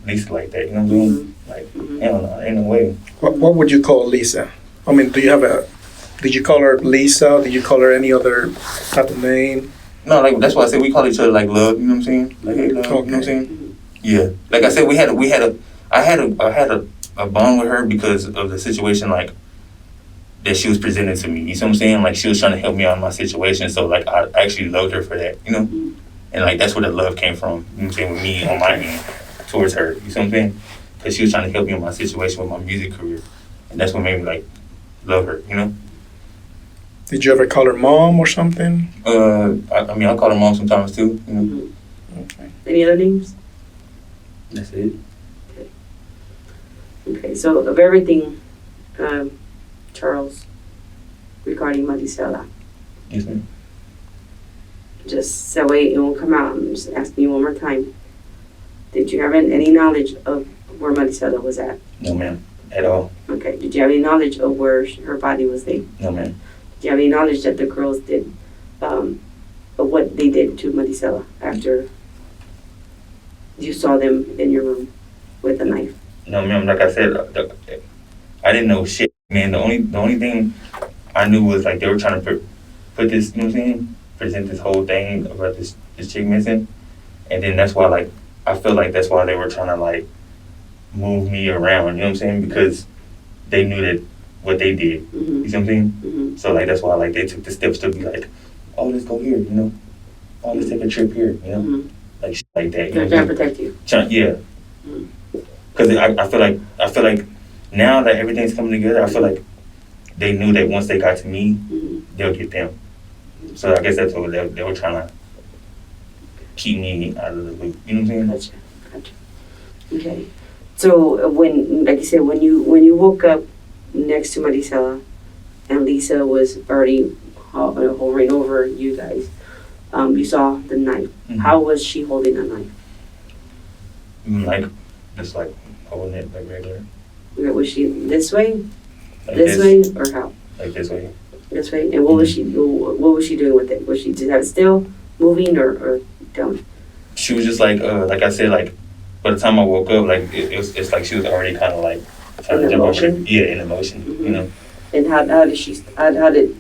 Lisa like that. You know what I'm saying? Like hell no, ain't no way. What would you call Lisa? I mean, did you call her Lisa? Did you call her any other type of name? No, like that's why I said we call each other like love. You know what I'm saying? Like hey love. You know what I'm saying? Yeah. Like I said, I had a bond with her because of the situation like that she was presenting to me. You see what I'm saying? Like she was trying to help me out in my situation. So like I actually loved her for that. You know? And like that's where the love came from. You know what I'm saying? With me on my end towards her. You see what I'm saying? Because she was trying to help me in my situation with my music career, and that's what made me like love her. You know? Did you ever call her mom or something? I mean, I call her mom sometimes too. You know? Okay. Any other names? That's it. Okay, so of everything, Charles, regarding Marisela, Yes, ma'am. just that way it won't come out. I'm just asking you one more time. Did you have any knowledge of where Marisela was at? No, ma'am. At all. Okay. Did you have any knowledge of where her body was laid? No, ma'am. Do you have any knowledge that the girls did, of what they did to Marisela after you saw them in your room with a knife? No, ma'am. Like I said, I didn't know shit, man. The only thing I knew was like they were trying to put this, you know what I'm saying? Present this whole thing about this chick missing, and then that's why like I feel like that's why they were trying to like move me around. You know what I'm saying? Because they knew that what they did. You see what I'm saying? So like that's why like they took the steps to be like, oh, let's go here. You know, oh, let's take a trip here. You know, like shit like that. You They're know trying to protect you. Yeah. Because I feel like now that everything's coming together, I feel like they knew that once they got to me, they'll get them. So I guess that's what they were trying to keep me out of the loop. You know what I'm saying? Gotcha. Okay. So when, like you said, when you woke up next to Marisela and Lisa was already hovering over you guys, you saw the knife. How was she holding the knife? Like, just like holding it like regular. Was she this way? Like this way, or how? Like this way. This way. And what was she doing with it? Was she just still moving or down? She was just like I said, like by the time I woke up, like it's like she was already kind of like trying to jump over. Yeah, in emotion. You know. And how did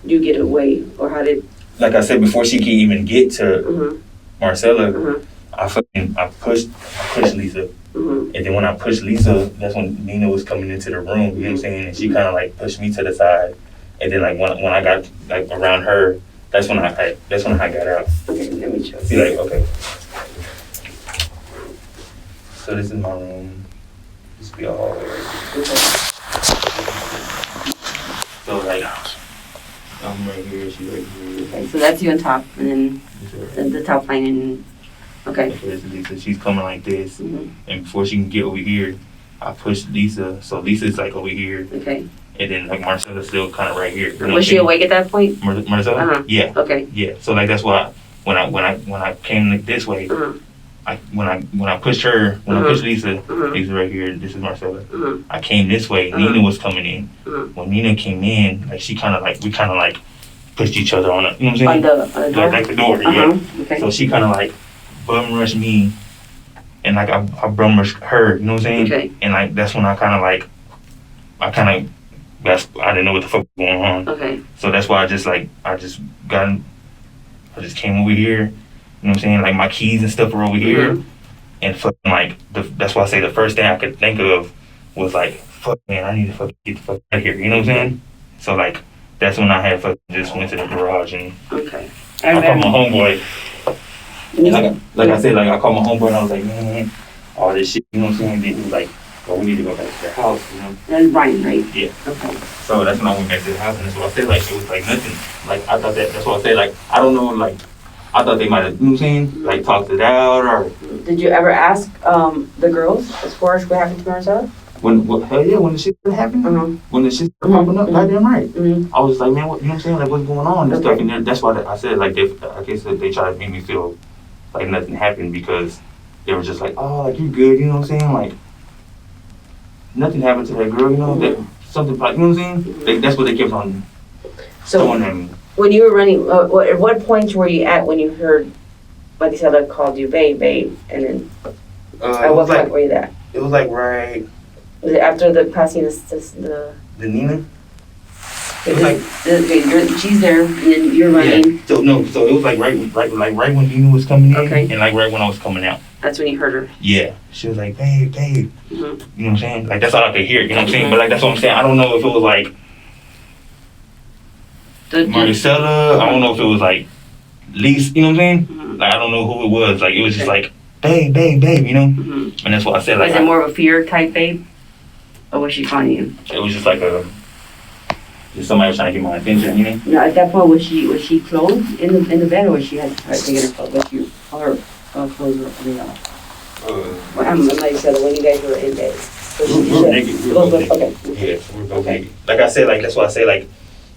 you get away, or how did? Like I said, before she could even get to Marisela, I pushed Lisa. And then when I pushed Lisa, that's when Nina was coming into the room, you know what I'm saying? And she kind of like pushed me to the side. And then like when I got like around her, that's when I got out. Okay, let me show you. Be like, okay. So this is my room. This will be a hallway. Okay. So like, I'm right here, she's right here. Okay, so that's you on top, and then the top line, and okay. So this is Lisa. She's coming like this, and before she can get over here, I pushed Lisa. So Lisa's like over here. Okay. And then like Marisela's still kind of right here. You know was she awake at that point? Marisela? Yeah. Okay. Yeah. So like that's why when I came like this way, when I pushed her, when I pushed Lisa, Lisa right here. This is Marisela. I came this way. Nina was coming in. When Nina came in, like we kind of like pushed each other on the, you know what I'm saying? On the door? Like the door, yeah. Okay. So she kind of like bum rushed me, and like I bum rushed her, you know what I'm saying? Okay. And like that's when I didn't know what the fuck was going on. Okay. So that's why I just came over here, you know what I'm saying? Like my keys and stuff were over here, and fucking like that's why I say the first thing I could think of was like, fuck man, I need to fucking get the fuck out of here, you know what I'm saying? So like that's when I had fucking just went to the garage and Okay. I called my homeboy. And like I said, like I called my homeboy and I was like, man, all this shit, you know what I'm saying? Then he was like, well, we need to go back to their house, you know? That's Ryan, right? Yeah. Okay. So that's when I went back to the house, and that's what I said, like, it was like nothing. Like, I thought that's what I said, like, I don't know, like, I thought they might have, you know what I'm saying? Like, talked it out, or. Did you ever ask the girls as far as what happened to Marisela? Hell yeah, when the shit started happening, when the shit started popping up, goddamn right. I was like, man, what, you know what I'm saying? Like, what's going on? And stuff, and that's why I said, like, I guess they tried to make me feel like nothing happened because they were just like, oh, like, you good, you know what I'm saying? Like, nothing happened to that girl, you know, that something, like, you know what I'm saying? That's what they kept on throwing at me. When you were running, at what point were you at when you heard Marisela called you babe, and then at what point were you at? It was like right. Was it after the passing the Nina? It was like she's there, and then you're running. Yeah. So it was like right when Nina was coming in, and like right when I was coming out. That's when you heard her. Yeah, she was like, babe. You know what I'm saying? Like that's all I could hear. You know what I'm saying? But like that's what I'm saying. I don't know if it was like Marisela. I don't know if it was like Lise. You know what I'm saying? Like I don't know who it was. Like it was just like babe. You know? And that's what I said. Like was it more of a fear type babe, or was she calling you? It was just like just somebody was trying to get my attention. You know? No, at that point was she clothed in the bed, or was she had taken her clothes? Was you her clothes were coming off? I'm like said when you guys were in bed. We're naked. We're both naked. Okay. Yeah, we're both naked. Like I said, like that's why I say like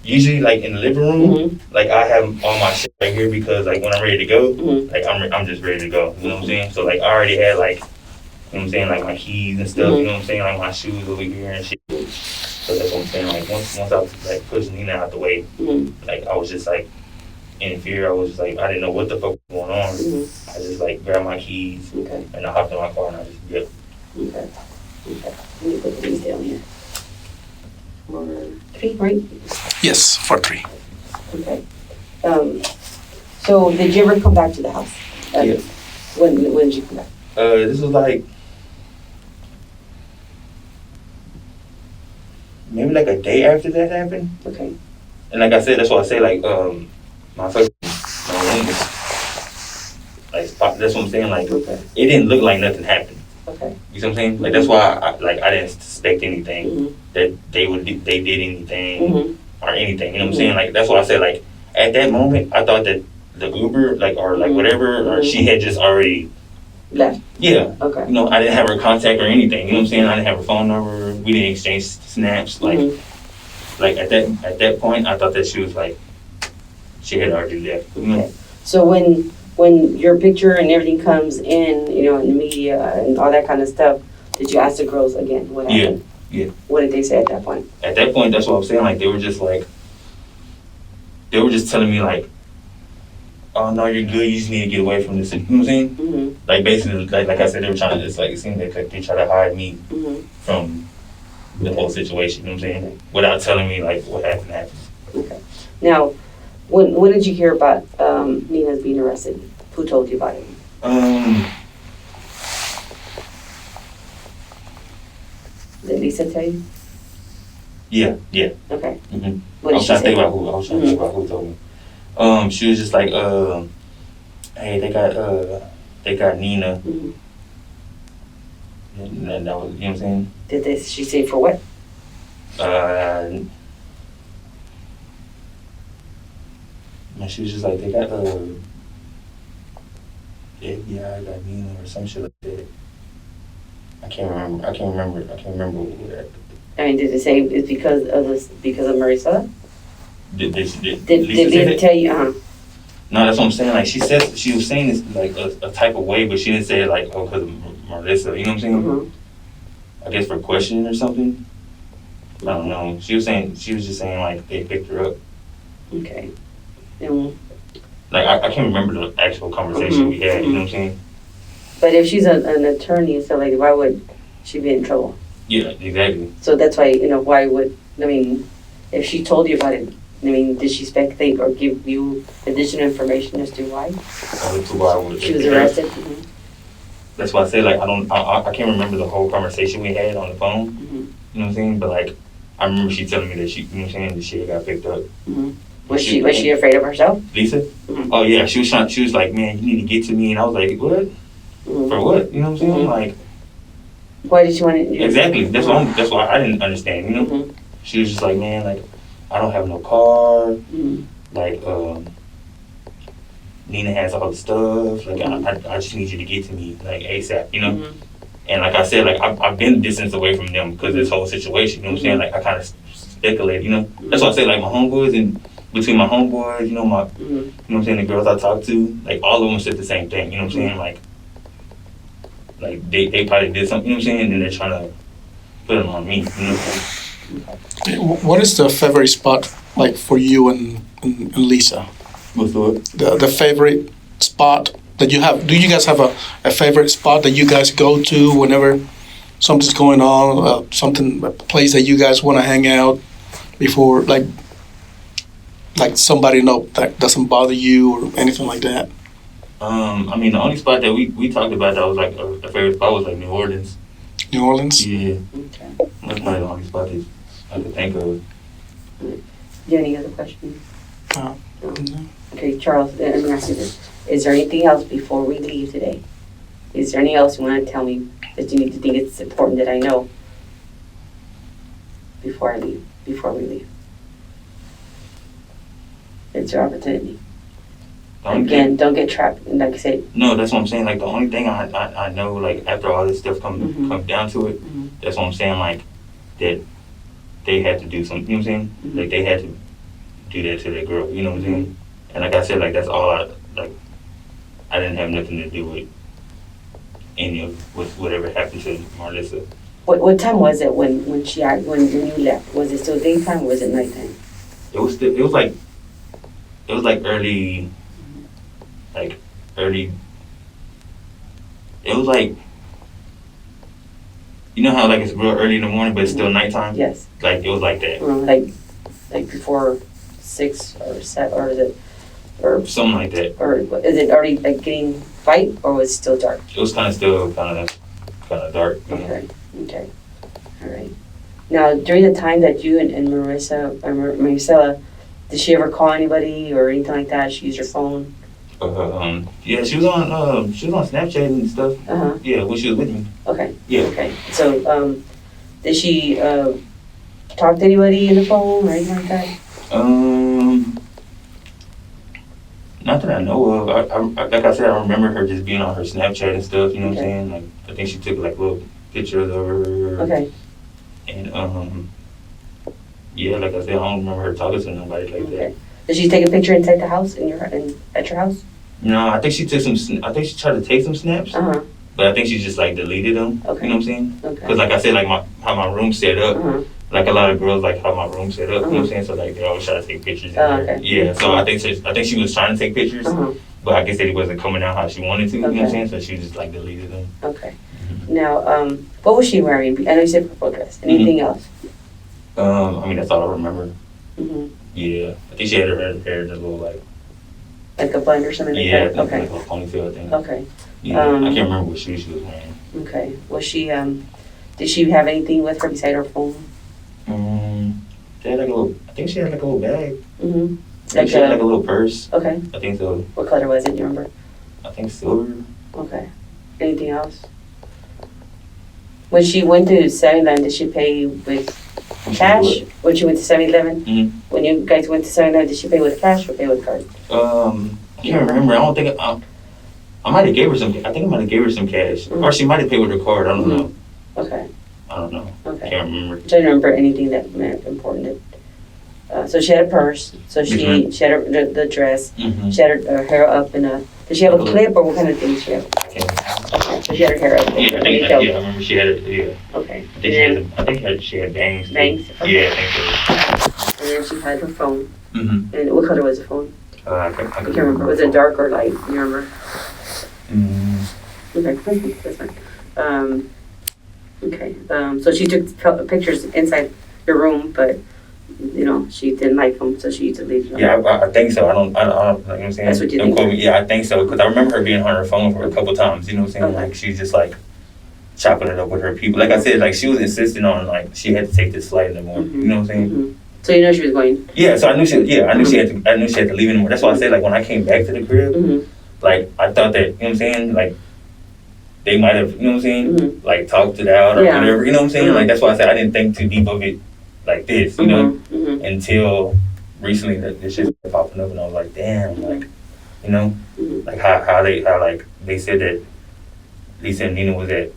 usually like in the living room, like I have all my shit right here because like when I'm ready to go, like I'm just ready to go. You know what I'm saying? So like I already had like, you know what I'm saying, like my keys and stuff. You know what I'm saying, like my shoes over here and shit. So that's what I'm saying. Like once I was like pushing Nina out the way, like I was just like in fear. I was just like I didn't know what the fuck was going on. I just like grabbed my keys and I hopped in my car and I just dipped. Okay. Let me put these down here. 3, right? Yes, for 3. Okay. So did you ever come back to the house? Yeah. When did you come back? This was like maybe like a day after that happened. Okay. And like I said, that's why I say like my room was like spot. That's what I'm saying. Like it didn't look like nothing happened. Okay. You see what I'm saying? Like that's why I didn't suspect anything that they did anything or anything. You know what I'm saying? Like that's why I said like at that moment I thought that the Uber like or like whatever or she had just already left. Yeah. Okay. You know I didn't have her contact or anything. You know what I'm saying? I didn't have her phone number. We didn't exchange snaps. Like at that point I thought that she was like she had already left. You know? So when your picture and everything comes in, you know, in the media and all that kind of stuff, did you ask the girls again what happened? Yeah. What did they say at that point? At that point, that's what I'm saying. Like they were just telling me like, "Oh no, you're good. You just need to get away from this." You know what I'm saying? Like basically, like I said, they were trying to just like it seemed like they try to hide me from the whole situation. You know what I'm saying? Without telling me like what happened. Okay. Now, when did you hear about Nina's being arrested? Who told you about it? Did Lisa tell you? Yeah. Okay. I was trying to think about who told me. She was just like, hey, they got Nina. And that was, you know what I'm saying? Did she say for what? She was just like, they got FBI got Nina or some shit like that. I can't remember what. I mean, did they say it's because of Marisela? Did Lisa tell you? No, that's what I'm saying. Like she was saying this like a type of way, but she didn't say it like because of Marisela. You know what I'm saying? I guess for questioning or something. I don't know. She was just saying like they picked her up. Okay. And, Like, I can't remember the actual conversation we had, you know what I'm saying? but if she's an attorney, so like, why would she be in trouble? Yeah, exactly. So that's why, why would, if she told you about it, did she speculate or give you additional information as to why To why I would. she was arrested? That's why I say, like, I can't remember the whole conversation we had on the phone, you know what I'm saying? But, like, I remember she telling me that she, you know what I'm saying, that she had got picked up. Was she afraid of herself? Lisa? Oh, yeah, she was like, man, you need to get to me. And I was like, what? For what? You know what I'm saying? Like, why did she want to? exactly. That's why I didn't understand, you know? She was just like, man, like, I don't have no car. Like, Nina has all the stuff. Like, I just need you to get to me, like, ASAP, you know? And like I said, like, I've been distance away from them because of this whole situation, you know what I'm saying? Like, I kind of speculate, you know? That's why I say, like, my homeboys and between my homeboys, you know, you know what I'm saying, the girls I talk to, like, all of them said the same thing, you know what I'm saying? Like they probably did something, you know what I'm saying? And they're trying to put it on me, you know what I'm saying? What is the favorite spot like for you and Lisa? What's the The favorite spot that you have? Do you guys have a favorite spot that you guys go to whenever something's going on? A place that you guys want to hang out before, like somebody that doesn't bother you or anything like that? I mean, the only spot that we talked about that was like a favorite spot was like New Orleans. New Orleans? Yeah. Okay. That's probably the only spot that I could think of. Do you have any other questions? No. Okay, Charles, let me ask you this. Is there anything else before we leave today? Is there anything else you want to tell me that you need to think it's important that I know before we leave? It's your opportunity. Again, don't get trapped. Like I said. No, that's what I'm saying. Like, the only thing I know, like, after all this stuff come down to it, that's what I'm saying, like, that they had to do something, you know what I'm saying? Like, they had to do that to that girl, you know what I'm saying? And like I said, like, that's all I didn't have nothing to do with with whatever happened to Marisela. What time was it when you left? Was it still daytime or was it nighttime? It was early. It was like, you know how like it's real early in the morning, but it's still nighttime. Yes. Like it was like that. Like before 6 or 7, or is it, or something like that. or is it already like getting light or was it still dark? It was kind of dark. You know? Okay. All right. Now, during the time that you and Marisela, did she ever call anybody or anything like that? She used her phone? Yeah, she was on Snapchat and stuff. Yeah, when she was with me. Okay. Yeah. Okay. So, did she talk to anybody in the phone or anything like that? Not that I know of. I like I said, I remember her just being on her Snapchat and stuff. You know what I'm Okay. saying? Like, I think she took like little pictures of her. Okay. And yeah, like I said, I don't remember her talking to nobody like that. Okay. Did she take a picture inside the house at your house? No, I think she took some. I think she tried to take some snaps, but I think she just like deleted them. Okay. You know what I'm saying? Okay. Because like I said, like how my room's set up. Like a lot of girls like how my room's set up. You know what I'm saying? So like they always try to take pictures. In there. Okay. Yeah. So I think she was trying to take pictures, but I guess it wasn't coming out how she wanted to. You know what I'm saying? So she just like deleted them. Okay. Now, what was she wearing? I know you said purple dress. Anything else? I mean, that's all I remember. Mm-hmm. Yeah. I think she had her hair in a little Like a bun or something like yeah, that? Okay. like a ponytail thing. Okay. Yeah. I can't remember what shoes she was wearing. Okay. Was she, did she have anything with her beside her phone? She had like a little, I think she had like a little bag. Mm-hmm. Like she had like a little purse. Okay. I think so. What color was it? You remember? I think silver. Okay. Anything else? When she went to 7-Eleven, did she pay with cash? When she went to 7-Eleven? Mm-hmm. When you guys went to 7-Eleven, did she pay with cash or pay with card? I can't remember. I don't think I might have gave her some. I think I might have gave her some cash, or she might have paid with her card. I don't know. Okay. I don't know. Okay. Can't remember. I don't remember anything that meant important. So she had a purse. So she had the dress. Mm-hmm. She had her hair up in a. Did she have a clip or what kind of thing did she have? Okay. So she had her hair up. Yeah, I remember she had it. Yeah. Okay. I think she had bangs. Bangs? Okay. Yeah, I think so. And then she had her phone. Mm-hmm. And what color was the phone? I I can't remember. Was it dark or light? You remember? Okay, that's fine. Okay. So she took pictures inside your room, but she didn't like them, so she used to leave them. Yeah, I think so. I don't, you know what I'm saying? That's what you Don't think? quote me. Yeah, I think so, because I remember her being on her phone for a couple times, you know what I'm saying? Okay. Like, she's just, like, chopping it up with her people. Like I said, like, she was insisting on, like, she had to take this flight in the morning, you know what I'm saying? Mm-hmm. So you know she was going? Yeah, so I knew she had to leave in the morning. That's why I said, like, when I came back to the crib, Mm-hmm. like, I thought that, you know what I'm saying, like, they might have, you know what I'm saying, Mm-hmm. like, talked it out or Yeah. whatever, you know what I'm saying? Mm-hmm. Like, that's why I said I didn't think too deep of it like this, you know? Mm-hmm. Until recently that this shit started popping up, and I was like, damn, like, you know, Mm-hmm. like how like they said that Lisa and Nina was at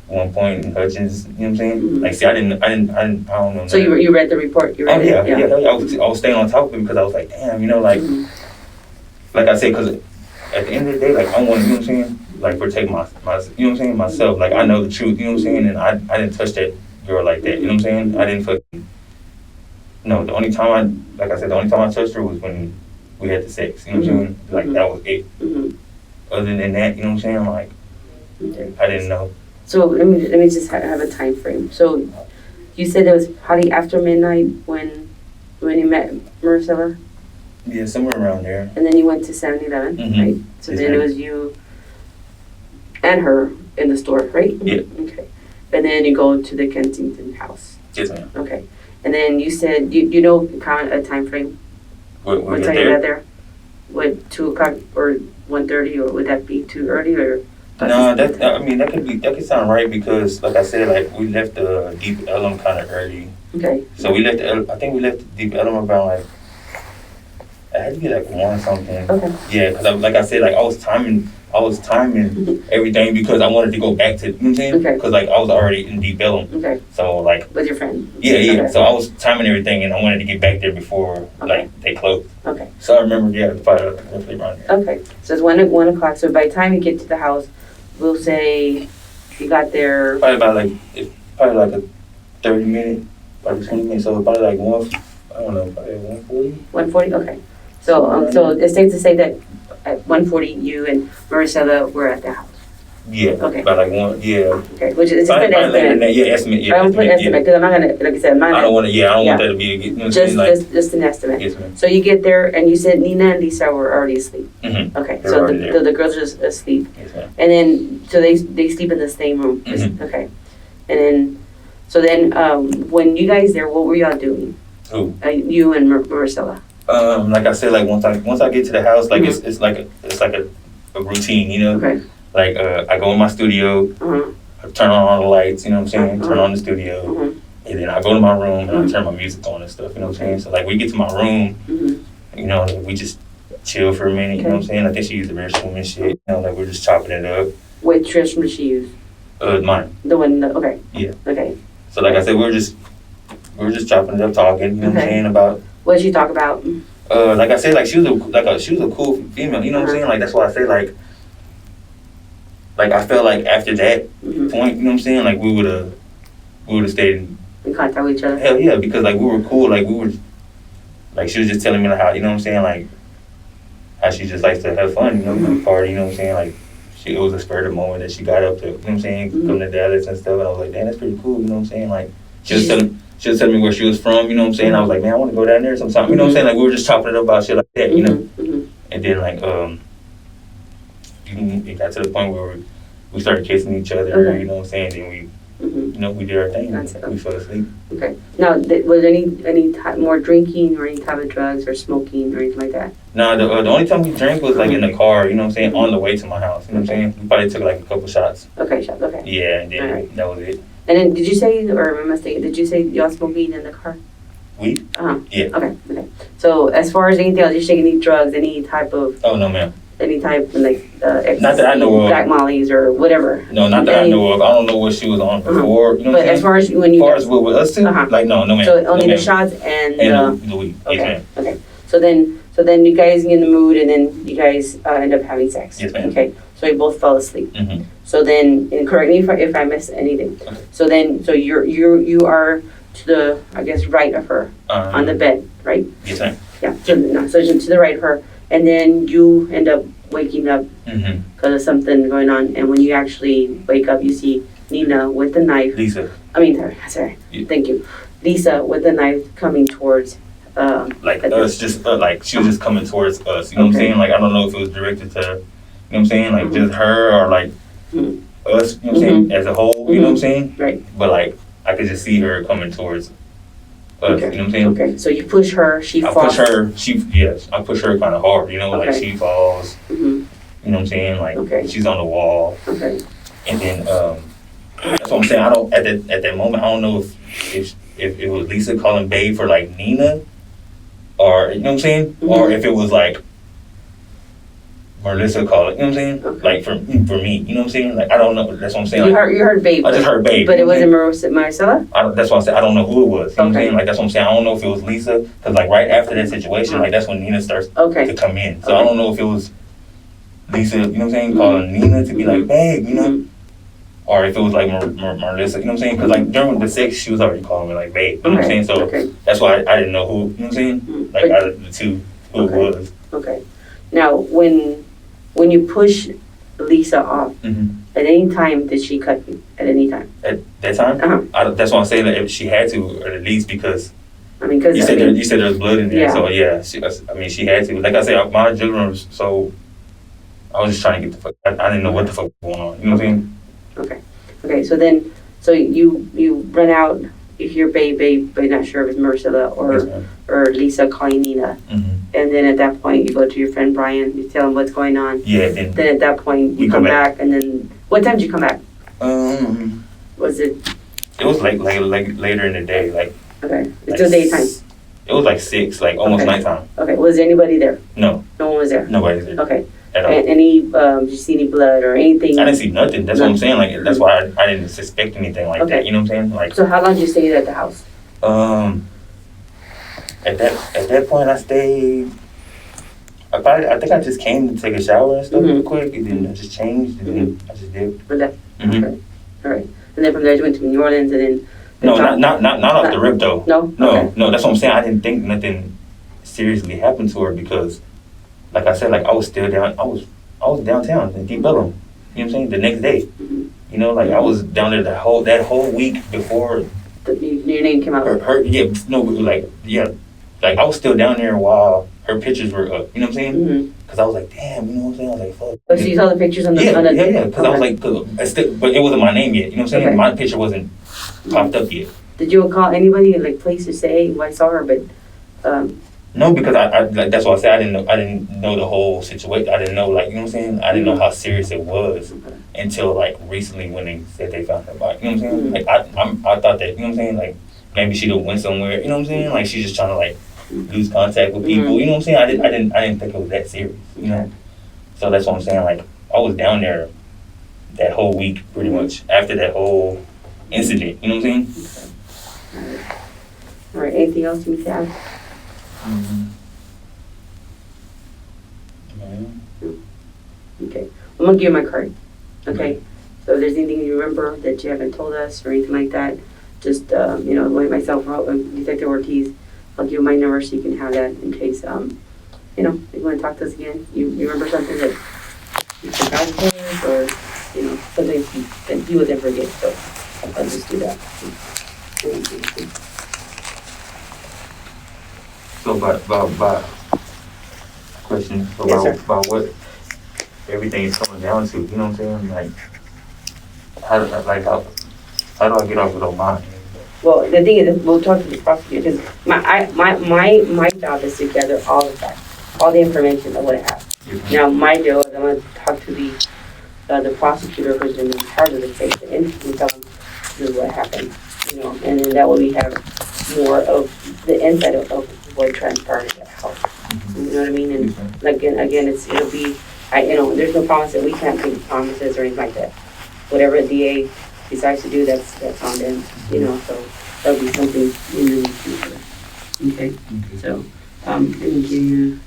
one point in Hutchins, you know what I'm saying? Mhm. Like, see, I don't know. So you read the report? You read Oh yeah, it? I was staying on top of it because I was like, damn, you know, like, Mhm. like I said, because at the end of the day, like, I want to, you know what I'm saying, like, protect my, you know what I'm saying, myself. Like, I know the truth, you know what I'm saying, and I didn't touch that girl like that, you know what I'm saying? I didn't fucking. No, the only time I touched her was when we had the sex, you know what I'm saying? Like, Mhm. that was it. Mm-hmm. Other than that, you know what I'm saying? Like, Okay. I didn't know. So let me just have a time frame. So you said it was probably after midnight when you met Marisela, Yeah, somewhere around there. and then you went to 7-Eleven, Mhm. right? So Yes, then it ma'am. was you and her in the store, right? Yeah. Okay. And then you go to the Kensington house. Yes, ma'am. Okay. And then you said you know kind of a time frame. What What get time you there? got there? What 2:00 or 1:30, or would that be too early or? No, I mean, that could sound right because, like I said, like, we left the Deep Ellum kind of early. Okay. So I think we left Deep Ellum around, like, it had to be like 1 something. Okay. Yeah, because like I said, like, I was timing everything because I wanted to go back to, you know what I'm saying? Okay. Because, like, I was already in Deep Ellum. Okay. So, like, With your friend. yeah. Okay. So I was timing everything, and I wanted to get back there before, Okay. like, they closed. Okay. So I remember, yeah, probably roughly around there. Okay. So it's 1 o'clock. So by the time you get to the house, we'll say you got there. Probably like a 30-minute, probably 20 minutes. So probably like probably 140. 1:40. Okay. So it's safe to say that at 1:40 you and Marisela were at the house. Yeah. Okay. About like 1. Yeah. Okay. Which is just Probably an later than estimate. that. Yeah, estimate. Yeah. I don't put estimate because I'm not gonna, like I said, I'm not I don't gonna, want to. Yeah, I don't Yeah. want that to be. You know what I'm saying? Like, just an estimate. yes, ma'am. So you get there and you said Nina and Lisa were already asleep. Mm-hmm. Okay. They were So already there. the girls are just asleep. Yes, ma'am. And then, so they sleep in the same room. Mhm. Okay. And then, when you guys there, what were y'all doing? Who? You and Marisela. Like I said, like once I get to the house, like Mhm. it's like a routine, you know. Okay. Like I go in my studio, Uh-huh. I turn on all the lights, you know what I'm saying? Turn Mhm. on the studio, Uh-huh. and then I go to my room and I Mhm. turn my music on and stuff, you know what I'm saying? So like we get to my room, Mm-hmm. you know, we just chill for a minute, you know what I'm saying? I think she used the restroom and shit, you know, like we're just chopping it up. What restroom did she use? Mine. The one, okay. Yeah. Okay. So like I said, we're just chopping it up, talking, you know what I'm Okay. saying, about What did she talk about? like I said, like she was a cool female, you know what I'm saying? Like that's why I say like I felt like after that Mm-hmm. point, you know what I'm saying? Like we would have stayed In contact with each other? hell yeah, because like we were cool, like we were like she was just telling me like how, you know what I'm saying, like how she just likes to have fun, you know, like party, you know what I'm saying? Like it was a spur of the moment that she got up to, you know what I'm saying, come to Dallas and stuff, and I was like, damn, that's pretty cool, you know what I'm saying? Like she was telling me where she was from, you know what I'm saying? I was like, man, I want to go down there sometime, you know what I'm saying? Like we were just chopping it up about shit like that, you know? Mm-hmm. And then like it got to the point where we started kissing each other, Okay. you know what I'm saying? Then we, Mm-hmm. you know, we did our thing. That's it. We fell asleep. Okay. Now, was there any type more drinking or any type of drugs or smoking or anything like that? No, the only time we drank was like in the car, you know what I'm saying, on the way to my house, you know what I'm saying? We probably took like a couple shots. Okay, okay. Yeah, and then Alright. that was it. And then did you say, or am I mistaken, did you say y'all smoke weed in the car? Weed? Uh-huh. Yeah. Okay. So as far as anything else, you take any drugs, any type of, Oh, no, ma'am. like ecstasy, Not that I know of. black mollies or whatever? No, not that I know of. I don't know what she was on before, you know what But I'm as saying? far as when you... As far as with us two, Uh-huh. like no, ma'am. So only no, the ma'am. shots and And the weed. Yes, Okay, ma'am. okay. So then you guys get in the mood and then you guys end up having sex. Yes, ma'am. Okay, so you both fell asleep. Mm-hmm. So then, and correct me if I missed anything. Okay. So you are to the, I guess, right of her on the bed, right? Yes, ma'am. Yeah. So to the right of her, and then you end up waking up Mm-hmm. because of something going on, and when you actually wake up, you see Nina with the knife. Lisa, Sorry. Yeah. Thank you. Lisa with the knife coming towards. like at us, just like she was just coming towards us. You know what I'm Okay. saying? Like I don't know if it was directed to, you know what I'm saying? Like Mhm. just her or like Mhm. us. You know what I'm saying? As a whole. You know what I'm saying? Right. But like I could just see her coming towards us. Okay. You know what I'm saying? Okay. So you push her. She I falls. push her. I push her kind of hard. You know, like Okay. she falls. Mhm. You know what I'm saying? Like Okay. she's on the wall, Okay. and then that's what I'm saying. I don't at that moment. I don't know if it was Lisa calling Babe for like Nina, or you know what I'm saying, or if it was like Marissa calling. You know what I'm saying? Okay. Like for me. You know what I'm saying? Like I don't know. That's what I'm saying. You Like, heard Babe. I just heard Babe. But you it know what I'm wasn't Marisela? that's why I said I don't know who it was. You know what I'm Okay. saying? Like that's what I'm saying. I don't know if it was Lisa because like right after that situation, like that's when Nina starts Okay. to come in. So I Okay. don't know if it was Lisa, you know what I'm saying, calling Nina to be like, babe, you know, or if it was like Marissa, you know what I'm saying? Because like during the sex, she was already calling me like babe. You know what I'm saying? So Okay. that's why I didn't know who. You know what I'm saying? Like out of the two, who Okay. it was. Okay. Now, when you push Lisa off, Mm-hmm. at any time did she cut you? At any time? At that time, that's why I'm saying that if she had to, or at least because. Because you said there was blood in there, Yeah. so yeah. She had to. Like I said, my adrenaline was so. I was just trying to get the fuck. I didn't know what the fuck was going on. You know what I'm saying? Okay. Okay. So you run out. You hear babe, but you're not sure if it's Marisela Yes, ma'am. or Lisa calling Nina. Mm-hmm. And then at that point, you go to your friend Brian. You tell him what's going on. Yeah. Then at that point, you We come come back. And then what time did you come back? Was it It was like later in the day, like. okay? It's still daytime. It was like 6, like almost Okay. nighttime. Okay. Was anybody there? No, No one was there. nobody's there Okay. at all. Any? Did you see any blood or anything? I didn't see nothing. That's what I'm Nothing. saying. Like that's why I didn't suspect anything like Okay. that. You know what I'm saying? Like So how long did you stay at the house? at that point I stayed. I think I just came to take a shower and stuff real quick, and then I just changed, and then I just did. Okay. Mm-hmm. Okay. All right. And then from there you went to New Orleans, and then. No, not off the rip though. No. No, Okay. no. That's what I'm saying. I didn't think nothing seriously happened to her because, like I said, like I was still down. I was downtown in Deep Ellum. You know what I'm saying? The next day. Mhm. You know, like I was down there that whole week before Your name came out. her like I was still down there while her pictures were up. You know what I'm saying? Mm-hmm. Because I was like, damn. You know what I'm saying? I was like, fuck. Oh, so you saw the pictures on the. Yeah. Okay. Because I was like, but it wasn't my name yet. You know what I'm saying? Okay. My picture wasn't popped up yet. Did you call anybody like police to say, "Well, I saw her," but. No, because I like that's why I said I didn't know the whole situation. I didn't know, like, you know what I'm saying? I didn't know how serious it was until like recently when they said they found her body. You know what I'm saying? Like I thought that, you know what I'm saying? Like maybe she went somewhere. You know what I'm saying? Like she's just trying to like lose contact with people. You know what I'm saying? I didn't think it was that serious. You know? So that's what I'm saying. Like I was down there that whole week pretty much after that whole incident. You know what I'm saying? All right. Anything else you need to add? Okay. I'm gonna give you my card. Okay. So if there's anything you remember that you haven't told us or anything like that, just like myself or Detective Ortiz, I'll give you my number so you can have that in case if you want to talk to us again. You remember something that you forgot to us, or something that you would never forget. So I'll just do that. So about question Yes, sir. about what everything is coming down to, you know what I'm saying? Like how do I get off without mine? Well, the thing is, we'll talk to the prosecutor because my job is to gather all the facts, all the information of what I have. Mhm. Now, my job is I'm going to talk to the prosecutor who's been in charge of the case and tell him this is what happened, and then that way we have more of the insight of what transpired at the house. You know what I mean? And again, it'll be, there's no promise that we can't make promises or anything like that. Whatever the DA decides to do, that's on them, so that'll be something in the future. Okay? So, let me give you,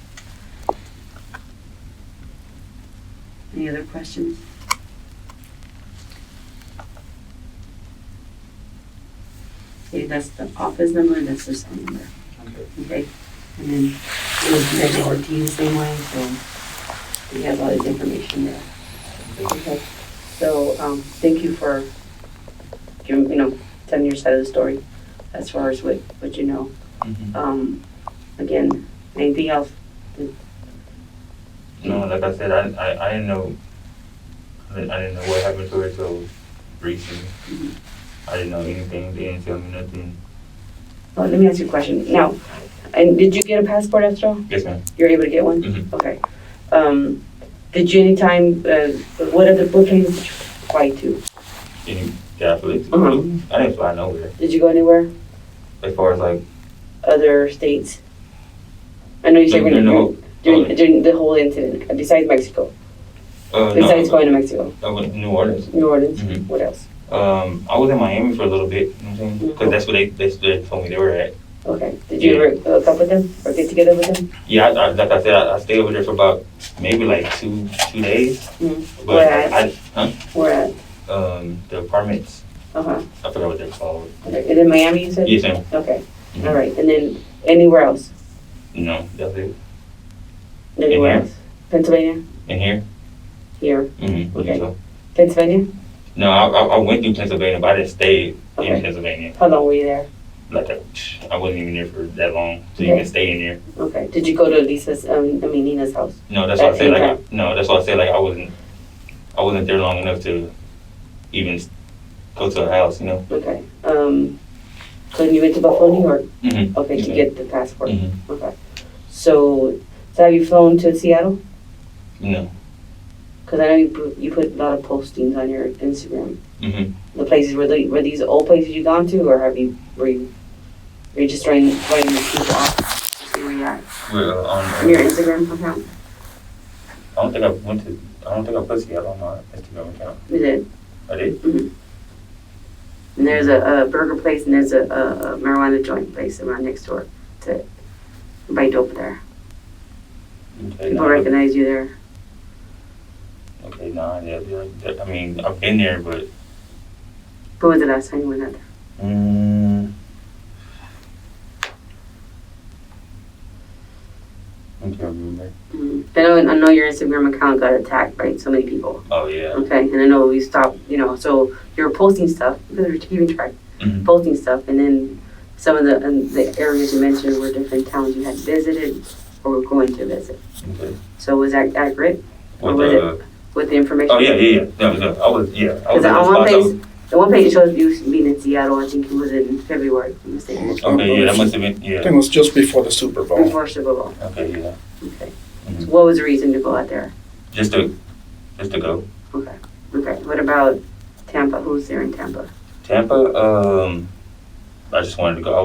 any other questions? Okay, that's the office number and that's the cell number. Okay? And then it was compared to Ortiz the same way, so he has all this information there. Okay. So, thank you for giving, telling your side of the story as far as what you know. Again, anything else? No, like I said, I didn't know. I didn't know what happened to her till recently. I didn't know anything. They didn't tell me nothing. Oh, let me ask you a question. Now, and did you get a passport after all? Yes, ma'am. You're able to get one? Mhm. Okay. Did you anytime, what places did you fly to? Yeah, I flew. I didn't fly nowhere. Did you go anywhere? As far as like, Other states? I know you said during the whole incident, besides Mexico. Besides going to Mexico. I went to New Orleans. New Orleans? Mhm. What else? I was in Miami for a little bit, you know what I'm saying? Because that's where they told me they were at. Okay. Did you ever hook up with them or get together with them? Yeah, like I said, I stayed over there for about maybe like two days. Mm-hmm. But Where at? The apartments, Uh-huh. I forgot what they're called. Okay. And in Miami, you said? Yes, ma'am. Okay. Mhm. All right. And then anywhere else? No, that's it. Anywhere here. else? Pennsylvania? In here? Here? Mm-hmm. Okay. So, Pennsylvania? no, I went through Pennsylvania, but I didn't stay Okay. in Pennsylvania. How long were you there? I wasn't even there for that long to Okay. even stay in there. Okay. Did you go to Nina's house? No, that's why I At said any like that's why I said like I wasn't there long enough to even go to a house, you know. Okay. So you went to Buffalo, New York? Mm-hmm. Okay, to get the passport. Mm-hmm. Okay. So have you flown to Seattle? No. Because I know you put a lot of postings on your Instagram. Mm-hmm. The places were these old places you gone to, or were you just trying these people off to see where you at We're on your Instagram account? I don't think I put Seattle on my Instagram account. You did. I did. Mm-hmm. And there's a burger place and there's a marijuana joint place around next door to buy dope there. Okay, People recognize you there. Okay, yeah. I mean, I've been there, but. When was the last time you went out there? I can't remember. I know your Instagram account got attacked by so many people. Oh yeah. Okay, and I know we stopped, so you were posting stuff because we were keeping track, Mm-hmm. posting stuff, and then some of the areas you mentioned were different towns you had visited or were going to visit. Okay. So was that accurate? Or With was it with the information? Oh yeah. No, I was. Because on one page it shows you being in Seattle. I think it was in February. If I'm mistaken. Okay, yeah, that must have been I think it was just before the Super Bowl. Before Super Bowl. Okay, yeah. Okay. Mhm. So what was the reason to go out there? Just to go. Okay. Okay. What about Tampa? Who's there in Tampa? Tampa, I just wanted to go. I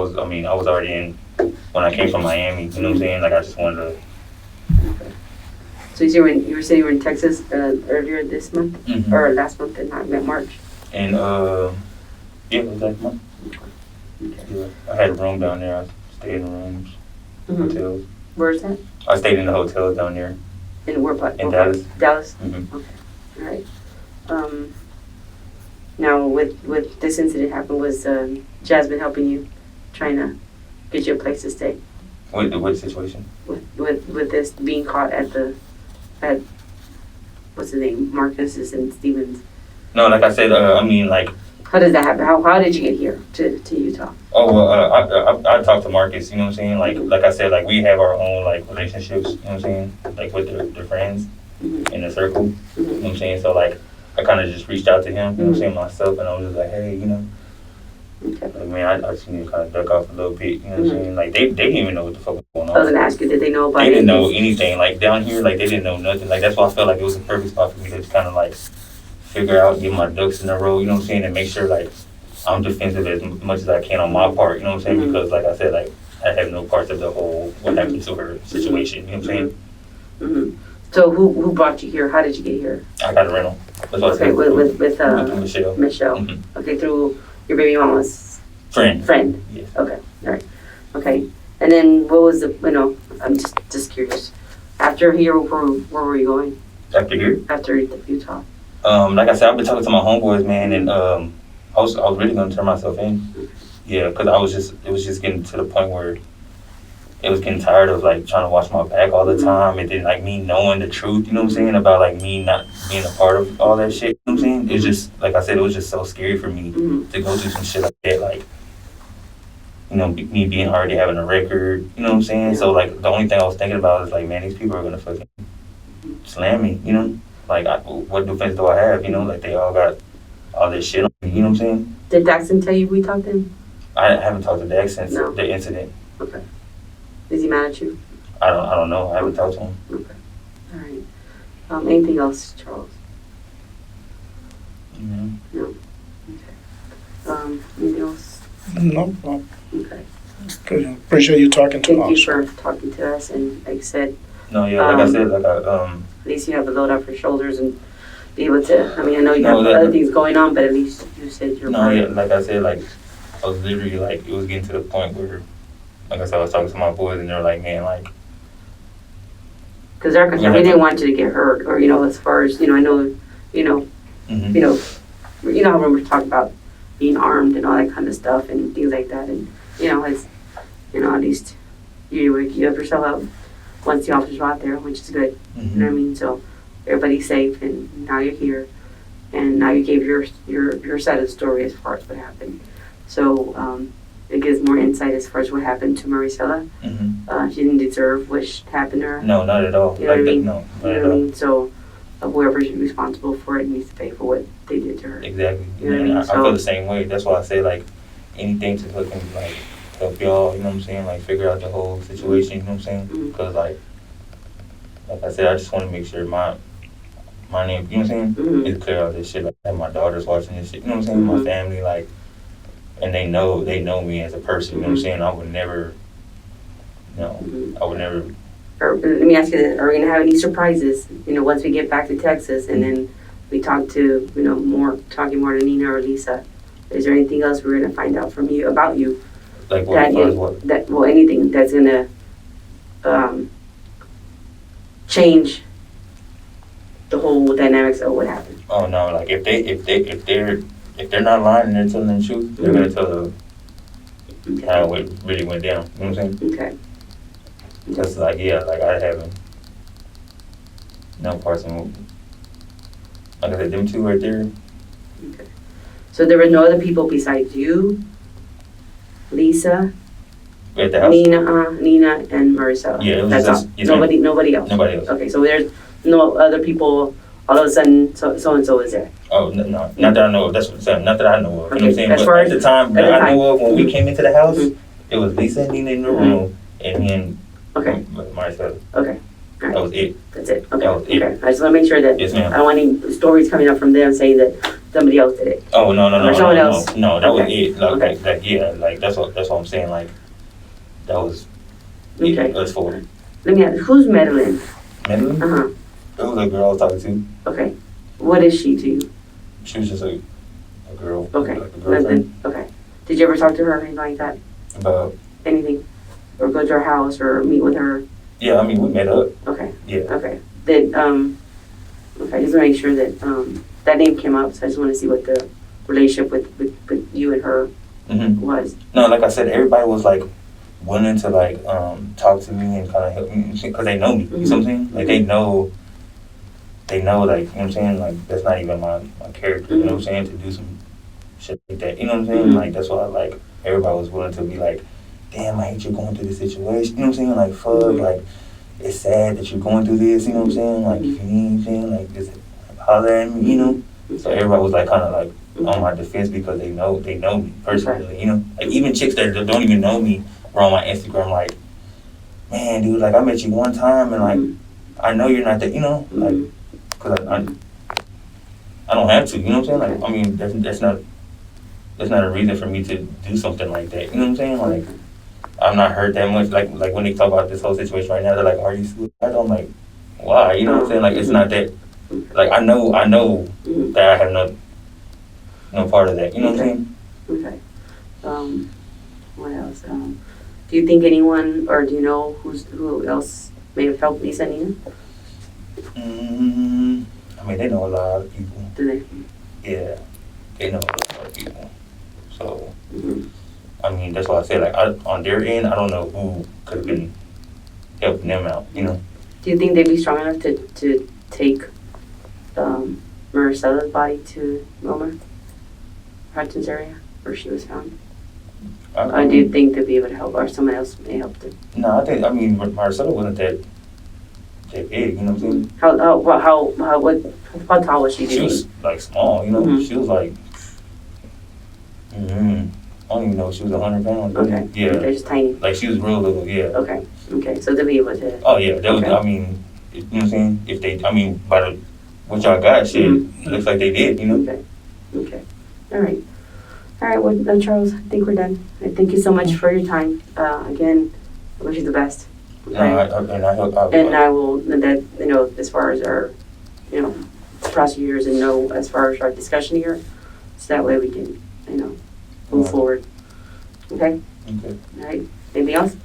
was already in when I came from Miami. You know what I'm saying? Like I just wanted to. Okay. So you were saying you were in Texas earlier this month Mhm. or last month, and not March. And yeah, it was last month. Okay. Yeah, I had a room down there. I stayed in the rooms, Mhm. hotels. Where's that? I stayed in the hotels down there In where part? in Dallas. Dallas. Mm-hmm. Okay. All right. Now with this incident happened, was Jasmine helping you, trying to get you a place to stay? What situation? With this being caught at what's the name, Marcus's and Stevens. No, like I said, like. How does that happen? How did you get here to Utah? Oh well, I talked to Marcus. You know what I'm saying? Like I said, like we have our own like relationships. You know what I'm saying? Like with their friends Mm-hmm. in the circle. You know what I'm saying? So like I kind of just reached out to him. You know what I'm saying, myself, and I was just like, hey, Okay. like, man, I just need to kind of duck off a little bit. You know what I'm saying? Like they didn't even know what the fuck was going on. I was gonna ask you, did they know about They it? didn't know anything. Like down here, like they didn't know nothing. Like that's why I felt like it was a perfect spot for me to just kind of like figure out, get my ducks in a row. You know what I'm saying, and make sure like I'm defensive as much as I can on my part. You know what I'm saying? Mm-hmm. Because like I said, like I have no parts of the whole what happened to her situation. You know what I'm saying? Mm-hmm. So who brought you here? How did you get here? I got a rental. That's what I Okay, said. with Michelle. Michelle. Mhm. Okay, through your baby mama's Friend. Yes. Okay, all right. Okay, and then what was I'm just curious. After here, where were you going? After here, After Utah. like I said, I've been talking to my homeboys, man, and I was really gonna turn myself in. Yeah, because it was just getting to the point where it was getting tired of like trying to watch my back all the time, and then like me knowing the truth, you know what I'm saying, about like me not being a part of all that shit, you know what I'm saying? It's just, like I said, it was just so scary for me to go through some shit like that, like, you know, me being already having a record, you know what I'm saying? So like the only thing I was thinking about is like, man, these people are gonna fucking slam me, you know? Like, what defense do I have, you know? Like, they all got all this shit on me, you know what I'm saying? Did Daxton tell you we talked to him? I haven't talked to Dax since No. the incident. Okay. Is he mad at you? I don't know. I haven't talked to him. Okay. All right. Anything else, Charles? Mm-hmm. No. Okay. Anything else? No, Okay. appreciate you talking to Thank us. you for talking to us, and like I said, No, yeah, like I said, like at least you have a load off your shoulders and be able to. I mean, I know you No, have that- other things going on, but at least you said you're. no, yeah, like I said, like I was literally like, it was getting to the point where, like I said, I was talking to my boys and they were like, man, like, Because they're concerned, we didn't want you to get hurt, or as far as I know, mm-hmm. how rumors talk about being armed and all that kind of stuff and things like that, and it's at least you have yourself up once the officers are out there, which is good. Mm-hmm. You know what I mean? So everybody's safe, and now you're here, and now you gave your side of the story as far as what happened. So it gives more insight as far as what happened to Marisela. Mm-hmm. She didn't deserve what happened to her. No, not at all. You know what I mean? No, You not know at what I all. mean? So whoever's responsible for it needs to pay for what they did to her. Exactly. You know what I And mean? I feel So- the same way. That's why I say like anything to fucking like help y'all. You know what I'm saying? Like figure out the whole situation. You know what I'm saying? Mhm. Because like I said, I just want to make sure my name. You know what I'm saying? Mhm. Is clear out this shit. Like that my daughter's watching this shit. You know what I'm saying? Mhm. My family like, and they know me as a person. You know what I'm saying? I would never. No, Mhm. I would never. Or, let me ask you this: are we gonna have any surprises? Once we get back to Texas, and then we talk to talking more to Nina or Lisa. Is there anything else we're gonna find out from you about you? Like what? As far as what? Anything that's gonna change the whole dynamics of what happened. Oh no! Like if they're not lying and they're telling the truth, they're gonna tell how it really went down. You know what I'm saying? Okay. Because like I haven't no parts in. Like I said, them two right there. Okay. So there were no other people besides you, Lisa, At the house. Nina, and Marisela. Yeah, it was That's just all. us. Yes, ma'am. Nobody else. Nobody else. Okay, so there's no other people. All of a sudden, so and so is there. Oh no, not that I know of. That's what I'm saying. Not that I know of. You know what I'm Okay, saying? as But far at as- the time at that the I time. know of, when we came into the house, Mhm. it was Lisa and Nina in the room, and then Okay. Marisela. Okay. That was it. That's it. Okay. That was it. Okay. I just want to make sure that Yes, ma'am. I don't want any stories coming up from them saying that somebody else did it. Oh no, Or someone else. no, that was Okay. it. Like, Okay. like that's what I'm saying. Like that was Okay. it. Us for Let me ask, who's Madeline? Madeline. Uh-huh. It was a girl I was talking to. Okay. What is she to you? She was just a girl. Okay. Like a girlfriend. Okay. Did you ever talk to her or anything like that? About Anything? Or go to her house or meet with her? yeah, I mean we met up. Okay. Yeah. Okay. Then, okay, I just want to make sure that, that name came up, so I just want to see what the relationship with you and her Mm-hmm. was. No, like I said, everybody was like willing to like talk to me and kind of help me because they know me. You know what I'm saying? Like they know like, you know what I'm saying? Like that's not even my character. You know what I'm saying? To do some shit like that. You know what I'm saying? Mhm. Like that's why like everybody was willing to be like, damn, I hate you going through this situation. You know what I'm saying? Like fuck, like it's sad that you're going through this. You know what I'm saying? Like if you need anything, like just holler at me. You know? So everybody was like kind of like on my defense because they know me personally. You know? Like even chicks that don't even know me were on my Instagram like, man, dude, like I met you one time and like I know you're not that. You know? Like because I don't have to. You know what I'm saying? Like I mean that's not a reason for me to do something like that. You know what I'm saying? Like I've not heard that much. Like when they talk about this whole situation right now, they're like, "Are you suicidal?" I'm like, "Why?" You know what I'm saying? Like it's not that. Like I know that I have no part of that. You know what I'm saying? Okay. What else? Do you think anyone, or do you know who else may have helped Lisa and Nina? I mean, they know a lot of people. Do they? Yeah, they know a lot of people. So Mhm. I mean, that's why I say, like, on their end, I don't know who could have been helping them out, you know? Do you think they'd be strong enough to take Marisela's body to Wilmer Hutchins area where she was found? Or do you think they'd be able to help, or someone else may help them? No, I mean, Marisela wasn't that big, you know what I'm saying? How tall was she? She was, like, small, you know? Mhm. She was, like, I don't even know if she was 100 pounds. But Okay. yeah. They're just tiny. Like, she was real little, yeah. Okay. Okay. So they'll be able to. Oh, yeah. That was, Okay. I mean, you know what I'm saying? If they, I mean, by the, what y'all got, shit, it looks like they did, you know? Okay. Okay. All right. All right. Well, Charles, I think we're done. Thank you so much for your time. Again, I wish you the best. Okay. And I will, that, you know, as far as our, you know, prosecutors and know as far as our discussion here, so that way we can, you know, move forward. Okay? Okay. All right. Anything else?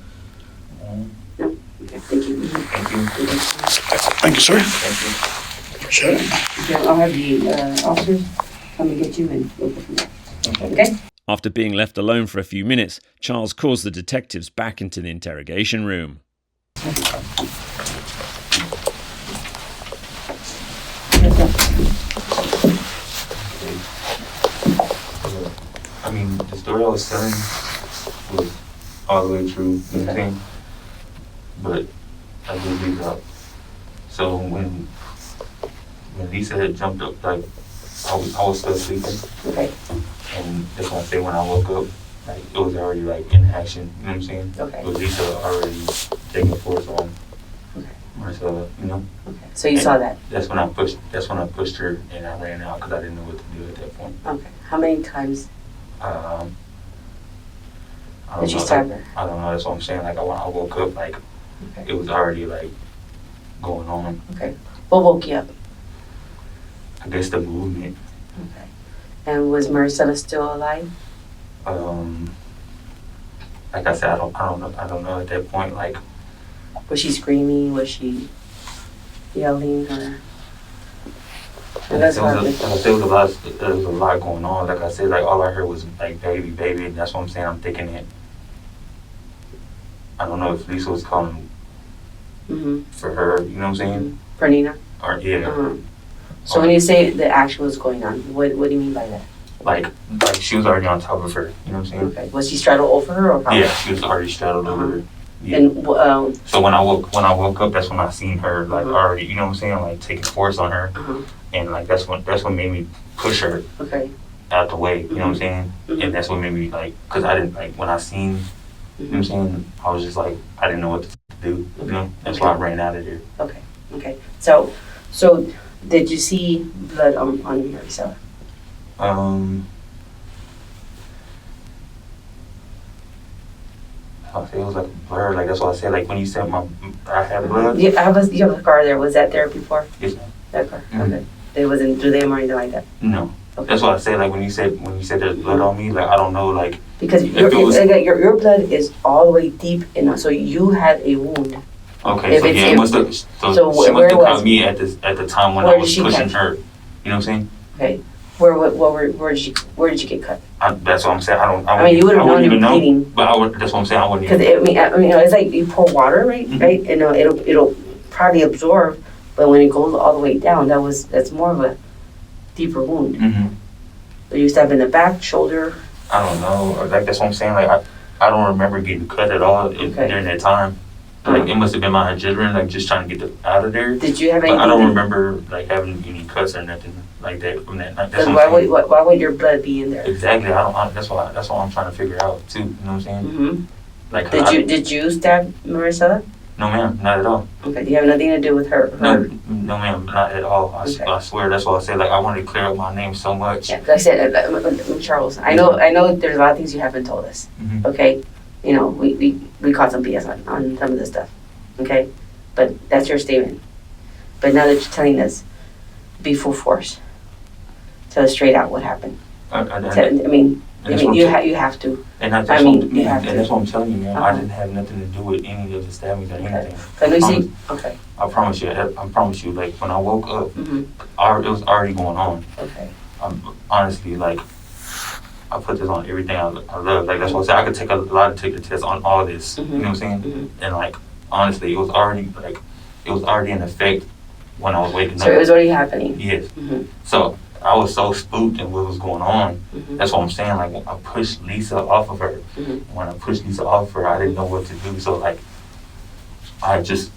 No? Okay. Thank you. Thank you. Thank you, sir. Thank Appreciate it. Okay, I'll have the officers come and get you and we'll go from there. you. Okay? After being left alone for a few minutes, Charles calls the detectives back into the interrogation room. I mean, the story I was telling was all the way true, you know what I'm saying? But I did leave out. So when Lisa had jumped up, like, I was still sleeping. Okay. And that's why I say when I woke up, like, it was already, like, in action, you know what I'm saying? Okay. But Lisa already taking force on Okay. Marcella, you know? Okay. So you saw that? That's when I pushed her and I ran out because I didn't know what to do at that point. Okay. How many times I don't did you know, stab her? I don't know, that's what I'm saying. Like, when I woke up, like, Okay. it was already, like, going on. Okay. What woke you up? I guess the movement. Okay. And was Marisela still alive? Like I said, I don't know at that point, like, Was she screaming? Was she yelling? Or that's there was a lot going on. Like I said, like, all I heard was, like, baby, and that's what I'm saying. I'm thinking it. I don't know if Lisa was calling for her, you know what I'm saying? For Nina? Or, yeah. Uh-huh. So when you say the action was going on, what do you mean by that? Like she was already on top of her, you know what I'm saying? Okay. Was she straddled over her or how? Yeah, she was already straddled over her. Yeah. And So when I woke up, that's when I seen her, like, already, you know what I'm saying, like, taking force on her, and, like, that's what made me push her okay. out the way, you know what I'm saying, and that's what made me, like, cause I didn't, like, when I seen, you know what I'm saying, I was just like, I didn't know what to do, you know, that's why I ran out of there. Okay. Okay. So did you see blood on Marisela? It was like a blur, like, that's why I said, like, when you said I had blood. Yeah, you have a car there. Was that there before? Yes, ma'am. That car. Mhm. Okay. It wasn't through them or anything like that. No. Okay. That's why I said, like, when you said there's blood on me, like, I don't know, like, Because if it was, your blood is all the way deep in, so you had a wound. okay, if so it's- yeah, if- it must have. so She must where have was caught me at the time when where I did was she pushing catch? her. You know what I'm saying? Okay. Where did you get cut? That's what I'm saying. I mean, you would have known even you're bleeding. But that's what I'm saying. I wouldn't Because even. I mean, it's like you pour water, right? Mhm. Right, and it'll probably absorb, but when it goes all the way down, that's more of a deeper wound. Mm-hmm. So you stab in the back, shoulder. I don't know. Or, like, that's what I'm saying. Like, I don't remember getting cut at all during that time. Like, it must have been my adrenaline, like, just trying to get out of there. Did you have But anything? I don't remember, like, having any cuts or nothing like that from that. Like, that's Because what I'm saying. why would your blood be in there? Exactly. That's what I'm trying to figure out too. You know what I'm saying? Mm-hmm. Like, Did you stab Marisela? No, ma'am, not at all. Okay. Do you have nothing to do with her? No, ma'am, not at all. Okay. I swear. That's why I said, like, I wanted to clear up my name so much. Yeah, like I said, Charles, I know there's a lot of things you haven't told us. Mhm. Okay, you know, we caught some BS on some of this stuff. Okay, but that's your statement. But now that you're telling us, be full force. Tell us straight out what happened. I mean, you have to. And that's what I'm telling you, man. I didn't have nothing to do with any of the stabbings or anything. Okay. I promise you. Like, when I woke up, Mm-hmm. it was already going on. Okay. Honestly, like, I put this on everything I love. Like that's what I said. I could take a lot to take the test on all this. You know what I'm saying? And like honestly, it was already in effect when I was waking up. So it was already happening. Yes. So I was so spooked at what was going on. That's what I'm saying. Like I pushed Lisa off of her. When I pushed Lisa off of her, I didn't know what to do. So like I just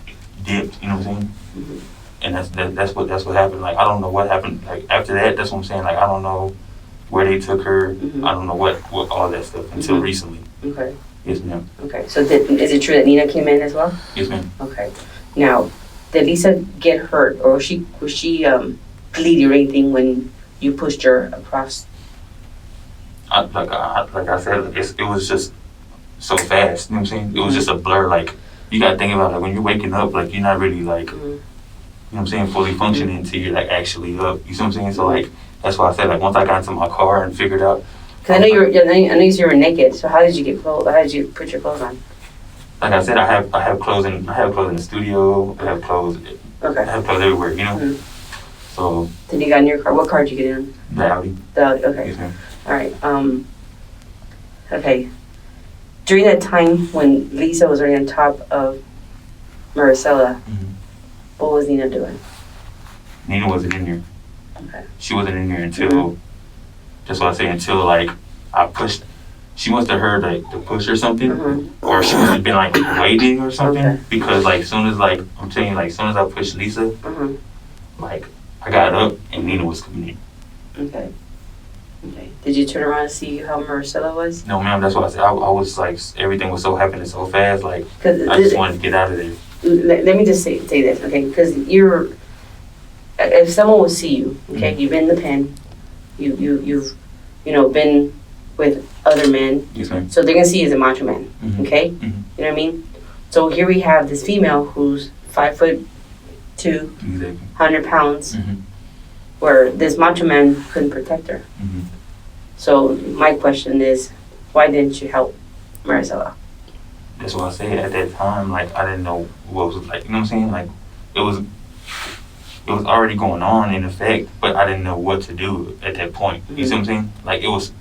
dipped. You know what I'm saying? And that's what happened. Like I don't know what happened. Like after that, that's what I'm saying. Like I don't know where they took her. I don't know what all that stuff until recently. Okay. Yes, ma'am. Okay. So is it true that Nina came in as well? Yes, ma'am. Okay. Now, did Lisa get hurt, or was she bleeding or anything when you pushed her across? Like I said, it was just so fast. You know what I'm saying? It was just a blur. Like you gotta think about it. Like when you're waking up, like you're not really like, you know what I'm saying, fully functioning until you're like actually up. You see what I'm saying? So like that's why I said like once I got into my car and figured out. Because I know you were naked. So how did you get clothes? How did you put your clothes on? Like I said, I have clothes in the studio. I have clothes. Okay. I have clothes everywhere. You know. So. Then you got in your car. What car did you get in? The Audi. The Audi. Okay. Yes, ma'am. All right. Okay. During that time when Lisa was already on top of Marisela, what was Nina doing? Nina wasn't in there. Okay. She wasn't in there until. That's what I say. Until like I pushed. She must have heard like the push or something, or she must have been like waiting or something. Okay. Because like soon as like I'm telling you, like soon as I pushed Lisa, like I got up and Nina was coming in. Okay. Okay. Did you turn around and see how Marisela was? No, ma'am. That's what I said. I was like everything was so happening so fast. Like I 'Cause just wanted to get out of there. let me just say this, okay? Because if someone will see you, okay, you've been in the pen, you've been with other men, Yes, ma'am. so they're gonna see you as a macho man, okay? Mhm. You know what I mean? So here we have this female who's 5'2", Exactly. 100 pounds, Mhm. where this macho man couldn't protect her. So my question is, why didn't you help Marisela? That's what I said at that time. Like I didn't know what was like. You know what I'm saying? Like it was already going on in effect, but I didn't know what to do at that point. You see what I'm saying? Like it was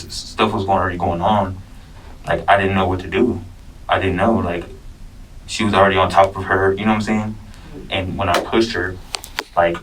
stuff was already going on. Like I didn't know what to do. I didn't know. Like she was already on top of her. You know what I'm saying? And when I pushed her, like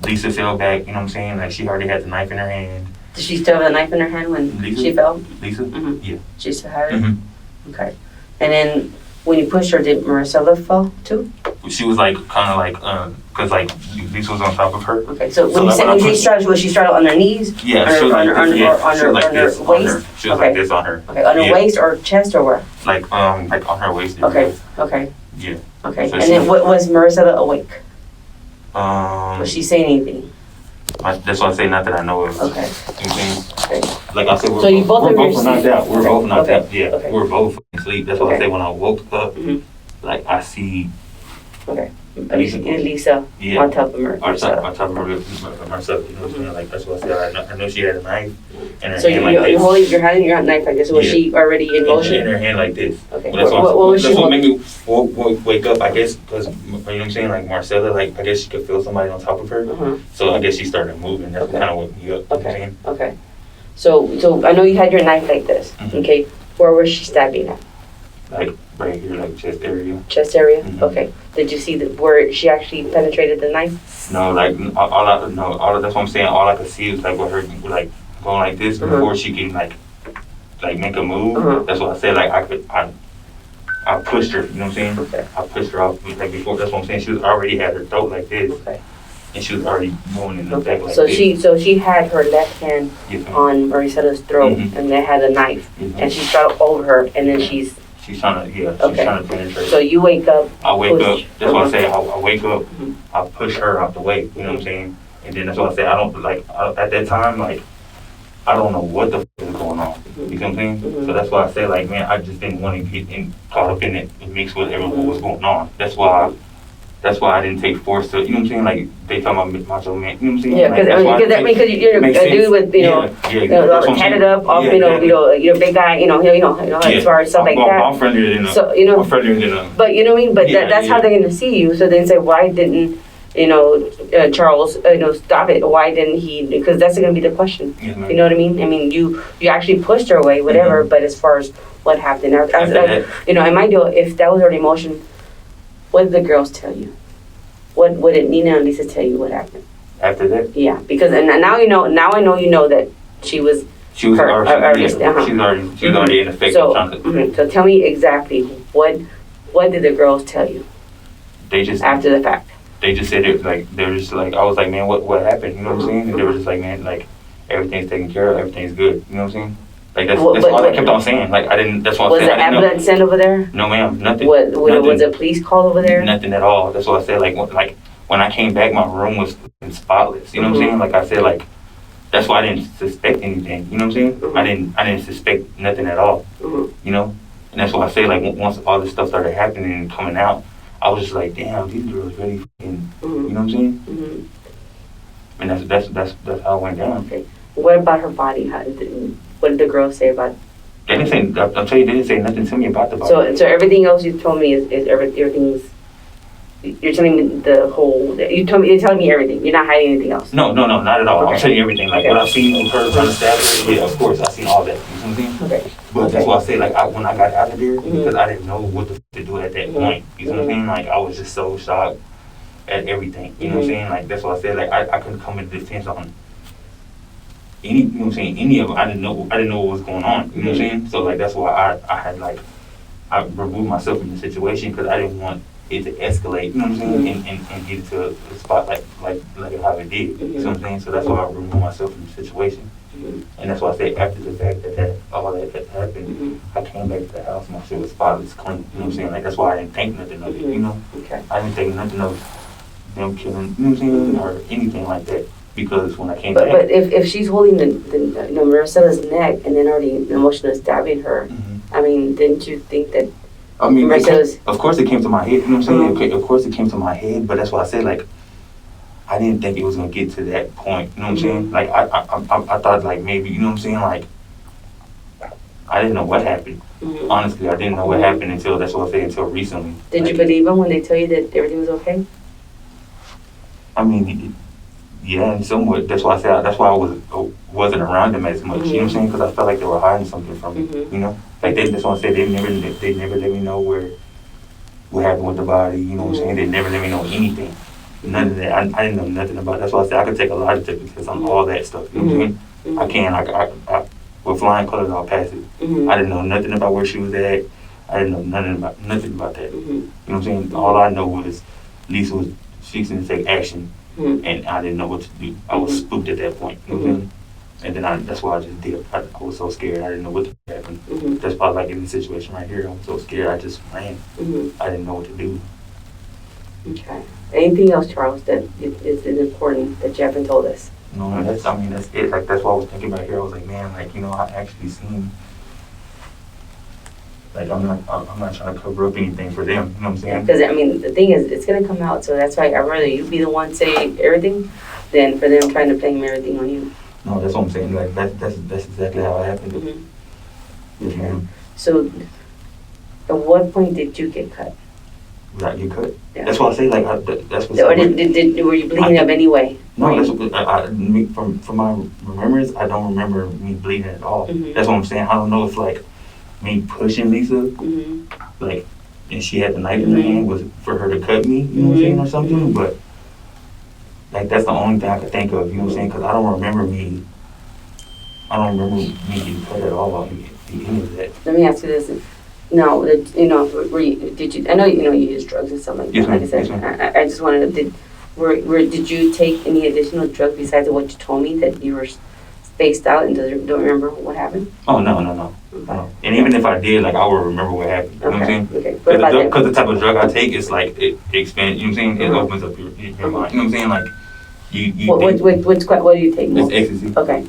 Lisa fell back. You know what I'm saying? Like she already had the knife in her hand. Did she still have a knife in her hand when Lisa? she fell? Lisa? Yeah. She still had it? Mm-hmm. Okay. And then when you pushed her, did Marisela fall too? She was like kind of like because like Lisa was on top of her. Okay. So when So, you like, said when I when she pushed- started, was she started on her knees? Yeah, on she was her, like on this. her, Yeah, on she her, was like on her this on waist? her. She was Okay. like this on her. Okay. On her Yeah. waist or chest or where? Like on her waist. Okay. Okay. Yeah. Okay. So And she- then was Marisela awake? Was she saying anything? That's why I say not that I know of. Okay. You know what I'm saying? Okay. Like I said, So you both we're of you both knocked asleep? out. We're Okay. both knocked Okay. out. Yeah, Okay. we're both asleep. That's why Okay. I say when I woke up, like I see. Okay. Lisa. Lisa Yeah. on top of On Marisela. top of her, myself, you know what I'm saying? Like that's what I said. I know she had a knife in her So hand you're like this. holding your hand in your knife like this. Was Yeah. she already in In motion? her hand like this. Okay. Well, that's What was she that's what made holding? me wake up, I guess, because you know what I'm saying. Like Marcella, like I guess she could feel somebody on top of her. So I guess she started moving. That's what kind of woke me up. You know what I'm Okay. saying? Okay. So I know you had your knife like this. Okay. Where was she stabbing at? Like right here, like chest area. Chest area? Mhm. Okay. Did you see where she actually penetrated the knife? No, like that's what I'm saying. All I could see was like with her like going like this before she can like make a move. That's what I said. Like I pushed her. You know what I'm saying? Okay. I pushed her off like before. That's what I'm saying. She was already had her throat like this, Okay. and she was already moving in the Okay. back like So this. she had her left hand Yes, ma'am. on Marisela's throat, Mhm. and they had a knife, Mhm. and she started over her, and then she's. She's trying to Okay. penetrate. So you wake up. I wake push. up. That's what I say. I wake up. Mhm. I push her out the way. You know what I'm saying? And then that's what I say. I don't like at that time. Like I don't know what the is going on. You know what I'm saying? So that's why I say like, man, I just didn't want to get caught up in it and mix with everyone what was going on. That's why I didn't take force to. You know what I'm saying? Like they talking about macho man. You know what I'm saying? Yeah, Like, that's why I take- because you're a makes dude sense. with that's what I'm tatted saying. up, off, Yeah, you're exactly. a big guy, as far as stuff like I'm that. friendlier than So, I'm friendlier than But you know what I mean. But Yeah, that's how yeah. they're gonna see you. So then say, why didn't Charles, stop it. Why didn't he? Because that's going to be the question. Yes, ma'am. You know what I mean? I mean, you actually pushed her away, whatever. But as far as what happened, in my deal, if that was already emotion, what did the girls tell you? What did Nina and Lisa tell you? What happened? After that, Yeah, because and now you know. Now I know you know that she was. she was Her- already, she was already in effect. So tell me exactly what did the girls tell you They just after the fact? they just said it like they were just like I was like, man, what happened? You know what I'm saying? And they were just like, man, like everything's taken care of, everything's good. You know what I'm saying? Like that's all I kept on saying. Like I didn't. That's what Was I said. the ambulance sent over there? No, ma'am, nothing. Was Nothing. a police call over there? Nothing at all. That's what I said. Like when I came back, my room was spotless. You know what I'm saying? Like I said, like that's why I didn't suspect anything. You know what I'm saying? I didn't suspect nothing at all. You know, and that's why I say like once all this stuff started happening and coming out, I was just like, damn, these girls really fucking. You know what I'm saying? And that's how it went down. Okay. What about her body? What did the girls say about it? They didn't say. I'll tell you, they didn't say nothing to me about the body. So everything else you told me is everything's. You're telling me the whole. You're telling me everything. You're not hiding anything else. No, not at all. Okay. I'm telling you everything. Like what I've seen of her trying to stab her, yeah, of course, I've seen all that. You know what I'm saying? Okay. But that's why I say, like, when I got out of there, because I didn't know what to do at that point. You know what I'm saying? Like, I was just so shocked at everything. You know what I'm saying? Like, that's why I said, like, I couldn't come in defense on any, you know what I'm saying, any of them. I didn't know what was going on. You know what I'm saying? So, like, that's why I had, like, I removed myself from the situation because I didn't want it to escalate, you know what I'm saying, and get to a spot like how it did. You know what I'm saying? So that's why I removed myself from the situation. And that's why I say after the fact that all that happened, I came back to the house, my shit was spotless clean. You know what I'm saying? Like that's why I didn't think nothing of it, you know? Okay. I didn't think nothing of them killing, you know what I'm saying, or anything like that. Because when I came back. But if she's holding the Marisela's neck and then already emotionally stabbing her, I mean, didn't you think that? I mean, of course it came to my head, you know what I'm saying? Okay, of course it came to my head, but that's why I said, like, I didn't think it was going to get to that point, you know what I'm saying? Like, I thought, like, maybe, you know what I'm saying? Like, I didn't know what happened. Honestly, I didn't know what happened until, that's what I say, until recently. Did you believe them when they tell you that everything was okay? I mean, yeah, and somewhat. That's why I said, that's why I wasn't around them as much, you know what I'm saying? Because I felt like they were hiding something from me, you know? Like, that's why I said they never let me know what happened with the body, you know what I'm saying? They never let me know anything. None of that. I didn't know nothing about it. That's why I said I could take a lot of because on all that stuff, you know what I'm saying? I can. I with flying colors, I'll pass it. I didn't know nothing about where she was at. I didn't know nothing about that. You know what I'm saying? All I know was Lisa was fixing to take action, and I didn't know what to do. I was spooked at that point. You know what I'm saying? And then that's why I just did. I was so scared. I didn't know what to happen. That's probably like in this situation right here. I was so scared. I just ran. I didn't know what to do. Okay. Anything else, Charles, that is important that you haven't told us? No, that's it. Like that's what I was thinking about here. I was like, man, like I actually seen. Like I'm not trying to cover up anything for them. You know what I'm saying? Because I mean, the thing is, it's gonna come out. So that's why I'd rather you be the one say everything, than for them trying to blame everything on you. No, that's what I'm saying. Like that's exactly how it happened. Yes, ma'am. So, at what point did you get cut? Did I get cut? Yeah. That's what I say. Like that's what. Or were you bleeding up anyway? No, that's what, from my remembrance, I don't remember me bleeding at all. That's what I'm saying. I don't know if like me pushing Lisa, like, and she had the knife in her hand was for her to cut me, you know what I'm saying, or something. But like that's the only thing I could think of, you know what I'm saying, because I don't remember me getting cut at all on any of that. Let me ask you this. No, did you? I know you use drugs and stuff like that. Yes, like I said, yes, I just wanted to. Did you take any additional drugs besides what you told me that you were spaced out and don't remember what happened? Oh no. No. And even if I did, like I would remember what happened. You know what I'm saying? Okay. Because the type of drug I take is like it expands. You know what I'm saying? It opens up your mind. You know what I'm saying? Like you. What do you take? It's ecstasy. Okay.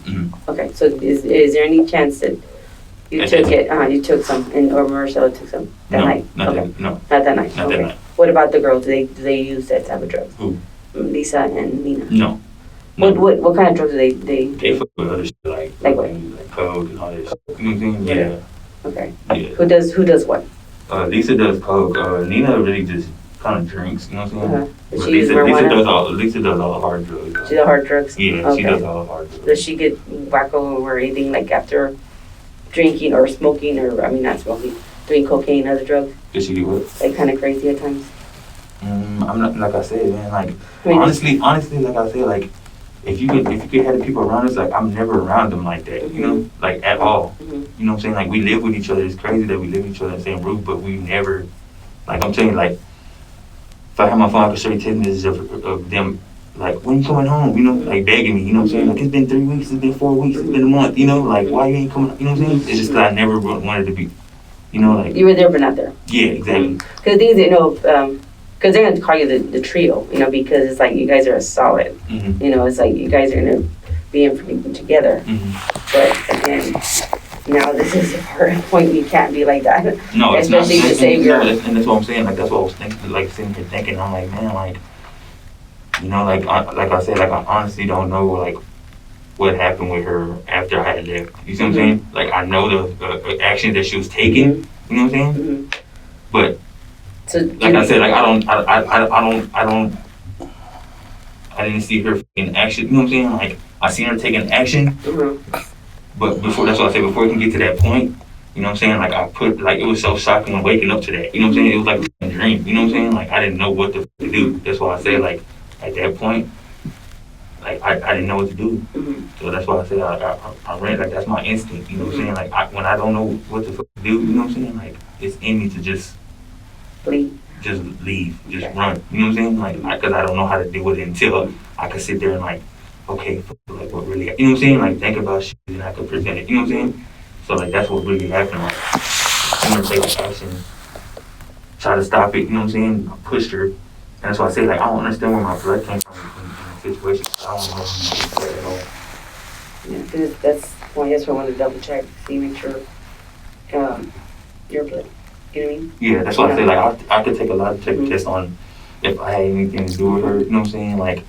Okay. So is there any chance that you took it? You took some, or Marisela took some that night? No, Not that night. Not that night. What about the girls? Do they use that type of drugs? Who? Lisa and Nina. No. What kind of drugs do they? They fuck with other shit like what? Like coke and all that shit. You know what I'm saying? Yeah. Okay. Yeah. Who does what? Lisa does coke. Nina really just kind of drinks, you know what I'm saying? Uh-huh. Does But she use Lisa marijuana? does all the hard drugs. She's the hard drugs? Yeah, Okay. she does all the hard drugs. Does she get wacko or anything like after drinking or smoking or, I mean, not smoking, doing cocaine, other drugs? Does she do what? Like kind of crazy at times? I'm not, like I said, man, like, I mean, honestly, like I said, like, if you could have the people around us, like, I'm never around them like that, you know, like, at all. Mhm. You know what I'm saying? Like, we live with each other. It's crazy that we live with each other in the same roof, but we never, like, I'm saying, like, if I have my phone, I could show you text messages of them, like, when you coming home, you know, like, begging me, you know what I'm saying? Like, it's been 3 weeks, it's been 4 weeks, it's been a month, you know, like, why you ain't coming, you know what I'm saying? It's just that I never wanted to be, you know, like. You were there but not there. Yeah, exactly. Because things, you know, because they're going to call you the trio, you know, because it's like you guys are a solid. Mm-hmm. You know, it's like you guys are going to be in together. Mm-hmm. But again, now this is a point you can't be like that. No, it's especially not. to save your. And that's what I'm saying. Like, that's what I was thinking. Like, sitting here thinking, I'm like, man, like, you know, like I said, like, I honestly don't know, like, what happened with her after I had left. You see what I'm saying? Like, I know the actions that she was taking. You know what I'm saying? Mm-hmm. But So, like I said, like, I didn't see her in action. You know what I'm saying? Like, I seen her taking action. But before, that's what I said, before we can get to that point, you know what I'm saying? Like, it was so shocking when waking up to that. You know what I'm saying? It was like a dream. You know what I'm saying? Like, I didn't know what to do. That's why I said, like, at that point, like, I didn't know what to do. So that's why I said, I ran, like, that's my instinct. You know what I'm saying? Like, when I don't know what to do, you know what I'm saying? Like, it's in me to just leave, just run. You know what I'm saying? Like, because I don't know how to deal with it until I could sit there and, like, okay, like, what really, you know what I'm saying? Like, think about shit and I could present it. You know what I'm saying? So, like, that's what really happened. Like, I'm gonna take action, try to stop it. You know what I'm saying? I pushed her, and that's why I say, like, I don't understand where my blood came from in the situation. I don't know if you at all. yeah, because that's why I want to double check, see, make sure your blood. You know what I mean? Yeah, that's why I say, like, I could take a lot of tests on if I had anything to do with her. You know what I'm saying? Like,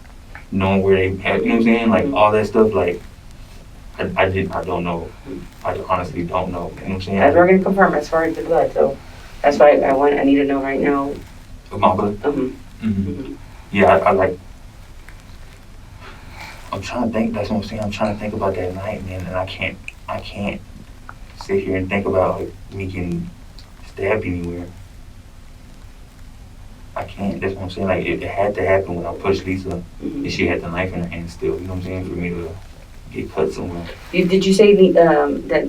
knowing where they had, you know what I'm saying? Like, all that stuff, like, I don't know. I honestly don't know. You know what I'm saying? As we're going to confirm as far as the blood, so that's why I need to know right now. Of my blood? Yeah, I like, I'm trying to think, that's what I'm saying. I'm trying to think about that night, man, and I can't sit here and think about, like, me getting stabbed anywhere. I can't. That's what I'm saying. Like, it had to happen when I pushed Lisa, and she had the knife in her hand still. You know what I'm saying? For me to get cut somewhere. Did you say that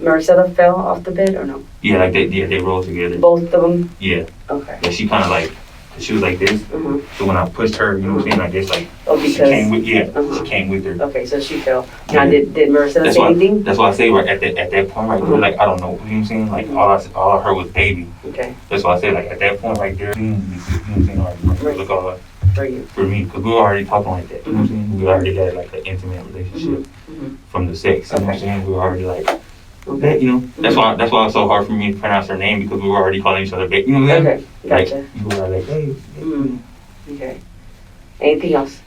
Marisela fell off the bed or no? Yeah, like they rolled together. Both of them? Yeah. Okay. Yeah, she kind of like, she was like this. So when I pushed her, you know what I'm saying? I guess, like, she came with, she came with her. Okay, so she fell. Now, did Marisela say anything? That's why I say, right at that point right there, like, I don't know, you know what I'm saying? Like, all I heard was baby. Okay. That's why I say, like, at that point right there, you know what I'm saying? Like, look all For me, because we were already talking like that. You know what I'm saying? We already had, like, an intimate relationship from the sex. You know what I'm saying? We were already like that. You know. That's why it's so hard for me to pronounce her name, because we were already calling each other baby. You know what I'm saying? Okay, gotcha. Like, you were like, hey. Okay. Anything else?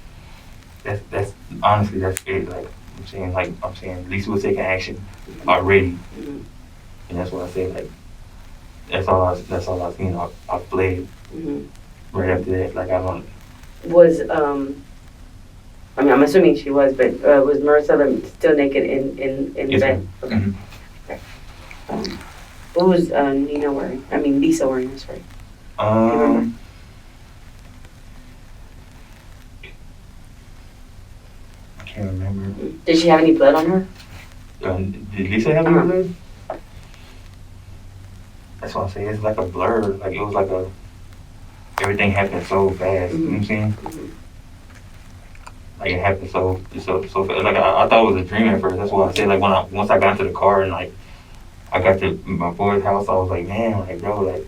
That's honestly, that's it. Like, I'm saying, Lisa was taking action already, and that's what I said. Like, that's all I seen. I fled right after that. Like, I don't. Was I mean, I'm assuming she was, but was Marisela still naked in the bed? Okay. Okay. What was Nina wearing? I mean, Lisa wearing? I'm sorry. I can't remember. Did she have any blood on her? Did Lisa have any blood? That's what I say. It's like a blur. Like, it was like everything happened so fast. You know what I'm saying? Like, it happened so fast. Like, I thought it was a dream at first. That's why I said, like, once I got into the car and, like, I got to my boy's house, I was like, man, like, bro, like,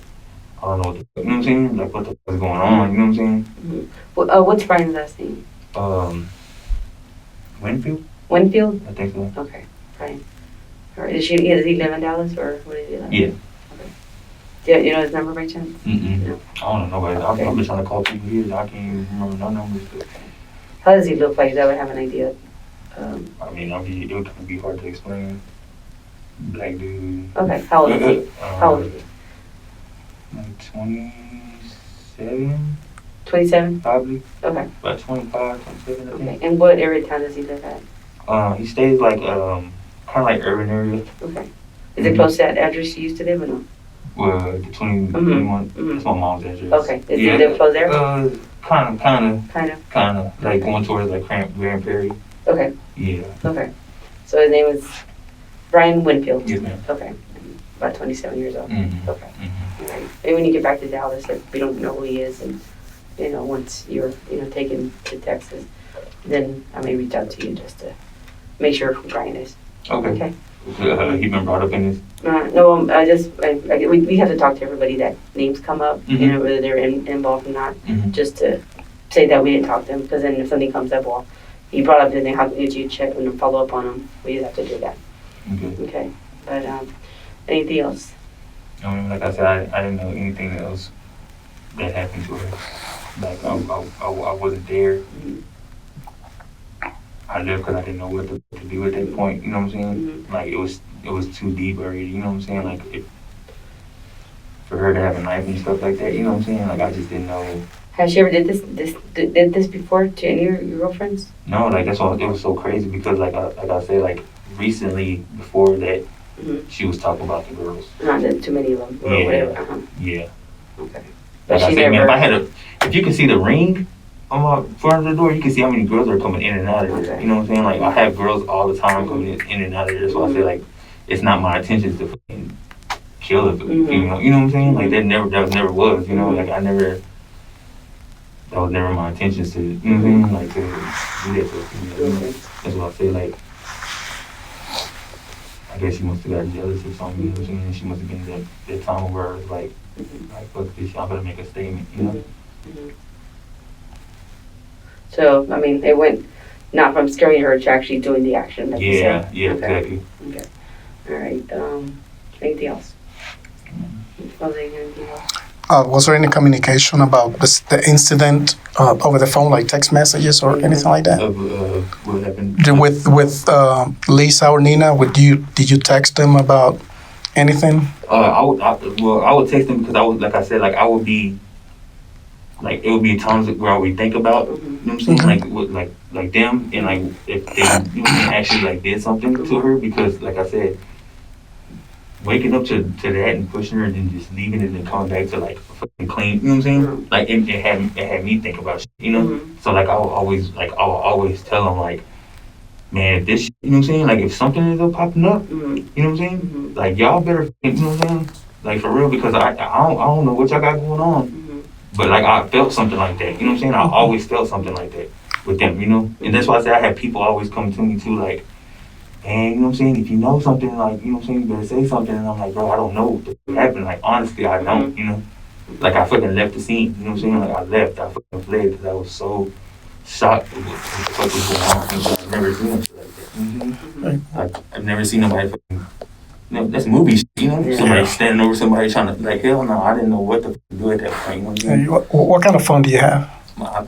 I don't know what the, you know what I'm saying? Like, what the fuck is going on? You know what I'm saying? What's Brian's last name? Winfield? Winfield? I think so. Okay, Brian. All right. Does he live in Dallas, or what does he live? Yeah. Okay. Do you know his number by chance? No. I don't know nobody. I've been trying to call people here. I can't even remember no numbers. How does he look like? That would have an idea. I mean, it would be hard to explain. Black dude. Okay, how old is he? How old is he? Like 20, 27? probably. Okay. About 25, 27, I Okay. think. And what area of town does he live at? He stays like, kind of like urban area. Okay. Is it close to that address you used to live or no? Well, the 21, that's my mom's address. Okay. Does he live close there? Kind Kind of. of, like going towards like Grand Prairie. Okay. Yeah. Okay. So his name is Brian Winfield? Yes, ma'am. Okay. About 27 years old? Mm-hmm. Okay. All right. Maybe when you get back to Dallas, if we don't know who he is, and, once you're, taken to Texas, then I may reach out to you just to make sure who Brian is. Okay. He been brought up in this. No, we have to talk to everybody that names come up, Mhm. whether they're involved or not, Mhm. just to say that we didn't talk to them, because then if something comes up, well, you brought up the thing, how did you check and follow up on them? We just have to do that. Okay. Okay. But anything else? I mean, like I said, I didn't know anything else that happened to her. Like, I wasn't there. I left because I didn't know what to do at that point, you know what I'm saying? Like, it was too deep already, you know what I'm saying? Like, for her to have a knife and stuff like that, you know what I'm saying? Like, I just didn't know. Has she ever did this before to any of your girlfriends? No, like, that's why it was so crazy, because like I said, like, recently, before that, she was talking about the girls. Not too many of them, or Yeah. whatever. Yeah. Okay. Like But I she said, never. man, if you can see the ring on my front of the door, you can see how many girls are coming in and out of there. Okay. You know what I'm saying? Like, I have girls all the time coming in and out of there. So I say, like, it's not my intention to fucking kill a female. You know what I'm saying? Like, that never was. You know, like, that was never my intentions to, you know what I'm saying? Like, to do that to a female. You know? That's what I say, like, I guess she must have got jealous or something. You know what I'm saying? She must have been that time where it was like, fuck this, I'm gonna make a statement, you know? So, I mean, it went not from scaring her to actually doing the action. Like you Yeah, said. yeah, Okay. exactly. Okay. All right. Anything else? Anything else? Was there any communication about the incident over the phone, like text messages or anything like that? What happened? With Lisa or Nina, did you text them about anything? I would text them because I would, like I said, like I would be, like it would be times where I would think about, you know what I'm saying, like with, like them, and like if they actually like did something to her, because like I said, waking up to that and pushing her and then just leaving it and coming back to like fucking clean, you know what I'm saying? Like it had me think about shit, you know? So like I will always tell them like, man, if this shit, you know what I'm saying? Like if something is up popping up, you know what I'm saying? Like y'all better, you know what I'm saying? Like for real, because I don't know what y'all got going on. But like I felt something like that, you know what I'm saying? I always felt something like that with them, you know? And that's why I say I had people always come to me too, like, man, you know what I'm saying? If you know something, like, you know what I'm saying, you better say something. And I'm like, bro, I don't know what happened. Like, honestly, I don't, you know? Like, I fucking left the scene, you know what I'm saying? Like, I fucking fled because I was so shocked with what the fuck was going on. I've never seen shit like that, you know what I'm saying? Like, I've never seen nobody fucking, you know, that's movie shit, you know? Yeah. Somebody standing over somebody trying to, like, hell no, I didn't know what the fuck to do at that point, you know what I'm saying? What kind of phone do you have?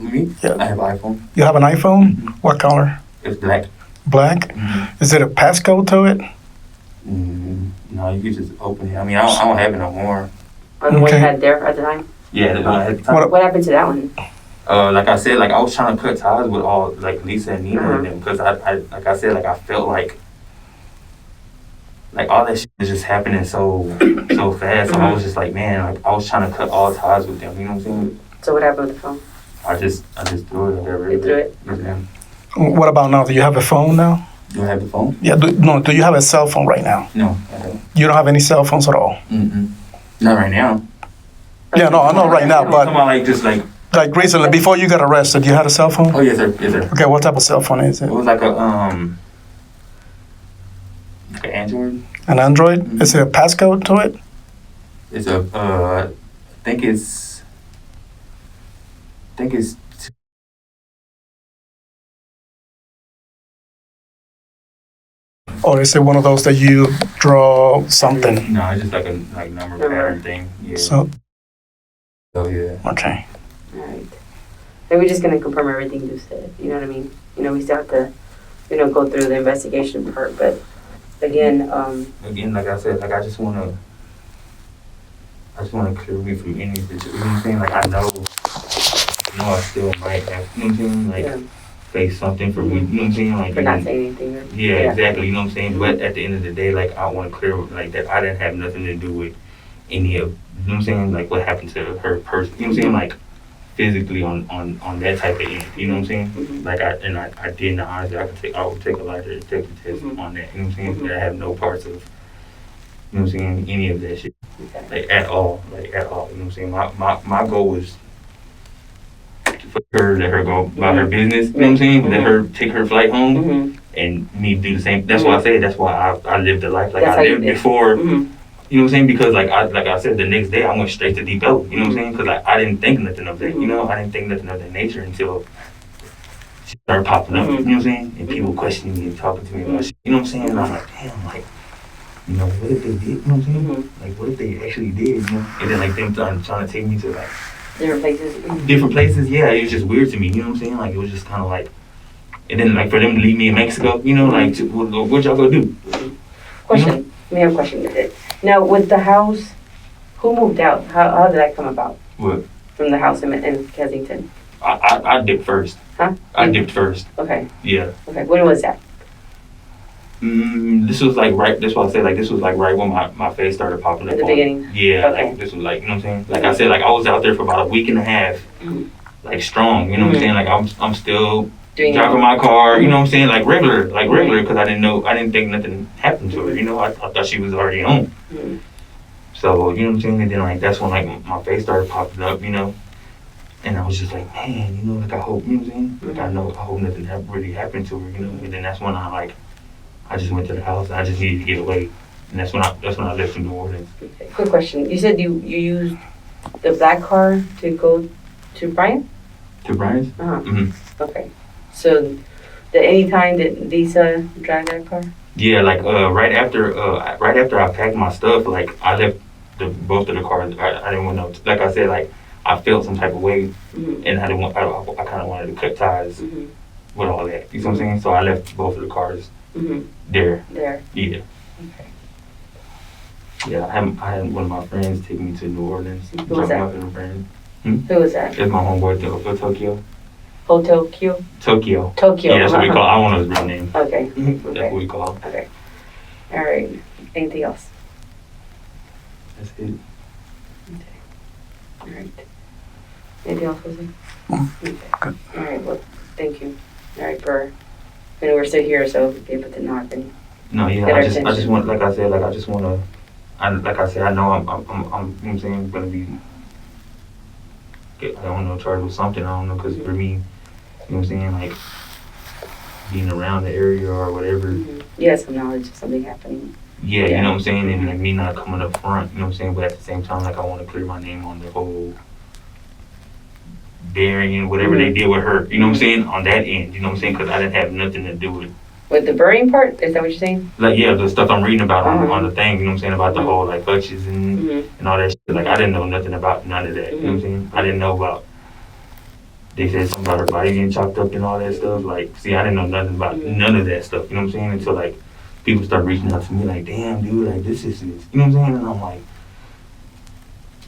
Me? Yeah. I have an iPhone. You have an iPhone? What color? It's black. Black? Is it a passcode to it? No, you can just open it. I mean, I don't have it no more. Or the one you Okay. had there at the time? Yeah, at the time. What happened to that one? Like I said, like I was trying to cut ties with all like Lisa and Nina and them because I like I said, like I felt like all that shit was just happening so fast. So I was just like, man, like I was trying to cut all ties with them. You know what I'm saying? So what happened with the phone? I just threw it over there. You threw it? Yes, ma'am. What about now? Do you have a phone now? Do I have the phone? Yeah. Do you have a cell phone right now? No, I don't. You don't have any cell phones at all? Not right now. Yeah, no, I know right now, but Someone like just like. like recently, before you got arrested, you had a cell phone? Oh yes, sir. Yes, sir. Okay, what type of cell phone is It it? was like an Android. An Android? Is it a passcode to it? It's a I think it's Or is it one of those that you draw something? no, it's just like a number pattern thing. Yeah. So, Yeah. okay. All right. And we're just going to confirm everything you said. You know what I mean? You know, we still have to, go through the investigation part. But again, Again, like I said, like I just want to. just want to clear me from any situation. You know what I'm saying? Like I know I still might have, you know what I'm saying? Like Yeah. face something for me. You know what I'm saying? Like For not saying anything. Or, yeah, exactly. You know what I'm saying? But at the end of the day, like I want to clear like that I didn't have nothing to do with any of, you know what I'm saying? Like what happened to her person. You know what I'm saying? Like physically on that type of end. You know what I'm saying? Like I did not honestly. I would take a lie detector test on that. You know what I'm saying? I have no parts of, you know what I'm saying, any of that shit. Okay. Like at all. Like at all. You know what I'm saying? My goal was for her, let her go about her business, you know what I'm saying? Let her take her flight home and me do the same. That's why I say that's why I lived the life like That's how I you lived did. before. You know what I'm saying? Because like I said, the next day I went straight to Deep Ellum. You know what I'm saying? Because like I didn't think nothing of that. You know, I didn't think nothing of that nature until she started popping up. You know what I'm saying? And people questioning me and talking to me about shit. You know what I'm saying? And I'm like, damn, like, you know, what if they did? You know what I'm saying? Like, what if they actually did? You know? And then like them trying to take me to like different places. Yeah, it was just weird to me. You know what I'm saying? Like it was just kind of like, and then like for them to leave me in Mexico. You know, like what y'all gonna do? Question. You know? We have a question. Now, with the house, who moved out? How did that come about? What? From the house in Kensington? I dipped first. Huh? I dipped first. Okay. Yeah. Okay. When was that? This was like right. That's why I say like this was like right when my face started popping up. At the on, beginning? Yeah. Okay. Like this was like, you know what I'm saying. Like I said, like I was out there for about a week and a half, like strong. You know what I'm saying. Like I'm still driving my car. You know what I'm saying. Like regular, because I didn't think nothing happened to her. You know, I thought she was already home. So you know what I'm saying. And then like that's when like my face started popping up. You know. And I was just like, man, you know, like I hope, you know what I'm saying? Like I hope nothing really happened to her, you know. And then that's when I just went to the house. I just needed to get away, and that's when I left in New Orleans. Okay. Quick question. You said you used the black car to go to Brian? To Brian's? Okay. So, any time did Lisa drive that car? Yeah, like right after I packed my stuff, like I left both of the cars. I didn't want to, like I said, like I felt some type of way, and I didn't want. I kind of wanted to cut ties with all that. You know what I'm saying? So I left both of the cars there. There. Yeah. Okay. Yeah, I had one of my friends take me to New Orleans. Who was that? Who was that? It's my homeboy, Tokyo. Hotel Q? Tokyo. Tokyo. Yeah, that's what we call. I don't know his real name. Okay. That's what we call him. Okay. All right. Anything else? That's it. All right. Anything else, Jose? Okay. Good. All right. Well, thank you. All right, for. And we're still here, so be able to knock and. No, yeah. Get our I just attention. want, like I said, like I just want to. Like I said, I know I'm you know what I'm saying, gonna be. I don't know, charged with something. I don't know, because for me, you know what I'm saying, like being around the area or whatever. You have some knowledge of something happening. Yeah, you know what I'm saying, and like me not coming up front, you know what I'm saying, but at the same time, like I want to clear my name on the whole bearing and whatever they did with her, you know what I'm saying, on that end, you know what I'm saying, because I didn't have nothing to do with. With the burying part, is that what you're saying? Like yeah, the stuff I'm reading about on the thing, you know what I'm saying, about the whole like hutches and all that shit. Like I didn't know nothing about none of that, you know what I'm saying. I didn't know about. They said something about her body getting chopped up and all that stuff. Like, see, I didn't know nothing about none of that stuff. You know what I'm saying? Until like people start reaching out to me, like, "Damn, dude, like this is," you know what I'm saying? And I'm like,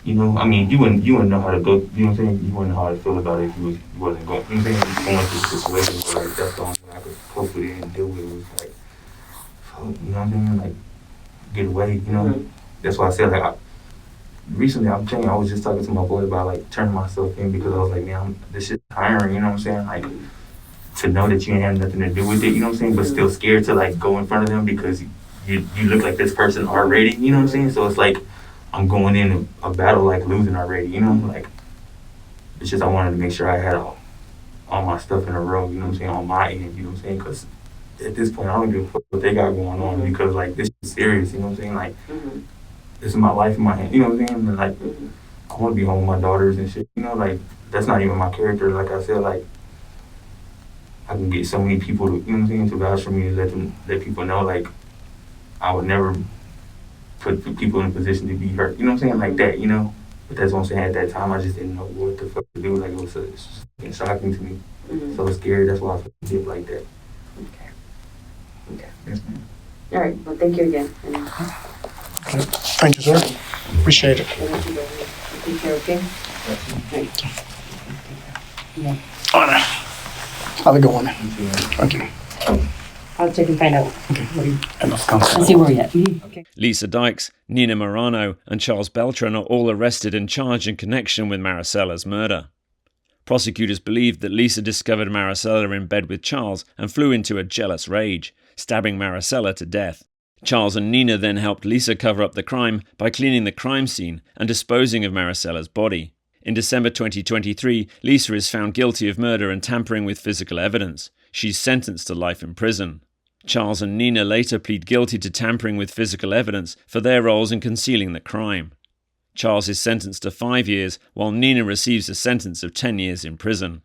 you know, I mean, you wouldn't know how to go. You know what I'm saying? You wouldn't know how to feel about it if you wasn't going. You know what I'm saying? Going through the situation where like that's the only thing I could cope with it and deal with. It was like, fuck, you know what I'm saying? Like, get away. You know? That's why I said like. Recently, I'm telling you, I was just talking to my boy about like turning myself in because I was like, man, this shit's tiring, you know what I'm saying? Like, to know that you ain't have nothing to do with it, you know what I'm saying? But still scared to like go in front of them because you look like this person already, you know what I'm saying? So it's like, I'm going in a battle like losing already, you know? Like, it's just I wanted to make sure I had all my stuff in a row, you know what I'm saying? On my end, you know what I'm saying? Because at this point, I don't give a fuck what they got going on because like, this is serious, you know what I'm saying? Like, this is my life in my hand, you know what I'm saying? And like, I want to be home with my daughters and shit, you know, like, that's not even my character. Like I said, like, I can get so many people to, you know what I'm saying, to vouch for me, to let people know, like, I would never put people in a position to be hurt, you know what I'm saying, like that, you know? But that's what I'm saying, at that time, I just didn't know what the fuck to do. Like, it was shocking to me. So scary, that's why I did like that. Okay. Yes, ma'am. All right, well, thank you again. Thank you, sir. Appreciate it. Take care, okay? All right. Have a good one. Thank you. I'll check and find out. Enough contact. I'll see where we're at. Okay. Lisa Dykes, Nina Morano, and Charles Beltran are all arrested and charged in connection with Marisela's murder. Prosecutors believed that Lisa discovered Marisela in bed with Charles and flew into a jealous rage, stabbing Marisela to death. Charles and Nina then helped Lisa cover up the crime by cleaning the crime scene and disposing of Marisela's body. In December 2023, Lisa is found guilty of murder and tampering with physical evidence. She's sentenced to life in prison. Charles and Nina later plead guilty to tampering with physical evidence for their roles in concealing the crime. Charles is sentenced to 5 years, while Nina receives a sentence of 10 years in prison.